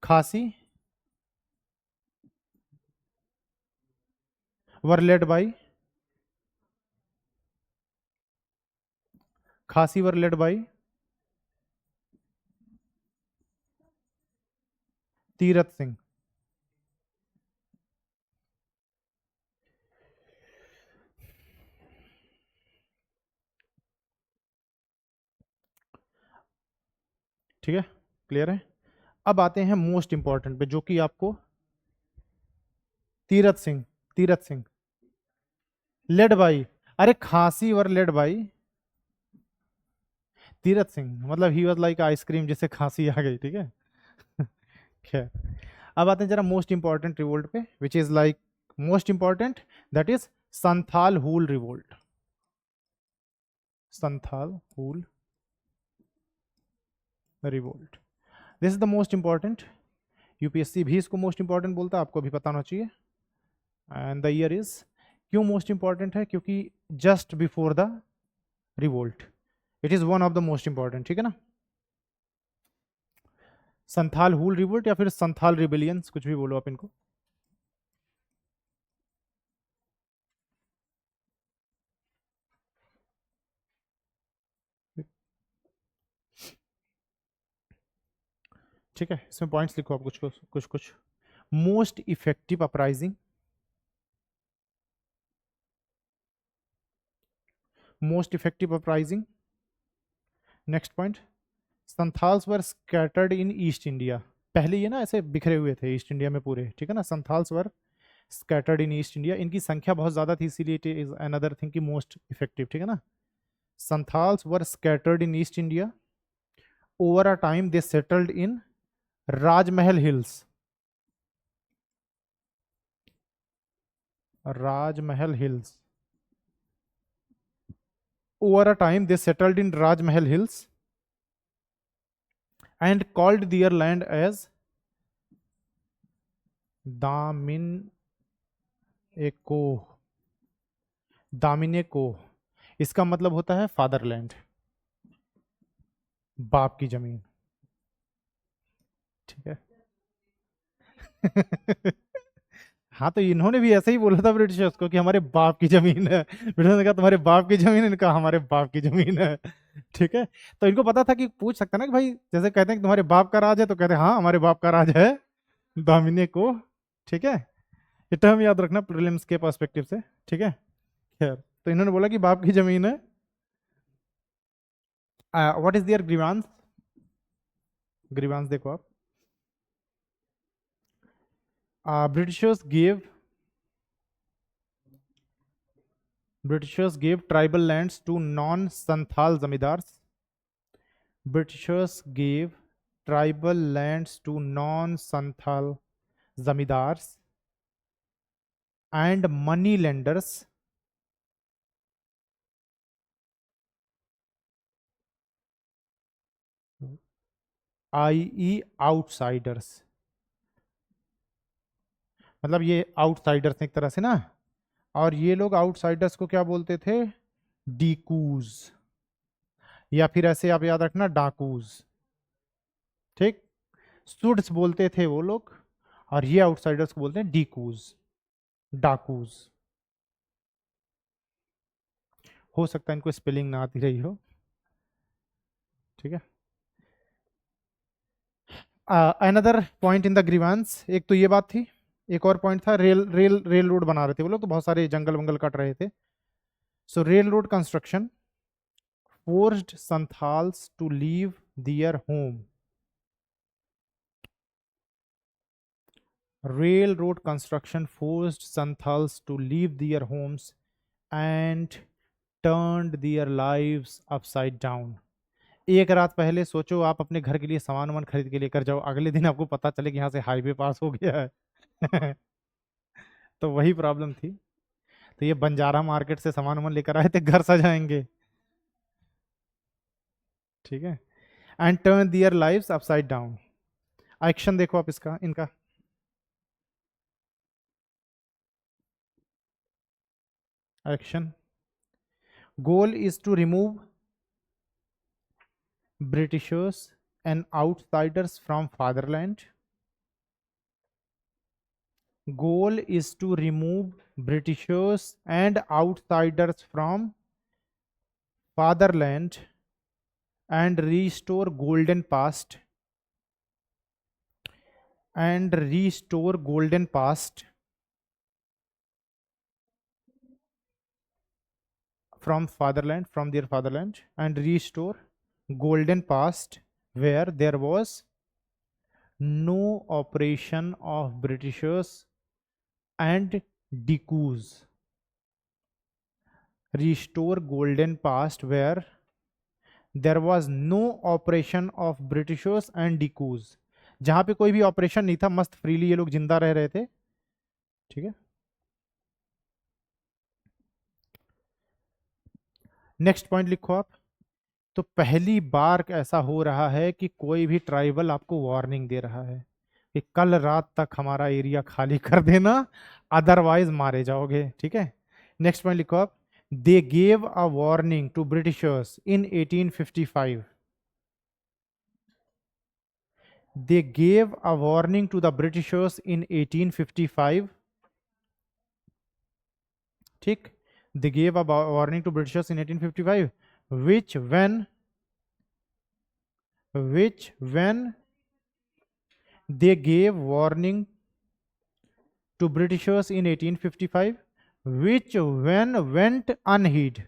खासी वर लेड बाई खासी वर लेड बाई तीरथ सिंह। ठीक है, क्लियर है। अब आते हैं मोस्ट इंपॉर्टेंट पे, जो कि आपको तीरथ सिंह, तीरथ सिंह लेड बाई, अरे खासी वर लेड बाई तीरथ सिंह, मतलब ही वाज लाइक आइसक्रीम जिसे खांसी आ गई, ठीक है। खैर, अब आते हैं जरा मोस्ट इंपॉर्टेंट रिवोल्ट पे, which is like most important, that is Santhal Hul revolt. Santhal Hul revolt, this is the most important. UPSC भी इसको मोस्ट इंपॉर्टेंट बोलता है, आपको भी पता होना चाहिए। एंड द ईयर इज, क्यों मोस्ट इंपॉर्टेंट है? क्योंकि just before the revolt, it is one of the most important, ठीक है ना। संथाल हूल रिवोल्ट या फिर संथाल रिबेलियंस, कुछ भी बोलो आप इनको। ठीक है, इसमें पॉइंट्स लिखो आप कुछ कुछ कुछ कुछ। Most effective uprising, most effective uprising. Next point, Santhals वर स्कैटर्ड इन ईस्ट इंडिया। पहले ये ना ऐसे बिखरे हुए थे ईस्ट इंडिया में पूरे, ठीक है ना। संथाल्स वर स्कैटर्ड इन ईस्ट इंडिया, इनकी संख्या बहुत ज्यादा थी, इसीलिए इट इज अनदर थिंग की मोस्ट इफेक्टिव, ठीक है ना। Santhals were scattered in east India, over a time they settled in Rajmahal hills, Rajmahal hills, over a time they settled in Rajmahal hills and called their land as दामिन एको, दामिने को, इसका मतलब होता है fatherland, बाप की जमीन, ठीक है। हाँ, तो इन्होंने भी ऐसे ही बोला था ब्रिटिशर्स को कि हमारे बाप की जमीन है। ब्रिटिश ने कहा तुम्हारे बाप की जमीन है, इनका हमारे बाप की जमीन है, ठीक है। तो इनको पता था कि पूछ सकता ना कि भाई, जैसे कहते हैं कि तुम्हारे बाप का राज है, तो कहते हैं हाँ हमारे बाप का राज है, दामिने को, ठीक है। ये टर्म याद रखना प्रीलिम्स के पर्सपेक्टिव से, ठीक है। खैर, तो इन्होंने बोला कि बाप की जमीन है। What is their grievance, grievance देखो आप। Britishers give, Britishers gave tribal lands to non-Santhal zamindars. Britishers gave tribal lands to non-Santhal zamindars and money lenders i.e. outsiders, मतलब ये आउटसाइडर्स एक तरह से ना। और ये लोग आउटसाइडर्स को क्या बोलते थे? डीकूज, या फिर ऐसे आप याद रखना डाकूज, ठीक। सुड्स बोलते थे वो लोग, और ये आउटसाइडर्स को बोलते हैं डीकूज, डाकूज। हो सकता है इनको स्पेलिंग ना आती रही हो, ठीक है। Another point in the grievance, एक तो ये बात थी, एक और पॉइंट था, रेल रोड बना रहे थे वो लोग, तो बहुत सारे जंगल वंगल कट रहे थे। So railroad construction forced Santhals to leave their home, railroad construction forced Santhals to leave their homes and turned their lives upside down. एक रात पहले सोचो आप अपने घर के लिए सामान वामान खरीद के लेकर जाओ, अगले दिन आपको पता चले कि यहाँ से हाईवे पास हो गया है। तो वही प्रॉब्लम थी। तो ये बंजारा मार्केट से सामान वामान लेकर आए थे, घर सजाएंगे, ठीक है। And turn their lives upside down. Action देखो आप इसका, इनका action, goal is to remove Britishers and outsiders from fatherland. Goal is to remove Britishers and outsiders from fatherland and restore golden past and restore golden past from fatherland, from their fatherland, and restore golden past where there was no oppression of Britishers and decus. Restore golden past where there was no oppression of Britishers and decus. जहां पे कोई भी operation नहीं था, मस्त freely ये लोग जिंदा रह रहे थे. ठीक है. नेक्स्ट पॉइंट लिखो आप. तो पहली बार ऐसा हो रहा है कि कोई भी ट्राइबल आपको वार्निंग दे रहा है कि कल रात तक हमारा एरिया खाली कर देना, अदरवाइज मारे जाओगे. ठीक है. नेक्स्ट पॉइंट लिखो आप. They gave a warning to Britishers in 1855. They gave a warning to the Britishers in 1855. ठीक. They gave a warning to Britishers in 1855, which when they gave warning to Britishers in 1855, which when went unheeded,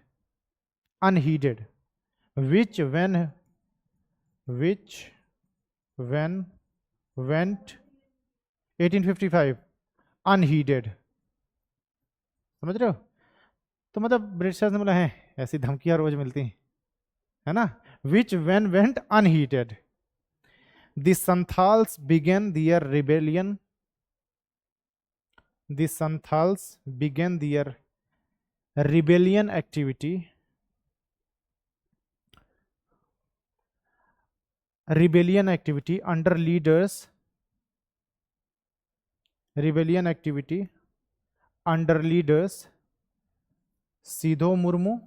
which when went 1855 unheeded. समझ रहे हो? तो मतलब Britishers ने बोला है ऐसी धमकियां रोज मिलती हैं, है ना. Which when went unheeded. The Santhals began their rebellion. The Santhals began their rebellion activity. Rebellion activity under leaders. Rebellion activity under leaders सिद्धो मुर्मू.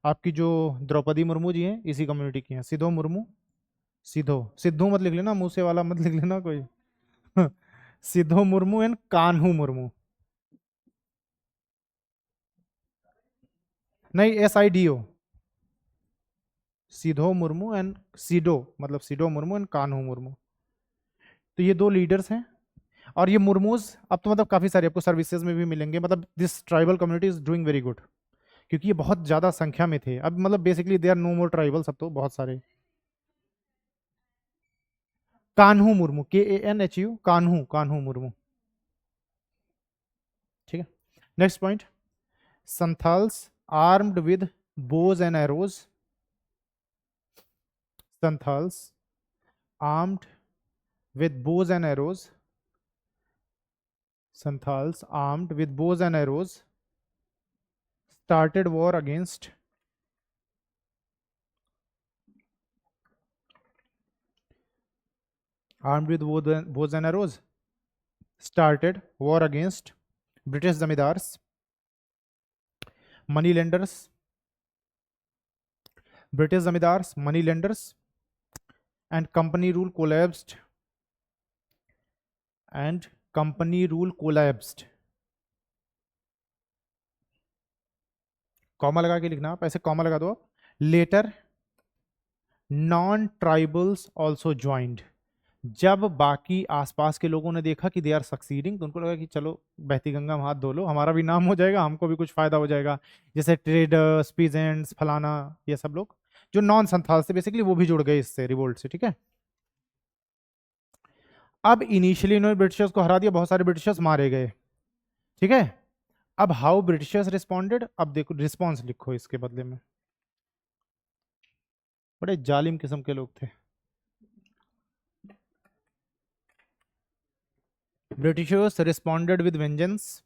आपकी जो द्रौपदी मुर्मू जी हैं इसी कम्युनिटी की हैं. सिद्धो मुर्मू. सिद्धू मत लिख लेना, मूसे वाला मत लिख लेना कोई. सिद्धो मुर्मू एंड कान्हू मुर्मू. नहीं, SIDO. सिद्धो मुर्मू एंड सिडो मतलब सिडो मुर्मू एंड कान्हू मुर्मू. तो ये दो लीडर्स हैं. और ये मुर्मूज अब तो मतलब काफी सारे आपको सर्विसेज में भी मिलेंगे. मतलब this tribal community is doing very good, क्योंकि ये बहुत ज्यादा संख्या में थे. अब मतलब basically they are no more tribals, अब तो बहुत सारे. कान्हू मुर्मू, KANHU, कान्हू मुर्मू. ठीक है. Next point. Santhals armed with Bhoj and arrows. Santhals armed with bows and arrows. Santhals armed with bows and arrows started war against bows and arrows started war against British zamindars, moneylenders, British zamindars, moneylenders, and company rule collapsed. And company rule collapsed. Comma लगा के लिखना आप, ऐसे comma लगा दो आप. Later non tribals also joined. जब बाकी आसपास के लोगों ने देखा कि दे आर सक्सीडिंग, तो उनको लगा कि चलो बहती गंगा में हाथ धो लो, हमारा भी नाम हो जाएगा, हमको भी कुछ फायदा हो जाएगा. जैसे ट्रेडर्स, पीजेंट्स, फलाना, ये सब लोग जो नॉन संथाल से बेसिकली वो भी जुड़ गए इससे, रिवोल्ट से. ठीक है. अब इनिशियली इन्होंने ब्रिटिशर्स को हरा दिया, बहुत सारे ब्रिटिशर्स मारे गए. ठीक है. अब हाउ ब्रिटिशर्स रिस्पॉन्डेड, अब देखो रिस्पॉन्स लिखो इसके बदले में. बड़े जालिम किस्म के लोग थे. Britishers responded with vengeance.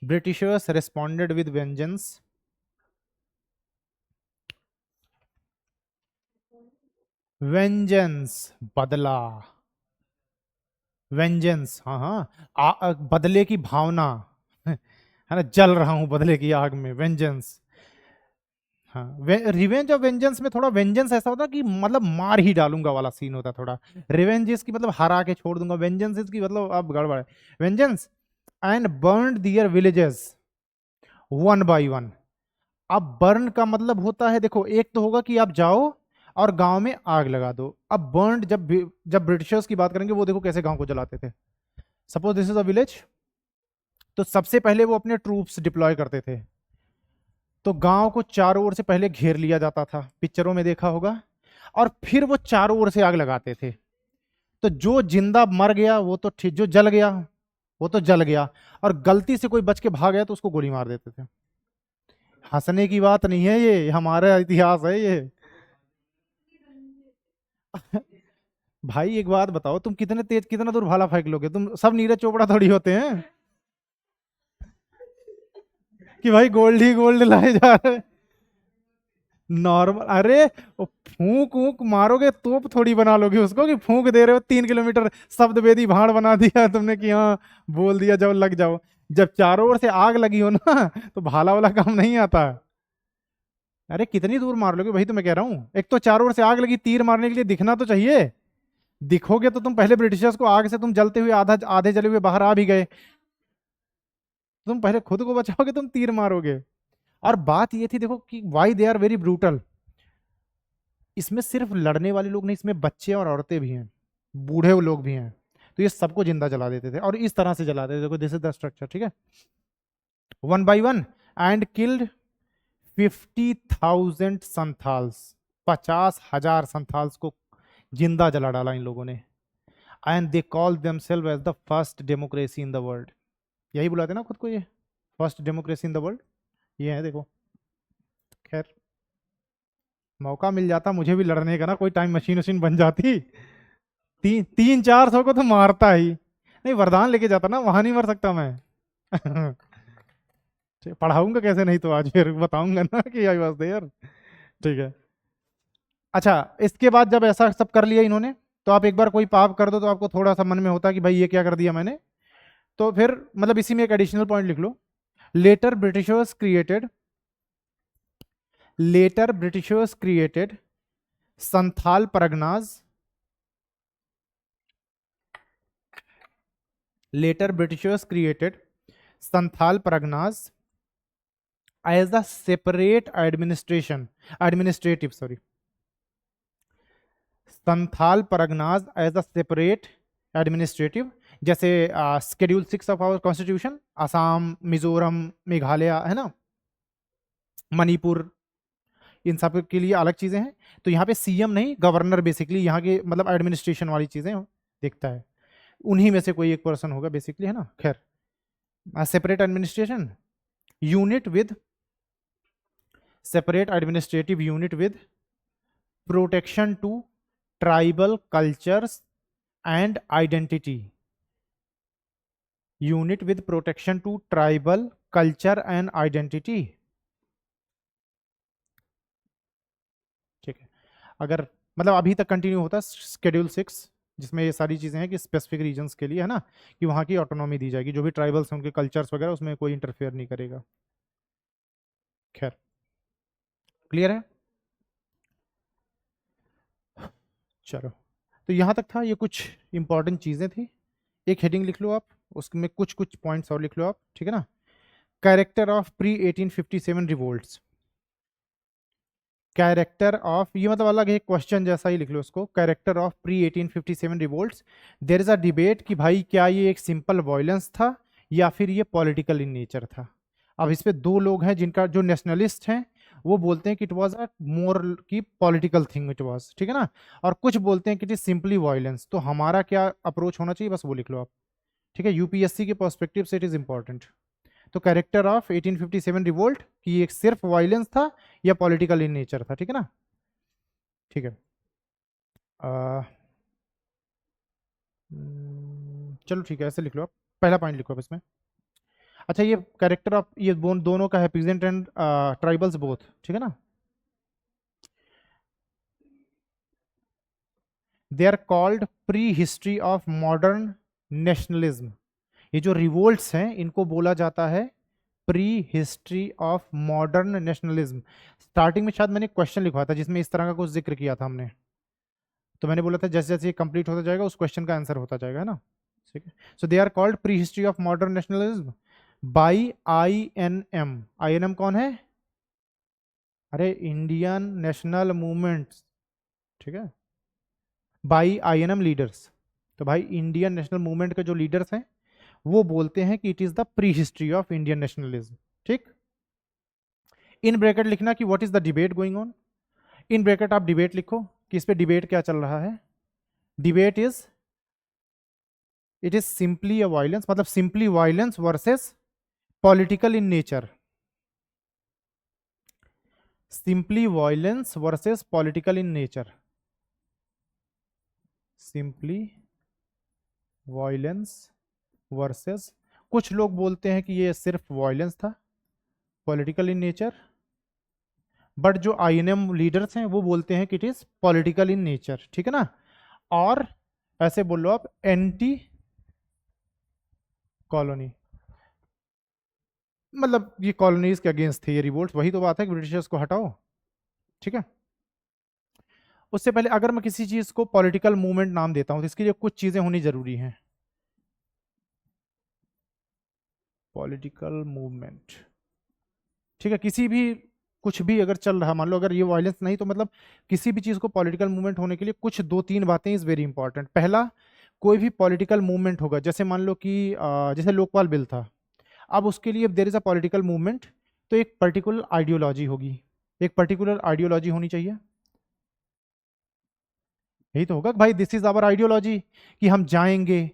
Britishers responded with vengeance. Vengeance बदला. वेंजेंस, हाँ, बदले की भावना है ना, जल रहा हूं बदले की आग में. वेंजेंस. हाँ, रिवेंज और वेंजेंस में थोड़ा वेंजेंस ऐसा होता कि मतलब मार ही डालूंगा वाला सीन होता थोड़ा. रिवेंज इसकी मतलब हरा के छोड़ दूंगा. वेंजेंस इसकी मतलब अब गड़बड़ है. Vengeance and burned their villages one by one. अब बर्न का मतलब होता है, देखो एक तो होगा कि आप जाओ और गांव में आग लगा दो। अब बर्न जब ब्रिटिशर्स की बात करेंगे वो देखो कैसे गांव को जलाते थे। Suppose this is a village, तो सबसे पहले वो अपने ट्रूप्स डिप्लॉय करते थे, तो गांव को चारों ओर से पहले घेर लिया जाता था, पिक्चरों में देखा होगा, और फिर वो चारों ओर से आग लगाते थे। तो जो जिंदा मर गया वो तो ठीक, जो जल गया वो तो जल गया, और गलती से कोई बच के भाग गया तो उसको गोली मार देते थे। हंसने की बात नहीं है, ये हमारा इतिहास है ये। भाई एक बात बताओ, तुम कितने तेज कितना दूर भाला फेंक लोगे? तुम सब नीरज चोपड़ा थोड़ी होते हैं कि भाई गोल्ड ही गोल्ड लाए जा रहे हैं। नॉर्मल, अरे वो फूंक वूक मारोगे तोप थोड़ी बना लोगे उसको कि फूंक दे रहे हो 3 किलोमीटर, शब्द वेदी भाड़ बना दिया तुमने कि हाँ बोल दिया जाओ लग जाओ। जब चारों ओर से आग लगी हो ना तो भाला वाला काम नहीं आता। अरे कितनी दूर मार लोगे भाई, तो मैं कह रहा हूँ, एक तो चारों ओर से आग लगी, तीर मारने के लिए दिखना तो चाहिए। दिखोगे तो तुम पहले ब्रिटिशर्स को आग से तुम जलते हुए आधा आधे जले हुए बाहर आ भी गए, तुम पहले खुद को बचाओगे, तुम तीर मारोगे। और बात ये थी देखो कि why they are very brutal, इसमें सिर्फ लड़ने वाले लोग नहीं, इसमें बच्चे और औरतें भी हैं, बूढ़े लोग भी हैं, तो ये सबको जिंदा जला देते थे, और इस तरह से जलाते थे। देखो दिस इज द स्ट्रक्चर, ठीक है, one by one, and killed 50,000 Santhals, 50,000 Santhals को जिंदा जला डाला इन लोगों ने। And they call themselves as the first democracy in the world, यही बुलाते ना खुद को, ये first democracy in the world, ये है देखो। खैर मौका मिल जाता मुझे भी लड़ने का ना, कोई टाइम मशीन वशीन बन जाती, 300-400 को तो मारता ही नहीं, वरदान लेके जाता ना, वहां नहीं मर सकता मैं। पढ़ाऊंगा कैसे नहीं तो आज फिर बताऊंगा ना कि आई वाज देयर, ठीक है। अच्छा, इसके बाद जब ऐसा सब कर लिया इन्होंने, तो आप एक बार कोई पाप कर दो तो आपको थोड़ा सा मन में होता है कि भाई ये क्या कर दिया मैंने, तो फिर मतलब इसी में एक एडिशनल पॉइंट लिख लो, later Britishers created, later Britishers created Santhal Parganas, later Britishers created Santhal Parganas as a separate administrative, sorry, Santhal Parganas as a separate administrative, जैसे schedule 6 of our constitution, Assam, Mizoram, Meghalaya है ना, मणिपुर, इन सब के लिए अलग चीजें हैं। तो यहाँ पे सीएम नहीं, गवर्नर बेसिकली यहाँ के मतलब एडमिनिस्ट्रेशन वाली चीजें देखता है, उन्हीं में से कोई एक पर्सन होगा बेसिकली, है ना। खैर, separate administration unit with, separate administrative unit with protection to tribal cultures and identity, unit with protection to tribal culture and identity, ठीक है। अगर मतलब अभी तक कंटिन्यू होता शेड्यूल 6, जिसमें ये सारी चीजें हैं कि स्पेसिफिक रीजन्स के लिए, है ना, कि वहां की ऑटोनॉमी दी जाएगी, जो भी ट्राइबल्स हैं उनके कल्चर्स वगैरह उसमें कोई इंटरफेयर नहीं करेगा। खैर, क्लियर है, चलो, तो यहां तक था, ये कुछ इंपॉर्टेंट चीजें थी। एक हेडिंग लिख लो आप, उसमें कुछ कुछ पॉइंट्स और लिख लो आप, ठीक है ना। Character of pre 1857 revolts, character of, ये मतलब अलग है, क्वेश्चन जैसा ही लिख लो उसको, character of pre 1857 revolts. There is a debate कि भाई क्या ये एक सिंपल वायलेंस था या फिर ये पॉलिटिकल इन नेचर था। अब इस पे दो लोग हैं जिनका, जो नेशनलिस्ट हैं वो बोलते हैं कि इट वाज अ मोर की पॉलिटिकल थिंग इट वाज, ठीक है ना, और कुछ बोलते हैं कि इट इज सिंपली वायलेंस। तो हमारा क्या अप्रोच होना चाहिए बस वो लिख लो आप, ठीक है, यूपीएससी के पर्सपेक्टिव से इट इज इंपॉर्टेंट। तो कैरेक्टर ऑफ 1857 रिवोल्ट कि ये सिर्फ वायलेंस था या पॉलिटिकल इन नेचर था, ठीक है ना, ठीक है। चलो ठीक है, ऐसे लिख लो आप, पहला पॉइंट लिखो आप इसमें। अच्छा, ये कैरेक्टर ऑफ, ये दोनों का है, पीजेंट एंड ट्राइबल्स बोथ, ठीक है ना। They are called pre history of modern nationalism, ये जो रिवोल्ट्स हैं इनको बोला जाता है pre history of modern nationalism. Starting में शायद मैंने क्वेश्चन लिखवाया था जिसमें इस तरह का कुछ जिक्र किया था हमने, तो मैंने बोला था जैसे जैसे ये कंप्लीट होता जाएगा उस क्वेश्चन का आंसर होता जाएगा, है ना, ठीक है। So they are called pre history of modern nationalism by INM। INM कौन है? अरे इंडियन नेशनल मूवमेंट, ठीक है, बाई आईएनएम लीडर्स। तो भाई इंडियन नेशनल मूवमेंट के जो लीडर्स हैं वो बोलते हैं कि it is the pre history of Indian nationalism. ठीक, इन ब्रैकेट लिखना कि what is the debate going on. In bracket आप डिबेट लिखो कि इस पे डिबेट क्या चल रहा है। Debate is, it is simply a violence, मतलब simply violence versus political in nature. Simply violence versus political in nature. Simply violence versus, कुछ लोग बोलते हैं कि ये सिर्फ वायलेंस था, पॉलिटिकल इन नेचर, बट जो आईएनएम लीडर्स हैं वो बोलते हैं कि it is political in nature. ठीक है ना। और ऐसे बोलो आप, एंटी कॉलोनी, मतलब ये कॉलोनीज के अगेंस्ट थे ये रिवोल्ट। वही तो बात है कि ब्रिटिशर्स को हटाओ। ठीक है। उससे पहले अगर मैं किसी चीज को पॉलिटिकल मूवमेंट नाम देता हूं तो इसके लिए कुछ चीजें होनी जरूरी हैं। पॉलिटिकल मूवमेंट, ठीक है, किसी भी कुछ भी अगर चल रहा, मान लो अगर ये वायलेंस नहीं तो मतलब किसी भी चीज को पॉलिटिकल मूवमेंट होने के लिए कुछ दो तीन बातें इज वेरी इंपॉर्टेंट। पहला, कोई भी पॉलिटिकल मूवमेंट होगा, जैसे मान लो कि जैसे लोकपाल बिल था, अब उसके लिए there is a political movement, तो एक पर्टिकुलर आइडियोलॉजी होगी, एक पर्टिकुलर आइडियोलॉजी होनी चाहिए। यही तो होगा कि भाई दिस इज आवर आइडियोलॉजी, कि हम जाएंगे,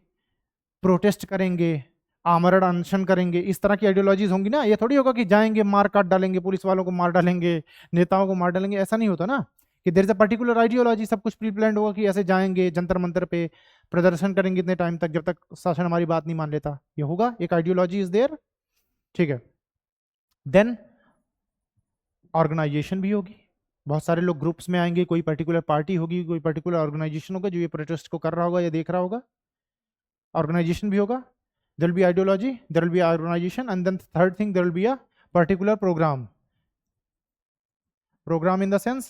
प्रोटेस्ट करेंगे, आमरण अनशन करेंगे, इस तरह की आइडियोलॉजीज होंगी ना। ये थोड़ी होगा कि जाएंगे मार काट डालेंगे, पुलिस वालों को मार डालेंगे, नेताओं को मार डालेंगे, ऐसा नहीं होता ना। कि there is a particular ideology, सब कुछ प्री प्लान्ड होगा कि ऐसे जाएंगे जंतर मंतर पे प्रदर्शन करेंगे इतने टाइम तक जब तक शासन हमारी बात नहीं मान लेता। ये होगा, एक आइडियोलॉजी इज देयर। ठीक है। देन ऑर्गेनाइजेशन भी होगी, बहुत सारे लोग ग्रुप्स में आएंगे, कोई पर्टिकुलर पार्टी होगी, कोई पर्टिकुलर ऑर्गेनाइजेशन होगा जो ये प्रोटेस्ट को कर रहा होगा या देख रहा होगा। ऑर्गेनाइजेशन भी होगा, there will be ideology, there will be organization, and then third thing there will be a particular program। program in the sense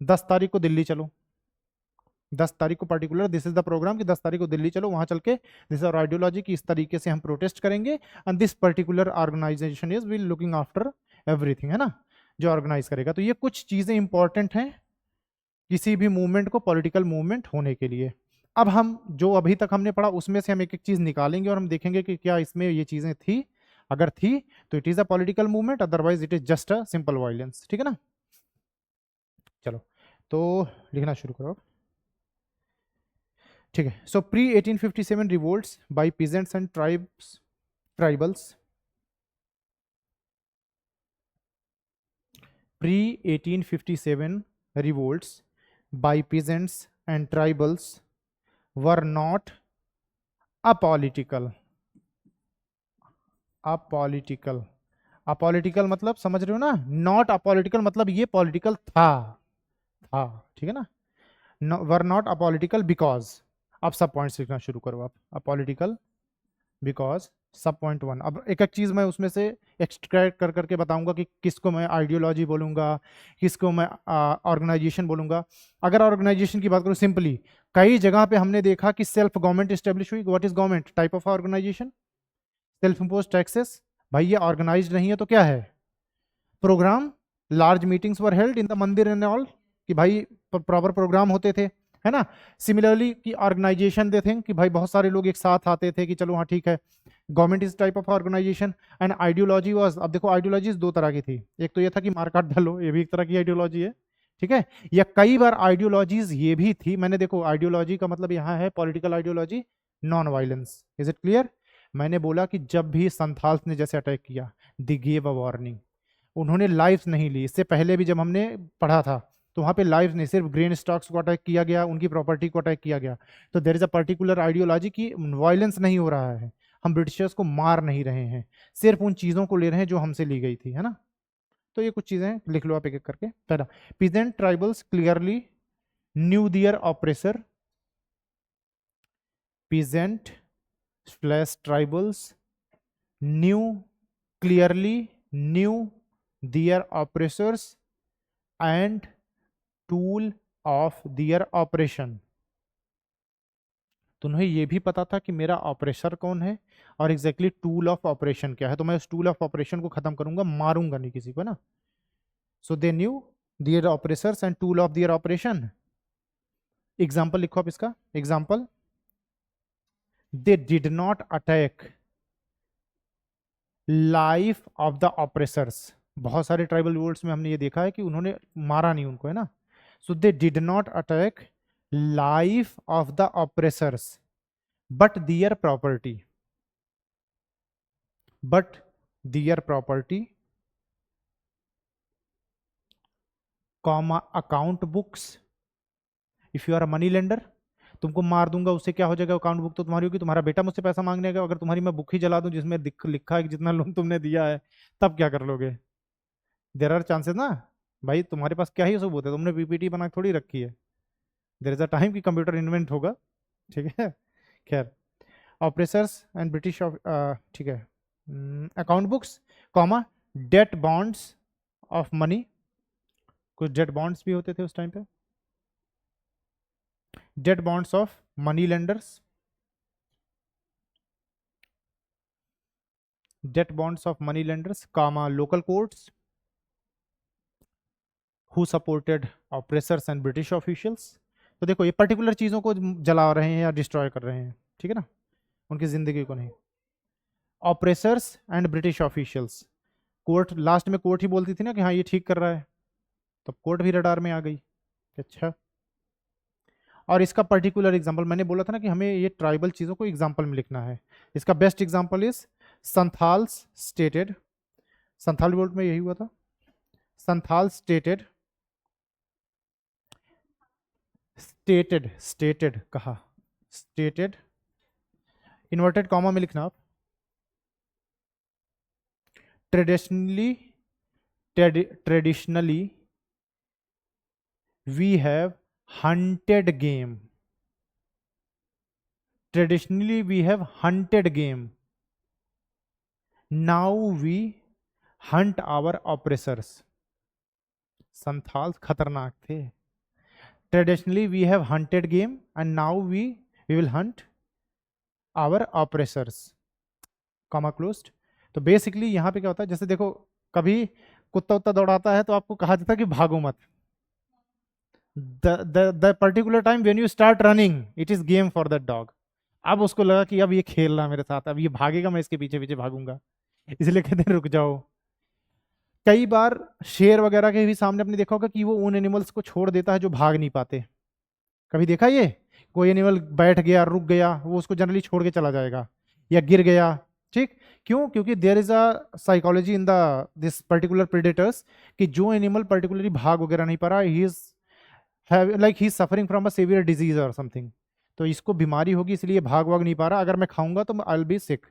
10 तारीख को दिल्ली चलो, 10 तारीख को particular this is the programme कि 10 तारीख को दिल्ली चलो, वहां चल के दिस इज आवर आइडियोलॉजी कि इस तरीके से हम प्रोटेस्ट करेंगे, and this particular organisation is will looking after everything, है ना, जो ऑर्गेनाइज करेगा। तो ये कुछ चीजें इंपॉर्टेंट हैं किसी भी मूवमेंट को पॉलिटिकल मूवमेंट होने के लिए। अब हम जो अभी तक हमने पढ़ा उसमें से हम एक एक चीज निकालेंगे और हम देखेंगे कि क्या इसमें ये चीजें थी। अगर थी तो it is a political movement, otherwise it is just a simple violence. ठीक है ना। चलो तो लिखना शुरू करो। ठीक है। So pre 1857 revolts by peasants and tribals, pre 1857 revolts by peasants and tribals were not apolitical। Apolitical, apolitical मतलब समझ रहे हो ना, नॉट अपॉलिटिकल मतलब ये पॉलिटिकल था। ठीक है ना। वर नॉट अपॉलिटिकल बिकॉज, अब सब पॉइंट्स लिखना शुरू करो आप। अपॉलिटिकल बिकॉज, सब पॉइंट वन। अब एक एक चीज मैं उसमें से एक्सट्रैक्ट कर करके बताऊंगा कि किसको मैं आइडियोलॉजी बोलूंगा, किसको मैं ऑर्गेनाइजेशन बोलूंगा। अगर ऑर्गेनाइजेशन की बात करूं, सिंपली कई जगह पे हमने देखा कि सेल्फ गवर्नमेंट स्टेब्लिश हुई। What is government? Type of organisation. Self impose taxes, भाई ये ऑर्गेनाइज नहीं है तो क्या है? Programme, large meetings were held in the mandir and all, कि भाई प्रॉपर प्रोग्राम होते थे, है ना। सिमिलरली कि ऑर्गेनाइजेशन दे थिंक कि भाई बहुत सारे लोग एक साथ आते थे कि चलो हाँ ठीक है, government is type of organisation. And ideology was, अब देखो आइडियोलॉजीज दो तरह की थी, एक तो ये था कि मार काट डालो, ये भी एक तरह की आइडियोलॉजी है, ठीक है। या कई बार आइडियोलॉजीज ये भी थी, मैंने देखो आइडियोलॉजी का मतलब यहाँ है political ideology, non violence. Is it clear? मैंने बोला कि जब भी संथाल्स ने जैसे अटैक किया, दे गिव अ वार्निंग, उन्होंने लाइफ नहीं ली। इससे पहले भी जब हमने पढ़ा था तो वहां पे लाइफ नहीं, सिर्फ ग्रेन स्टॉक्स को अटैक किया गया, उनकी प्रॉपर्टी को अटैक किया गया। तो there is a particular ideology की वायलेंस नहीं हो रहा है, हम ब्रिटिशर्स को मार नहीं रहे हैं, सिर्फ उन चीजों को ले रहे हैं जो हमसे ली गई थी, है ना। तो ये कुछ चीजें लिख लो आप एक एक करके। पहला, peasant tribals clearly knew their oppressor, peasant slash tribals knew, clearly knew their oppressors and tool of their oppression. तो उन्हें यह भी पता था कि मेरा ऑपरेशर कौन है और एग्जैक्टली टूल ऑफ ऑपरेशन क्या है। तो मैं उस टूल ऑफ ऑपरेशन को खत्म करूंगा, मारूंगा नहीं किसी को ना। So they knew their operations and tool of their operation. Example लिखो आप इसका। Example, they did not attack life of the oppressors. बहुत सारे ट्राइबल रूल्स में हमने ये देखा है कि उन्होंने मारा नहीं उनको, है ना। So they did not attack life of the oppressors but their property, but their property, comma account books. If you are a money lender, तुमको मार दूंगा, उससे क्या हो जाएगा, अकाउंट बुक तो तुम्हारी होगी, तुम्हारा बेटा मुझसे पैसा मांगने आएगा, अगर तुम्हारी मैं बुक ही जला दूं जिसमें लिखा है कि जितना लोन तुमने दिया है, तब क्या कर लोगे। देर आर चांसेस ना भाई, तुम्हारे पास क्या ही सबूत है, तुमने पीपीटी बना के थोड़ी रखी है। देर इज अ टाइम कि कंप्यूटर इन्वेंट होगा, ठीक है। खैर, ऑपरेशंस एंड ब्रिटिश, ठीक है, account books, comma debt bonds of money. कुछ डेट बॉन्ड्स भी होते थे उस टाइम पे, debt bonds of money lenders, debt bonds of money lenders, comma local courts who supported oppressors and British officials. तो देखो ये पर्टिकुलर चीजों को जला रहे हैं या डिस्ट्रॉय कर रहे हैं, ठीक है ना, उनकी जिंदगी को नहीं। Oppressors and British officials, court last में कोर्ट ही बोलती थी ना कि हाँ ये ठीक कर रहा है, तो कोर्ट भी रडार में आ गई। अच्छा, और इसका पर्टिकुलर एग्जांपल मैंने बोला था ना कि हमें ये ट्राइबल चीजों को एग्जांपल में लिखना है। इसका best example is Santhals stated, Santhal revolt में यही हुआ था। संथाल स्टेटेड, स्टेटेड स्टेटेड कहा, स्टेटेड इन्वर्टेड कॉमा में लिखना आप, traditionally, traditionally we have hunted game, traditionally we have hunted game, now we hunt our oppressors। Santhal खतरनाक थे। Traditionally we have hunted game and now we will hunt our oppressors, comma closed. तो बेसिकली यहाँ पे क्या होता है, जैसे देखो कभी कुत्ता उत्ता दौड़ाता है तो आपको कहा जाता है कि भागो मत। the particular time when you start running it is game for that dog। अब उसको लगा कि अब ये खेल रहा है मेरे साथ, अब ये भागेगा, मैं इसके पीछे पीछे भागूंगा, इसलिए कहते हैं रुक जाओ। कई बार शेर वगैरह के भी सामने आपने देखा होगा कि वो उन एनिमल्स को छोड़ देता है जो भाग नहीं पाते। कभी देखा ये, कोई एनिमल बैठ गया, रुक गया, वो उसको जनरली छोड़ के चला जाएगा, या गिर गया, ठीक। क्यों? क्योंकि there is a psychology in the this particular predators कि जो एनिमल पर्टिकुलरली भाग वगैरह नहीं पा रहा, he is like he suffering from a severe disease और समथिंग, तो इसको बीमारी होगी इसलिए भाग वाग नहीं पा रहा, अगर मैं खाऊंगा तो आई विल बी सिक।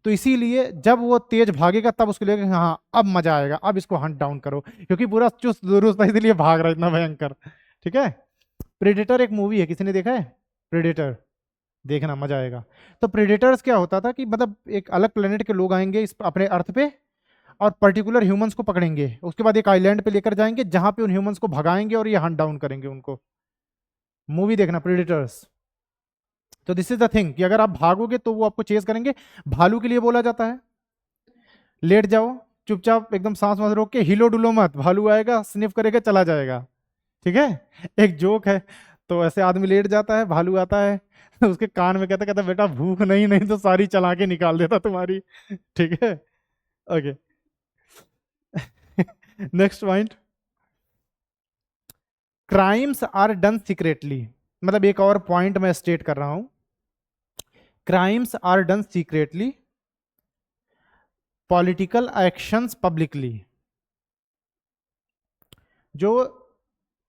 तो इसीलिए जब वो तेज भागेगा तब उसको लगेगा हाँ अब मजा आएगा, अब इसको हंट डाउन करो, क्योंकि पूरा चुस्त दुरुस्त है इसलिए भाग रहा है इतना भयंकर, ठीक है। प्रेडेटर एक मूवी है, किसी ने देखा है प्रेडेटर? देखना मजा आएगा। तो प्रेडेटर्स क्या होता था कि मतलब एक अलग प्लेनेट के लोग आएंगे इस अपने अर्थ पे और पर्टिकुलर ह्यूमंस को पकड़ेंगे, उसके बाद एक आइलैंड पे लेकर जाएंगे जहां पे उन ह्यूमंस को भगाएंगे और ये हंट डाउन करेंगे उनको। मूवी देखना प्रेडेटर्स। तो दिस इज द थिंग कि अगर आप भागोगे तो वो आपको चेस करेंगे। भालू के लिए बोला जाता है लेट जाओ चुपचाप, एकदम सांस वांस रोक के, हिलो डुलो मत, भालू आएगा स्निफ करेगा चला जाएगा, ठीक है। एक जोक है, तो ऐसे आदमी लेट जाता है, भालू आता है उसके कान में कहता कहता बेटा भूख नहीं, नहीं तो सारी चला के निकाल देता तुम्हारी, ठीक है। Okay, next point, crimes are done secretly. मतलब एक और पॉइंट मैं स्टेट कर रहा हूं, crimes are done secretly, political actions publicly. जो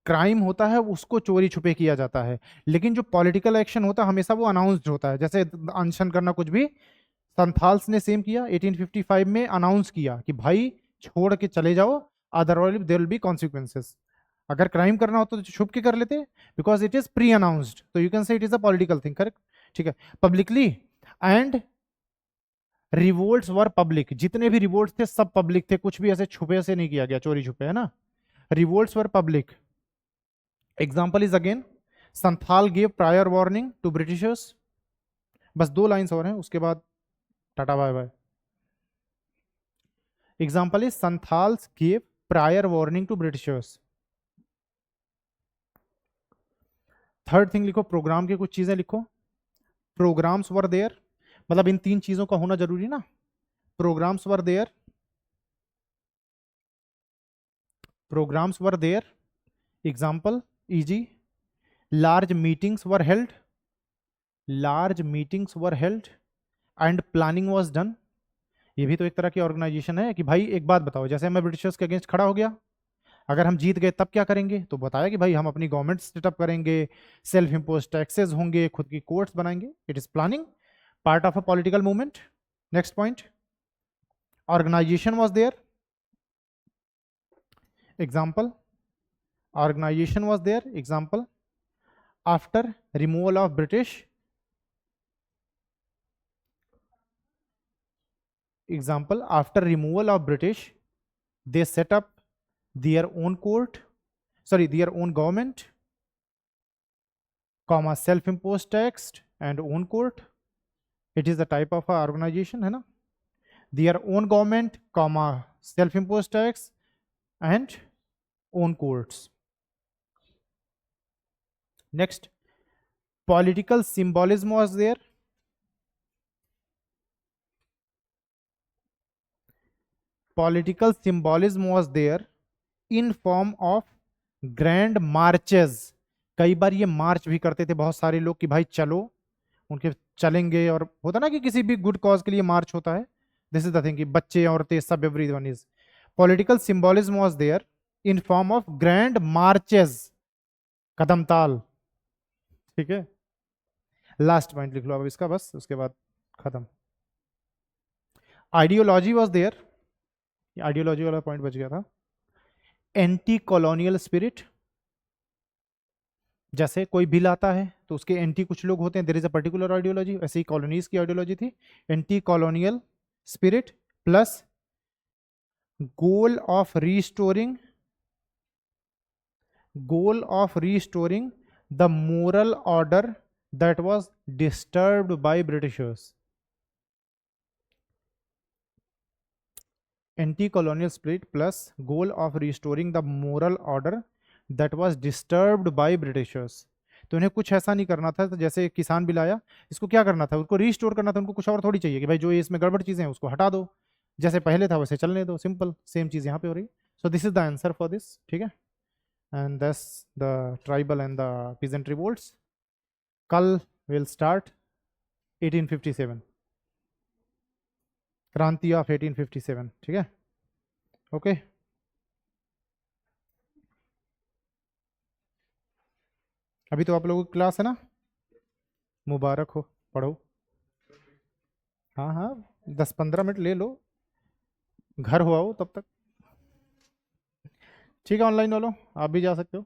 क्राइम होता है उसको चोरी छुपे किया जाता है, लेकिन जो पॉलिटिकल एक्शन होता है हमेशा वो अनाउंस्ड होता है, जैसे अनशन करना कुछ भी। संथाल्स ने सेम किया, 1855 में अनाउंस किया कि भाई छोड़ के चले जाओ, otherwise there will be consequences. अगर क्राइम करना होता तो छुप के कर लेते, because it is pre announced, तो you can say it is a political thing, correct, ठीक है। Publicly and revolts were public, जितने भी रिवोल्ट्स थे सब पब्लिक थे, कुछ भी ऐसे छुपे से नहीं किया गया, चोरी छुपे, है ना। Revolts were public. Example is again Santhal give prior warning to Britishers. बस 2 लाइन्स और हैं उसके बाद टाटा bye bye. Example is Santhals give prior warning to Britishers. Third thing लिखो, प्रोग्राम की कुछ चीजें लिखो। प्रोग्राम्स वर देयर, मतलब इन तीन चीजों का होना जरूरी ना। Programmes were there, programmes were there, example is, large meetings were held, large meetings were held and planning was done. ये भी तो एक तरह की ऑर्गेनाइजेशन है कि भाई एक बात बताओ, जैसे मैं ब्रिटिशर्स के अगेंस्ट खड़ा हो गया, अगर हम जीत गए तब क्या करेंगे, तो बताया कि भाई हम अपनी गवर्नमेंट सेटअप करेंगे, सेल्फ इम्पोज टैक्सेस होंगे, खुद की कोर्ट्स बनाएंगे। It is planning, part of a political movement. Next point, organisation was there, example, organisation was there, example, after removal of British, example after removal of British they set up their own court, sorry their own government, comma self-imposed tax and own court. It is the type of organization है ना, their own government, comma self-imposed tax and own courts. Next, political symbolism was there, political symbolism was there in form of grand marches। कई बार ये मार्च भी करते थे बहुत सारे लोग कि भाई चलो, उनके चलेंगे, और होता ना कि किसी भी गुड कॉज के लिए मार्च होता है। दिस इज द थिंग कि बच्चे औरतें सब, everyone is, political symbolism was there in form of grand marches, कदम ताल। ठीक है, लास्ट पॉइंट लिख लो अब इसका, बस उसके बाद खत्म। आइडियोलॉजी वाज देयर, आइडियोलॉजी वाला पॉइंट बच गया था। एंटी कॉलोनियल स्पिरिट, जैसे कोई बिल आता है तो उसके एंटी कुछ लोग होते हैं, there is a particular ideology, वैसे ही कॉलोनीज की आइडियोलॉजी थी, anti colonial spirit plus goal of restoring, goal of restoring the moral order that was disturbed by Britishers. Anti colonial spirit plus goal of restoring the moral order that was disturbed by Britishers. तो इन्हें कुछ ऐसा नहीं करना था, तो जैसे किसान बिल आया, इसको क्या करना था, उसको रीस्टोर करना था, उनको कुछ और थोड़ी चाहिए कि भाई जो ये इसमें गड़बड़ चीजें हैं उसको हटा दो, जैसे पहले था वैसे चलने दो, सिंपल सेम चीज यहाँ पे हो रही। So this is the answer for this, ठीक है। एंड दस the tribal and the peasant revolts. कल विल स्टार्ट 1857, क्रांति ऑफ 1857, ठीक है, ओके। अभी तो आप लोगों की क्लास है ना, मुबारक हो, पढ़ो। हाँ हाँ, 10-15 मिनट ले लो, घर हो आओ तब तक। ठीक है, ऑनलाइन वालों आप भी जा सकते हो।